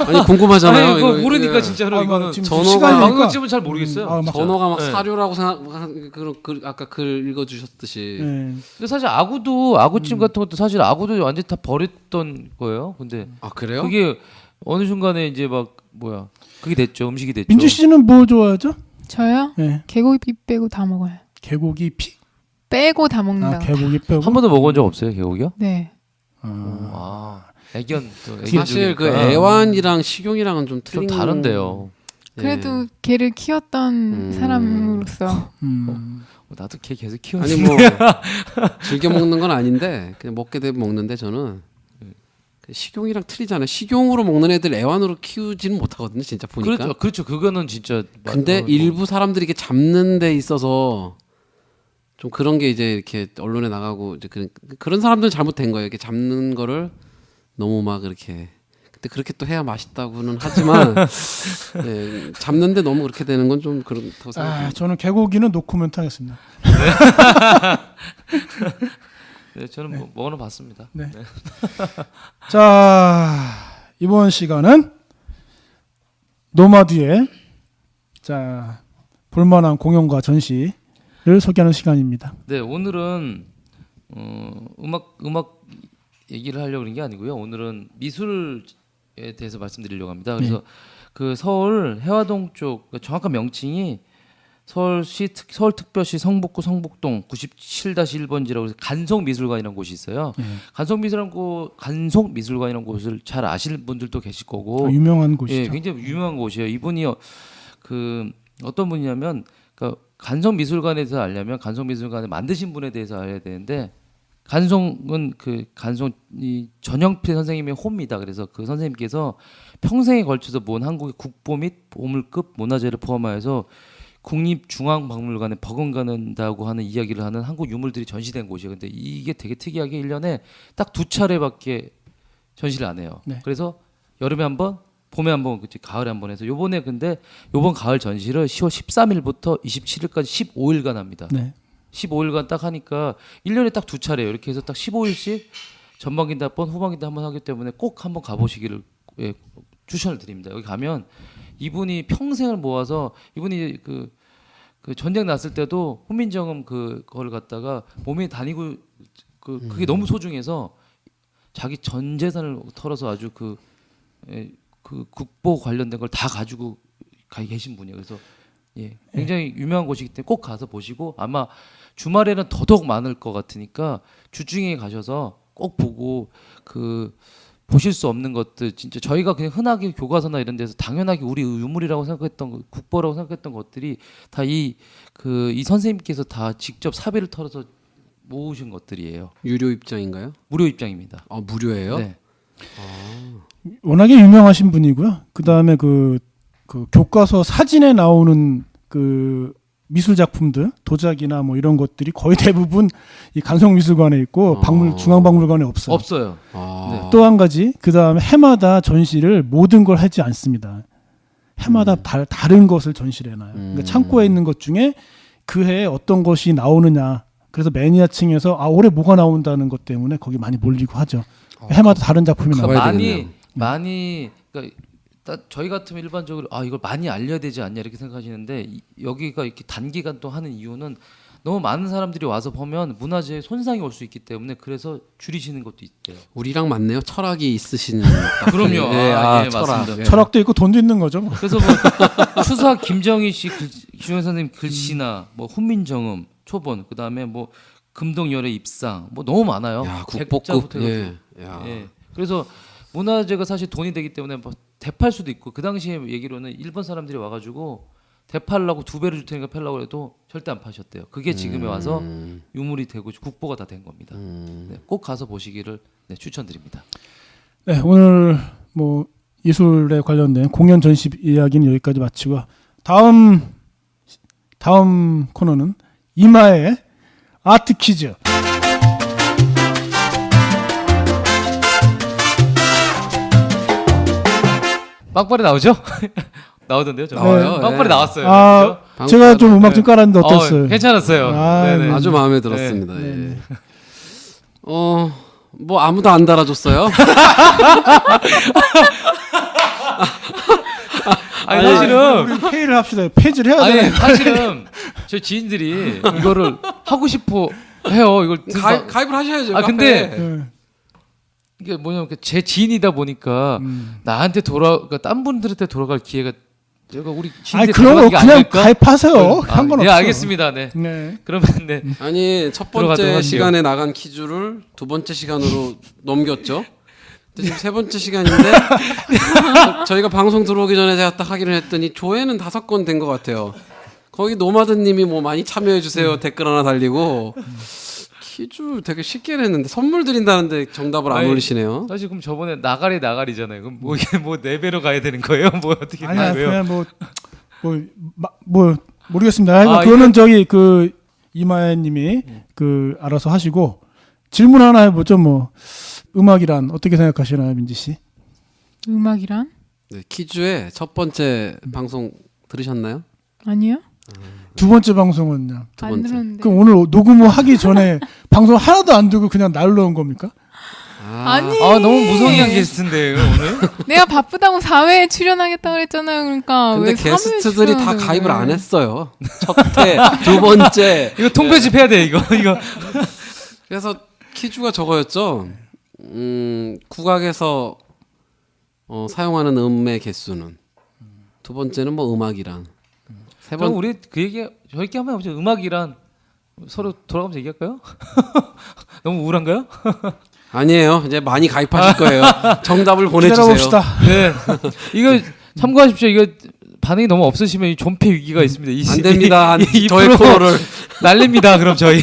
G: 아니 궁금하잖아요.
F: 아니, 그거
G: 이거,
F: 모르니까
G: 이거.
F: 진짜로 이거는
E: 지금
G: 전어가
E: 시간이니까.
F: 방동찜은 잘 모르겠어요.
E: 막
G: 전어가 막
F: 네.
G: 사료라고 생각한 그런 아까 글 읽어주셨듯이
E: 네.
F: 근데 사실 아구찜 같은 것도 사실 아구도 완전 다 버렸던 거예요. 근데
G: 아 그래요?
F: 그게 어느 순간에 이제 막 뭐야 그게 됐죠. 음식이 됐죠.
E: 민주 씨는 뭐 좋아하죠?
H: 저요?
E: 네.
H: 개고기 빼고 다 먹어요.
E: 개고기 피.
H: 빼고 다 먹는다.
E: 개고기 빼고.
F: 한 번도 먹어본 적 없어요, 개고기요?
H: 네.
F: 애견
G: 사실 그
F: 중이니까.
G: 애완이랑 식용이랑은 좀
F: 좀
G: 틀린
F: 다른데요.
H: 그래도 개를 키웠던 사람으로서
F: 나도 개 계속 키우는
G: 아니 뭐 즐겨 먹는 건 아닌데 그냥 먹게 되면 먹는데 저는 그 식용이랑 틀리잖아요. 식용으로 먹는 애들 애완으로 키우지는 못하거든요. 진짜 보니까.
F: 그렇죠. 그거는 진짜.
G: 근데 일부 사람들이 이렇게 잡는 데 있어서 좀 그런 게 이제 이렇게 언론에 나가고 이제 그런 사람들은 잘못된 거예요. 이렇게 잡는 거를 너무 막 이렇게. 근데 그렇게 또 해야 맛있다고는 하지만 네, 잡는데 너무 그렇게 되는 건 좀 그렇다고 생각합니다.
E: 저는 개고기는 노코멘트 하겠습니다.
F: 네, 저는 뭐 먹어는 봤습니다.
E: 네. 자, 이번 시간은 노마드의 자 볼만한 공연과 전시를 소개하는 시간입니다.
F: 네, 오늘은 음악 얘기를 하려고 그런 게 아니고요. 오늘은 미술에 대해서 말씀드리려고 합니다. 그래서 그 서울 해화동 쪽 정확한 명칭이 서울특별시 성북구 성북동 97-1번지라고 해서 간송미술관이라는 곳이 있어요. 간송미술관이라는 곳을 잘 아시는 분들도 계실 거고
E: 유명한 곳이죠.
F: 예, 굉장히 유명한 곳이에요. 이분이 그 어떤 분이냐면 그러니까 간송미술관에 대해서 알려면 간송미술관을 만드신 분에 대해서 알아야 되는데 간송은 그 간송이 전영필 선생님의 호입니다. 그래서 그 선생님께서 평생에 걸쳐서 모은 한국의 국보 및 보물급 문화재를 포함하여서 국립중앙박물관에 버금가는다고 하는 이야기를 하는 한국 유물들이 전시된 곳이에요. 근데 이게 되게 특이하게 1년에 딱 2차례밖에 전시를 안 해요.
E: 네.
F: 그래서 여름에 한 번, 봄에 한 번, 가을에 한 번 해서 요번 가을 전시를 10월 13일부터 27일까지 15일간 합니다.
E: 네.
F: 15일간 딱 하니까 1년에 딱 2차례예요. 이렇게 해서 딱 15일씩 전반기인데 한 번, 후반기인데 한 번 하기 때문에 꼭 한번 가보시기를 추천을 드립니다. 여기 가면 이분이 평생을 모아서 이분이 그 전쟁 났을 때도 훈민정음 그거를 갖다가 몸에 다니고 그게 너무 소중해서 자기 전 재산을 털어서 아주 그 국보 관련된 걸 다 가지고 가 계신 분이에요. 그래서 굉장히 유명한 곳이기 때문에 꼭 가서 보시고 아마 주말에는 더더욱 많을 것 같으니까 주중에 가셔서 꼭 보고 보실 수 없는 것들 진짜 저희가 그냥 흔하게 교과서나 이런 데서 당연하게 우리 유물이라고 생각했던 국보라고 생각했던 것들이 다 이 선생님께서 다 직접 사비를 털어서 모으신 것들이에요.
G: 유료 입장인가요?
F: 무료 입장입니다.
G: 아 무료예요?
F: 네.
E: 워낙에 유명하신 분이고요. 그다음에 그 교과서 사진에 나오는 그 미술 작품들, 도자기나 뭐 이런 것들이 거의 대부분 이 간송미술관에 있고 중앙박물관에 없어요.
F: 없어요.
G: 네.
E: 또 한 가지, 그다음에 해마다 전시를 모든 걸 하지 않습니다. 해마다 다른 것을 전시를 해놔요. 그러니까 창고에 있는 것 중에 그 해에 어떤 것이 나오느냐. 그래서 매니아층에서 올해 뭐가 나온다는 것 때문에 거기 많이 몰리고 하죠. 해마다 다른 작품이 나와요.
F: 많이 그러니까 저희 같으면 일반적으로 이걸 많이 알려야 되지 않냐 이렇게 생각하시는데 여기가 이렇게 단기간 또 하는 이유는 너무 많은 사람들이 와서 보면 문화재에 손상이 올 수 있기 때문에 그래서 줄이시는 것도 있대요.
G: 우리랑 맞네요. 철학이 있으신.
F: 그럼요.
G: 네,
F: 철학.
G: 맞습니다.
E: 철학도 있고 돈도 있는 거죠.
F: 그래서 뭐 추사 김정희 씨 김정희 선생님 글씨나 뭐 훈민정음 초본 그다음에 뭐 금동열의 입상 뭐 너무 많아요.
G: 야, 국보급.
F: 예.
G: 야.
F: 예. 그래서 문화재가 사실 돈이 되기 때문에 뭐 대팔 수도 있고 그 당시에 얘기로는 일본 사람들이 와가지고 대팔라고 2배를 줄 테니까 팔라고 해도 절대 안 파셨대요. 그게 지금에 와서 유물이 되고 국보가 다 된 겁니다. 네, 꼭 가서 보시기를 네, 추천드립니다.
E: 네, 오늘 뭐 예술에 관련된 공연 전시 이야기는 여기까지 마치고 다음 코너는 이마의 아트 퀴즈.
F: 빵빠레 나오죠? 나오던데요? 저.
G: 나와요.
F: 빵빠레
G: 네.
F: 나왔어요.
E: 아,
F: 그죠?
E: 제가 좀 음악 좀 깔았는데 어땠어요?
F: 괜찮았어요.
E: 아,
F: 네네.
E: 네.
G: 아주 마음에 들었습니다. 예. 뭐 아무도 안 달아줬어요.
F: 아니 사실은
E: 우리 회의를 합시다. 폐지를 해야
F: 아니
E: 돼.
F: 사실은 저희 지인들이 이거를 하고 싶어 해요. 이걸
G: 가입을 하셔야죠.
F: 아 근데
E: 네.
F: 이게 뭐냐면 제 지인이다 보니까 나한테 그러니까 딴 분들한테 돌아갈 기회가 제가 우리
E: 아니
F: 지인들
E: 그런 거 그냥
F: 아닐까?
E: 가입하세요.
F: 아,
E: 상관없어.
F: 네 알겠습니다. 네.
E: 네.
F: 그러면 네.
G: 아니 첫
F: 들어가도록
G: 번째
F: 할게요.
G: 시간에 나간 퀴즈를 두 번째 시간으로 넘겼죠. 근데 지금 세 번째 시간인데 저희가 방송 들어오기 전에 제가 딱 하기로 했더니 조회는 5건 된 것 같아요. 거기 노마드님이 뭐 많이 참여해 주세요 댓글 하나 달리고 퀴즈 되게 쉽게 냈는데 선물 드린다는데 정답을 안
F: 아니,
G: 올리시네요.
F: 사실 그럼 저번에 나가리잖아요. 그럼 뭐 이게 뭐 4배로 가야 되는 거예요? 뭐 어떻게
E: 아니야
F: 왜요?
E: 그냥 뭐 모르겠습니다. 하여간
F: 아,
E: 그거는 저기 그 이마애님이 그 알아서 하시고 질문 하나 해보죠. 뭐 음악이란 어떻게 생각하시나요, 민지 씨?
H: 음악이란?
G: 네, 퀴즈의 첫 번째 방송 들으셨나요?
H: 아니요?
E: 두 번째 방송은요.
G: 두
H: 안
G: 번째.
H: 들었는데.
E: 그럼 오늘 녹음 하기 전에 방송 하나도 안 듣고 그냥 날로 온 겁니까?
H: 아니.
F: 아 너무 무성의한 게스트인데 오늘.
H: 내가 바쁘다고 4회에 출연하겠다 그랬잖아요. 그러니까
G: 근데
H: 왜 3회에
G: 게스트들이 다
H: 출연하는데
G: 가입을 안 했어요. 첫 회, 두 번째.
F: 이거 통배집 해야 돼 이거.
G: 그래서 퀴즈가 저거였죠. 국악에서 사용하는 음의 개수는. 두 번째는 뭐 음악이란. 세
F: 그럼
G: 번.
F: 우리 그 얘기 저희끼리 한번 해보죠. 음악이란 서로 돌아가면서 얘기할까요? 너무 우울한가요?
G: 아니에요. 이제 많이 가입하실 거예요. 정답을 보내주세요.
E: 기다려봅시다.
F: 네. 이거 참고하십시오. 이거 반응이 너무 없으시면 이 존폐 위기가 있습니다.
G: 안 됩니다.
F: 이
G: 저의
F: 프로
G: 코너를.
F: 날립니다. 그럼 저희.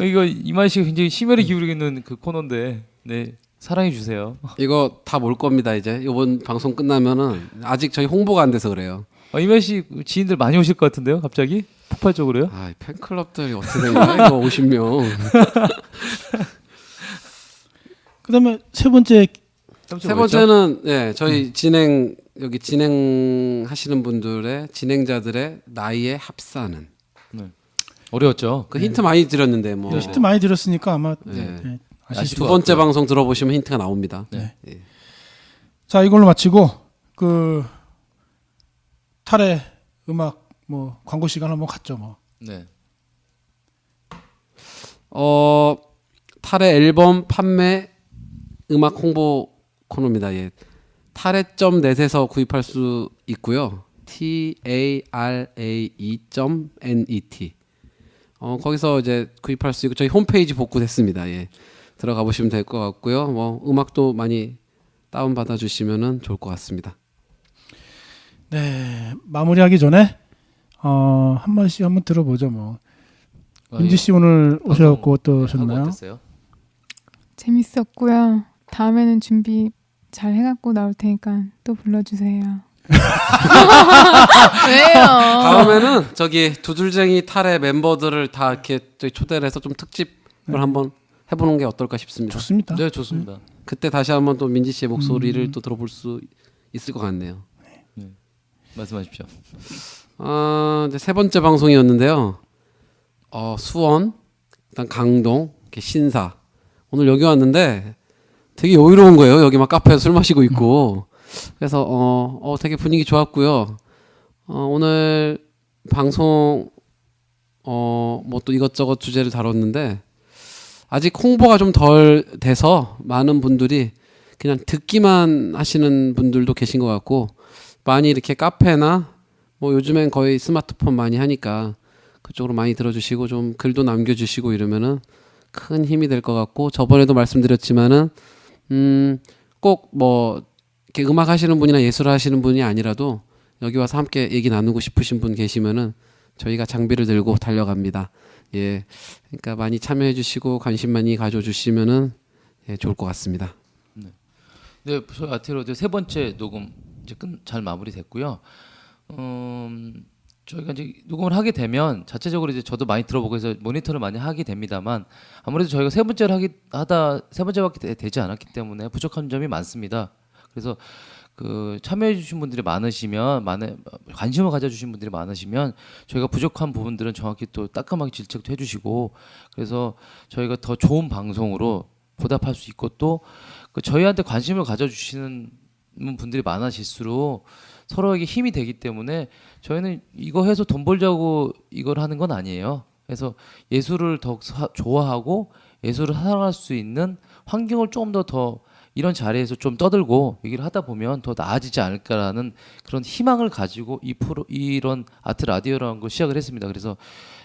F: 이거 이만 씨가 굉장히 심혈을 기울이고 있는 그 코너인데, 네 사랑해 주세요.
G: 이거 다 몰 겁니다. 이제 이번 방송 끝나면은 아직 저희 홍보가 안 돼서 그래요.
F: 이만 씨 지인들 많이 오실 것 같은데요, 갑자기 폭발적으로요?
G: 아, 팬클럽들이 어떻게 된 거야? 이거 50명.
E: 그다음에 세 번째
G: 세 번째는 저희 여기 진행하시는 분들의 진행자들의 나이에 합사는.
F: 어려웠죠.
G: 그 힌트 많이 드렸는데 뭐.
E: 힌트 많이 드렸으니까 아마
G: 네.
E: 아실
G: 두
E: 것
G: 번째
E: 같고요.
G: 방송 들어보시면 힌트가 나옵니다.
F: 네.
G: 예.
E: 자 이걸로 마치고 그 탈의 음악 뭐 광고 시간 한번 갔죠 뭐.
F: 네.
G: 탈의 앨범 판매 음악 홍보 코너입니다. 예. 탈의.net에서 구입할 수 있고요. TARAE.net. 거기서 이제 구입할 수 있고 저희 홈페이지 복구됐습니다. 예. 들어가 보시면 될 것 같고요. 뭐 음악도 많이 다운 받아 주시면은 좋을 것 같습니다.
E: 네 마무리하기 전에 한 번씩 한번 들어보죠 뭐. 민지 씨 오늘 오셔갖고 어떠셨나요?
F: 어땠어요?
H: 재밌었고요. 다음에는 준비 잘 해갖고 나올 테니까 또 불러주세요. 왜요?
G: 다음에는 저기 두들쟁이 탈의 멤버들을 다 이렇게 저희 초대를 해서 좀 특집을 한번 해보는 게 어떨까 싶습니다.
E: 좋습니다.
F: 네, 좋습니다.
G: 그때 다시 한번 또 민지 씨의 목소리를 또 들어볼 수 있을 것 같네요.
F: 말씀하십시오.
G: 이제 세 번째 방송이었는데요. 수원, 일단 강동, 이렇게 신사. 오늘 여기 왔는데 되게 여유로운 거예요. 여기 막 카페에서 술 마시고 있고. 그래서 되게 분위기 좋았고요. 오늘 방송 뭐 또 이것저것 주제를 다뤘는데 아직 홍보가 좀 덜 돼서 많은 분들이 그냥 듣기만 하시는 분들도 계신 것 같고 많이 이렇게 카페나 뭐 요즘엔 거의 스마트폰 많이 하니까 그쪽으로 많이 들어주시고 좀 글도 남겨주시고 이러면은 큰 힘이 될 것 같고 저번에도 말씀드렸지만은 꼭 뭐 이렇게 음악 하시는 분이나 예술 하시는 분이 아니라도 여기 와서 함께 얘기 나누고 싶으신 분 계시면은 저희가 장비를 들고 달려갑니다. 예, 그러니까 많이 참여해 주시고 관심 많이 가져 주시면은 예, 좋을 것 같습니다.
F: 네, 저희 아테로 이제 세 번째 녹음 이제 잘 마무리됐고요. 저희가 이제 녹음을 하게 되면 자체적으로 이제 저도 많이 들어보고 해서 모니터를 많이 하게 됩니다만 아무래도 저희가 세 번째밖에 되지 않았기 때문에 부족한 점이 많습니다. 그래서 그 참여해주신 분들이 많으시면 관심을 가져주신 분들이 많으시면 저희가 부족한 부분들은 정확히 또 따끔하게 질책도 해주시고 그래서 저희가 더 좋은 방송으로 보답할 수 있고 또 그 저희한테 관심을 가져주시는 분들이 많아질수록 서로에게 힘이 되기 때문에 저희는 이거 해서 돈 벌자고 이걸 하는 건 아니에요. 그래서 예술을 더 좋아하고 예술을 사랑할 수 있는 환경을 조금 더 이런 자리에서 좀 떠들고 얘기를 하다 보면 더 나아지지 않을까라는 그런 희망을 가지고 이런 아트 라디오라는 걸 시작을 했습니다. 그래서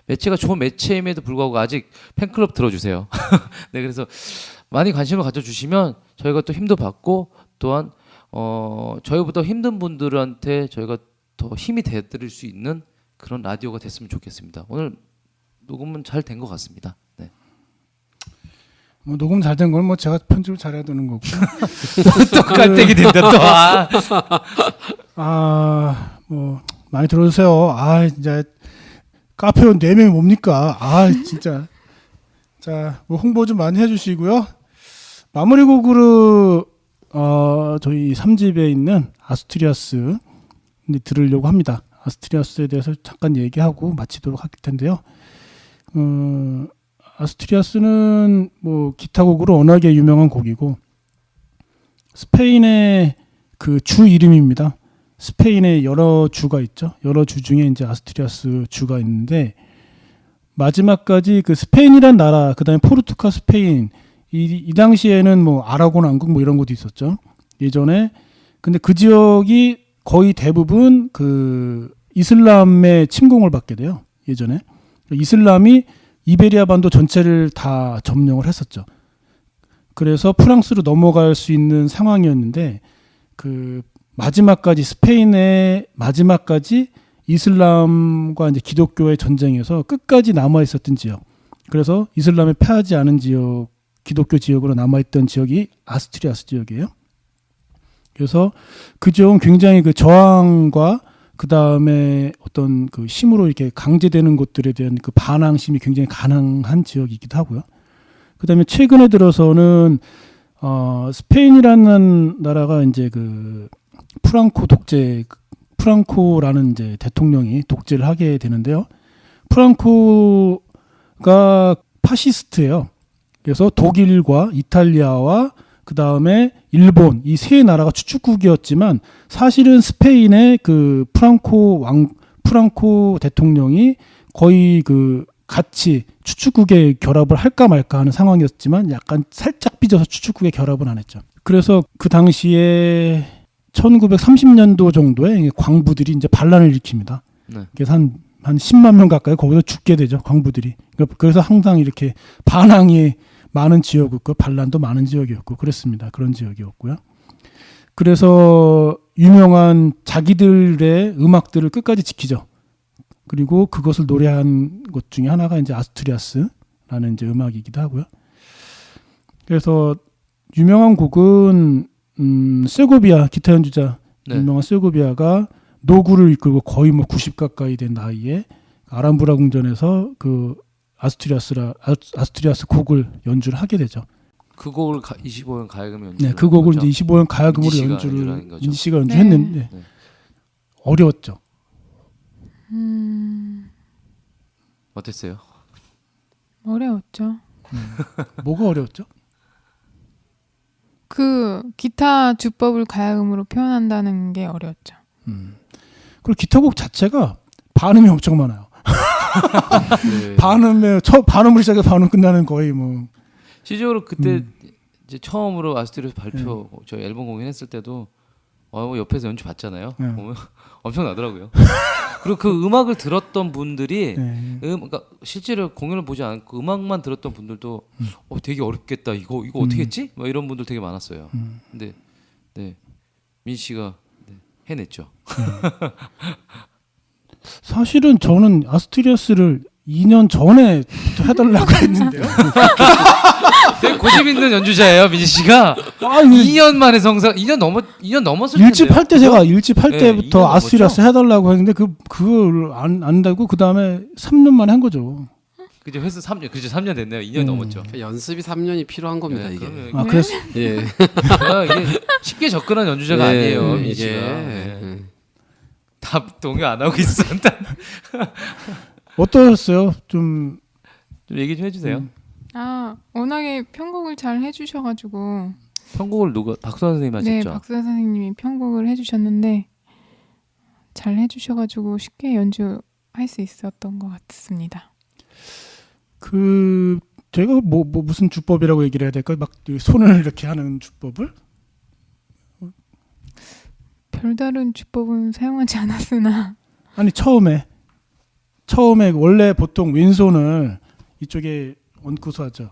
F: 매체가 좋은 매체임에도 불구하고 아직 팬클럽 들어주세요. 네, 그래서 많이 관심을 가져주시면 저희가 또 힘도 받고 또한 저희보다 힘든 분들한테 저희가 더 힘이 돼드릴 수 있는 그런 라디오가 됐으면 좋겠습니다. 오늘 녹음은 잘 된 것 같습니다. 네.
E: 뭐 녹음 잘 된 건 뭐 제가 편집을 잘해야 되는 거고.
F: 또 깔때기 된다 또.
E: 뭐 많이 들어주세요. 진짜 카페원 4명이 뭡니까? 진짜. 자, 뭐 홍보 좀 많이 해주시고요. 마무리 곡으로 저희 3집에 있는 아스투리아스 들으려고 합니다. 아스투리아스에 대해서 잠깐 얘기하고 마치도록 할 텐데요. 아스투리아스는 뭐 기타곡으로 워낙에 유명한 곡이고 스페인의 그 주 이름입니다. 스페인에 여러 주가 있죠. 여러 주 중에 이제 아스투리아스 주가 있는데 마지막까지 그 스페인이란 나라, 그다음에 포르투갈, 스페인 이 당시에는 뭐 아라곤 왕국 뭐 이런 것도 있었죠. 예전에. 근데 그 지역이 거의 대부분 그 이슬람의 침공을 받게 돼요. 예전에. 이슬람이 이베리아 반도 전체를 다 점령을 했었죠. 그래서 프랑스로 넘어갈 수 있는 상황이었는데 그 마지막까지 스페인의 마지막까지 이슬람과 이제 기독교의 전쟁에서 끝까지 남아 있었던 지역. 그래서 이슬람에 패하지 않은 지역, 기독교 지역으로 남아 있던 지역이 아스투리아스 지역이에요. 그래서 그 지역은 굉장히 그 저항과 그 다음에 어떤 그 힘으로 이렇게 강제되는 것들에 대한 그 반항심이 굉장히 가능한 지역이기도 하고요. 그 다음에 최근에 들어서는 스페인이라는 나라가 이제 그 프랑코라는 이제 대통령이 독재를 하게 되는데요. 프랑코가 파시스트예요. 그래서 독일과 이탈리아와 그 다음에 일본 이 세 나라가 추축국이었지만 사실은 스페인의 그 프랑코 대통령이 거의 그 같이 추축국에 결합을 할까 말까 하는 상황이었지만 약간 살짝 삐져서 추축국에 결합은 안 했죠. 그래서 그 당시에 1930년도 정도에 광부들이 이제 반란을 일으킵니다. 네. 그래서 한 10만 명 가까이 거기서 죽게 되죠, 광부들이. 그래서 항상 이렇게 반항이 많은 지역이었고 반란도 많은 지역이었고 그랬습니다. 그런 지역이었고요. 그래서 유명한 자기들의 음악들을 끝까지 지키죠. 그리고 그것을 노래한 것 중에 하나가 이제 아스투리아스라는 이제 음악이기도 하고요. 그래서 유명한 곡은 세고비아 기타 연주자 네. 유명한 세고비아가 노구를 이끌고 거의 뭐 90 가까이 된 나이에 아람브라 궁전에서 그 아스투리아스 곡을 연주를 하게 되죠.
F: 그 곡을 25년 가야금 연주.
E: 네, 그 곡을 이제 25년 가야금으로 인지 씨가 연주했는데 네. 어려웠죠.
F: 어땠어요?
H: 어려웠죠.
E: 뭐가 어려웠죠?
H: 그 기타 주법을 가야금으로 표현한다는 게 어려웠죠.
E: 그리고 기타곡 자체가 발음이 엄청 많아요. 네. 발음을 시작해서 발음 끝나는 거의 뭐.
F: 실제로 그때 이제 처음으로 아스투리아스 발표 저 앨범 공연했을 때도 옆에서 연주 봤잖아요. 보면 엄청 나더라고요. 그리고 그 음악을 들었던 분들이
E: 네.
F: 그러니까 실제로 공연을 보지 않고 음악만 들었던 분들도 되게 어렵겠다. 이거 어떻게 했지? 뭐 이런 분들 되게 많았어요. 근데 네. 민 씨가 네, 해냈죠.
E: 사실은 저는 아스트리아스를 2년 전에 해달라고 했는데요.
F: 되게 고집 있는 연주자예요, 민지 씨가.
E: 아니,
F: 2년 만에 성사. 2년 넘었을 텐데.
E: 일집할 때 제가 일집할
F: 네,
E: 때부터
F: 2년
E: 아스트리아스 해달라고 했는데 그걸 안 되고 그 다음에 3년 만에 한 거죠.
F: 그죠, 회사 3년, 그죠, 3년 됐네요. 2년 넘었죠.
G: 연습이 3년이 필요한 겁니다.
F: 네,
G: 이게.
F: 그러면
E: 아 그래서
G: 예.
F: 이게 쉽게 접근한 연주자가 아니에요, 민지 씨가.
G: 이게.
F: 네. 답 동요 안 하고 있어.
E: 어떠셨어요? 좀
F: 얘기 좀 해주세요.
H: 워낙에 편곡을 잘 해주셔가지고.
F: 편곡을 누가 박수환 선생님 하셨죠?
H: 네, 박수환 선생님이 편곡을 해주셨는데 잘 해주셔가지고 쉽게 연주할 수 있었던 것 같습니다.
E: 그 제가 뭐 무슨 주법이라고 얘기를 해야 될까? 막 손을 이렇게 하는 주법을?
H: 별다른 주법은 사용하지 않았으나
E: 아니 처음에 원래 보통 왼손을 이쪽에 얹고서 하죠.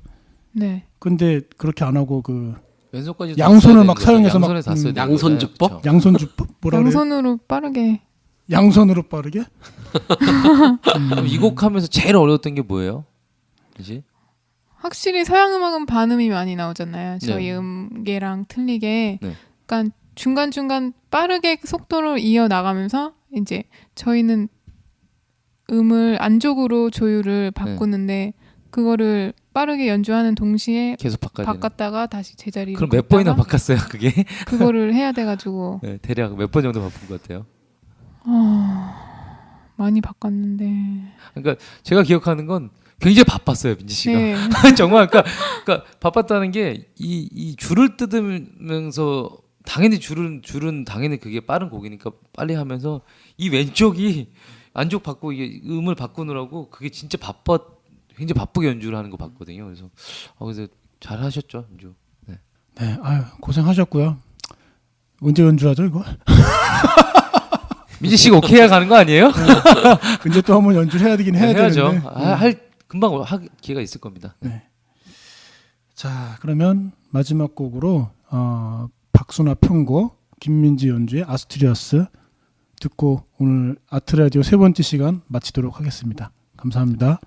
H: 네.
E: 근데 그렇게 안 하고 그
F: 왼손까지
E: 양손을 막 사용해서 막
F: 양손에 다 써야 되는
G: 양손
F: 거잖아요.
G: 주법?
F: 그렇죠.
E: 양손 주법 뭐라 그래요?
H: 양손으로 빠르게.
E: 양손으로 빠르게?
F: 그럼 이 곡 하면서 제일 어려웠던 게 뭐예요? 그지?
H: 확실히 서양 음악은 반음이 많이 나오잖아요. 저희
F: 네.
H: 음계랑 틀리게.
F: 네.
H: 그러니까 중간중간 빠르게 속도를 이어 나가면서 이제 저희는 음을 안쪽으로 조율을 바꾸는데 그거를 빠르게 연주하는 동시에
F: 계속 바꿔야 되는.
H: 바꿨다가 다시 제자리로
F: 그럼 몇 번이나
H: 갔다가
F: 바꿨어요, 그게?
H: 그거를 해야 돼가지고
F: 네, 대략 몇 번 정도 바꾼 것 같아요.
H: 많이 바꿨는데
F: 그러니까 제가 기억하는 건 굉장히 바빴어요, 민지 씨가.
H: 네.
F: 정말 그러니까 바빴다는 게 이 줄을 뜯으면서 당연히 줄은 당연히 그게 빠른 곡이니까 빨리 하면서 이 왼쪽이 안쪽 바꾸고 이게 음을 바꾸느라고 그게 진짜 굉장히 바쁘게 연주를 하는 거 봤거든요. 그래서 잘 하셨죠, 연주. 네.
E: 네, 아유 고생하셨고요. 언제 연주하죠 이거?
F: 민지 씨가 오케이 가는 거 아니에요?
E: 이제 또 한번 연주를 해야 되긴 해야
F: 해야죠.
E: 되는데.
F: 금방 할 기회가 있을 겁니다.
E: 네. 자, 그러면 마지막 곡으로 박수나 편곡 김민지 연주의 아스트리아스 듣고 오늘 아트라디오 3번째 시간 마치도록 하겠습니다. 감사합니다.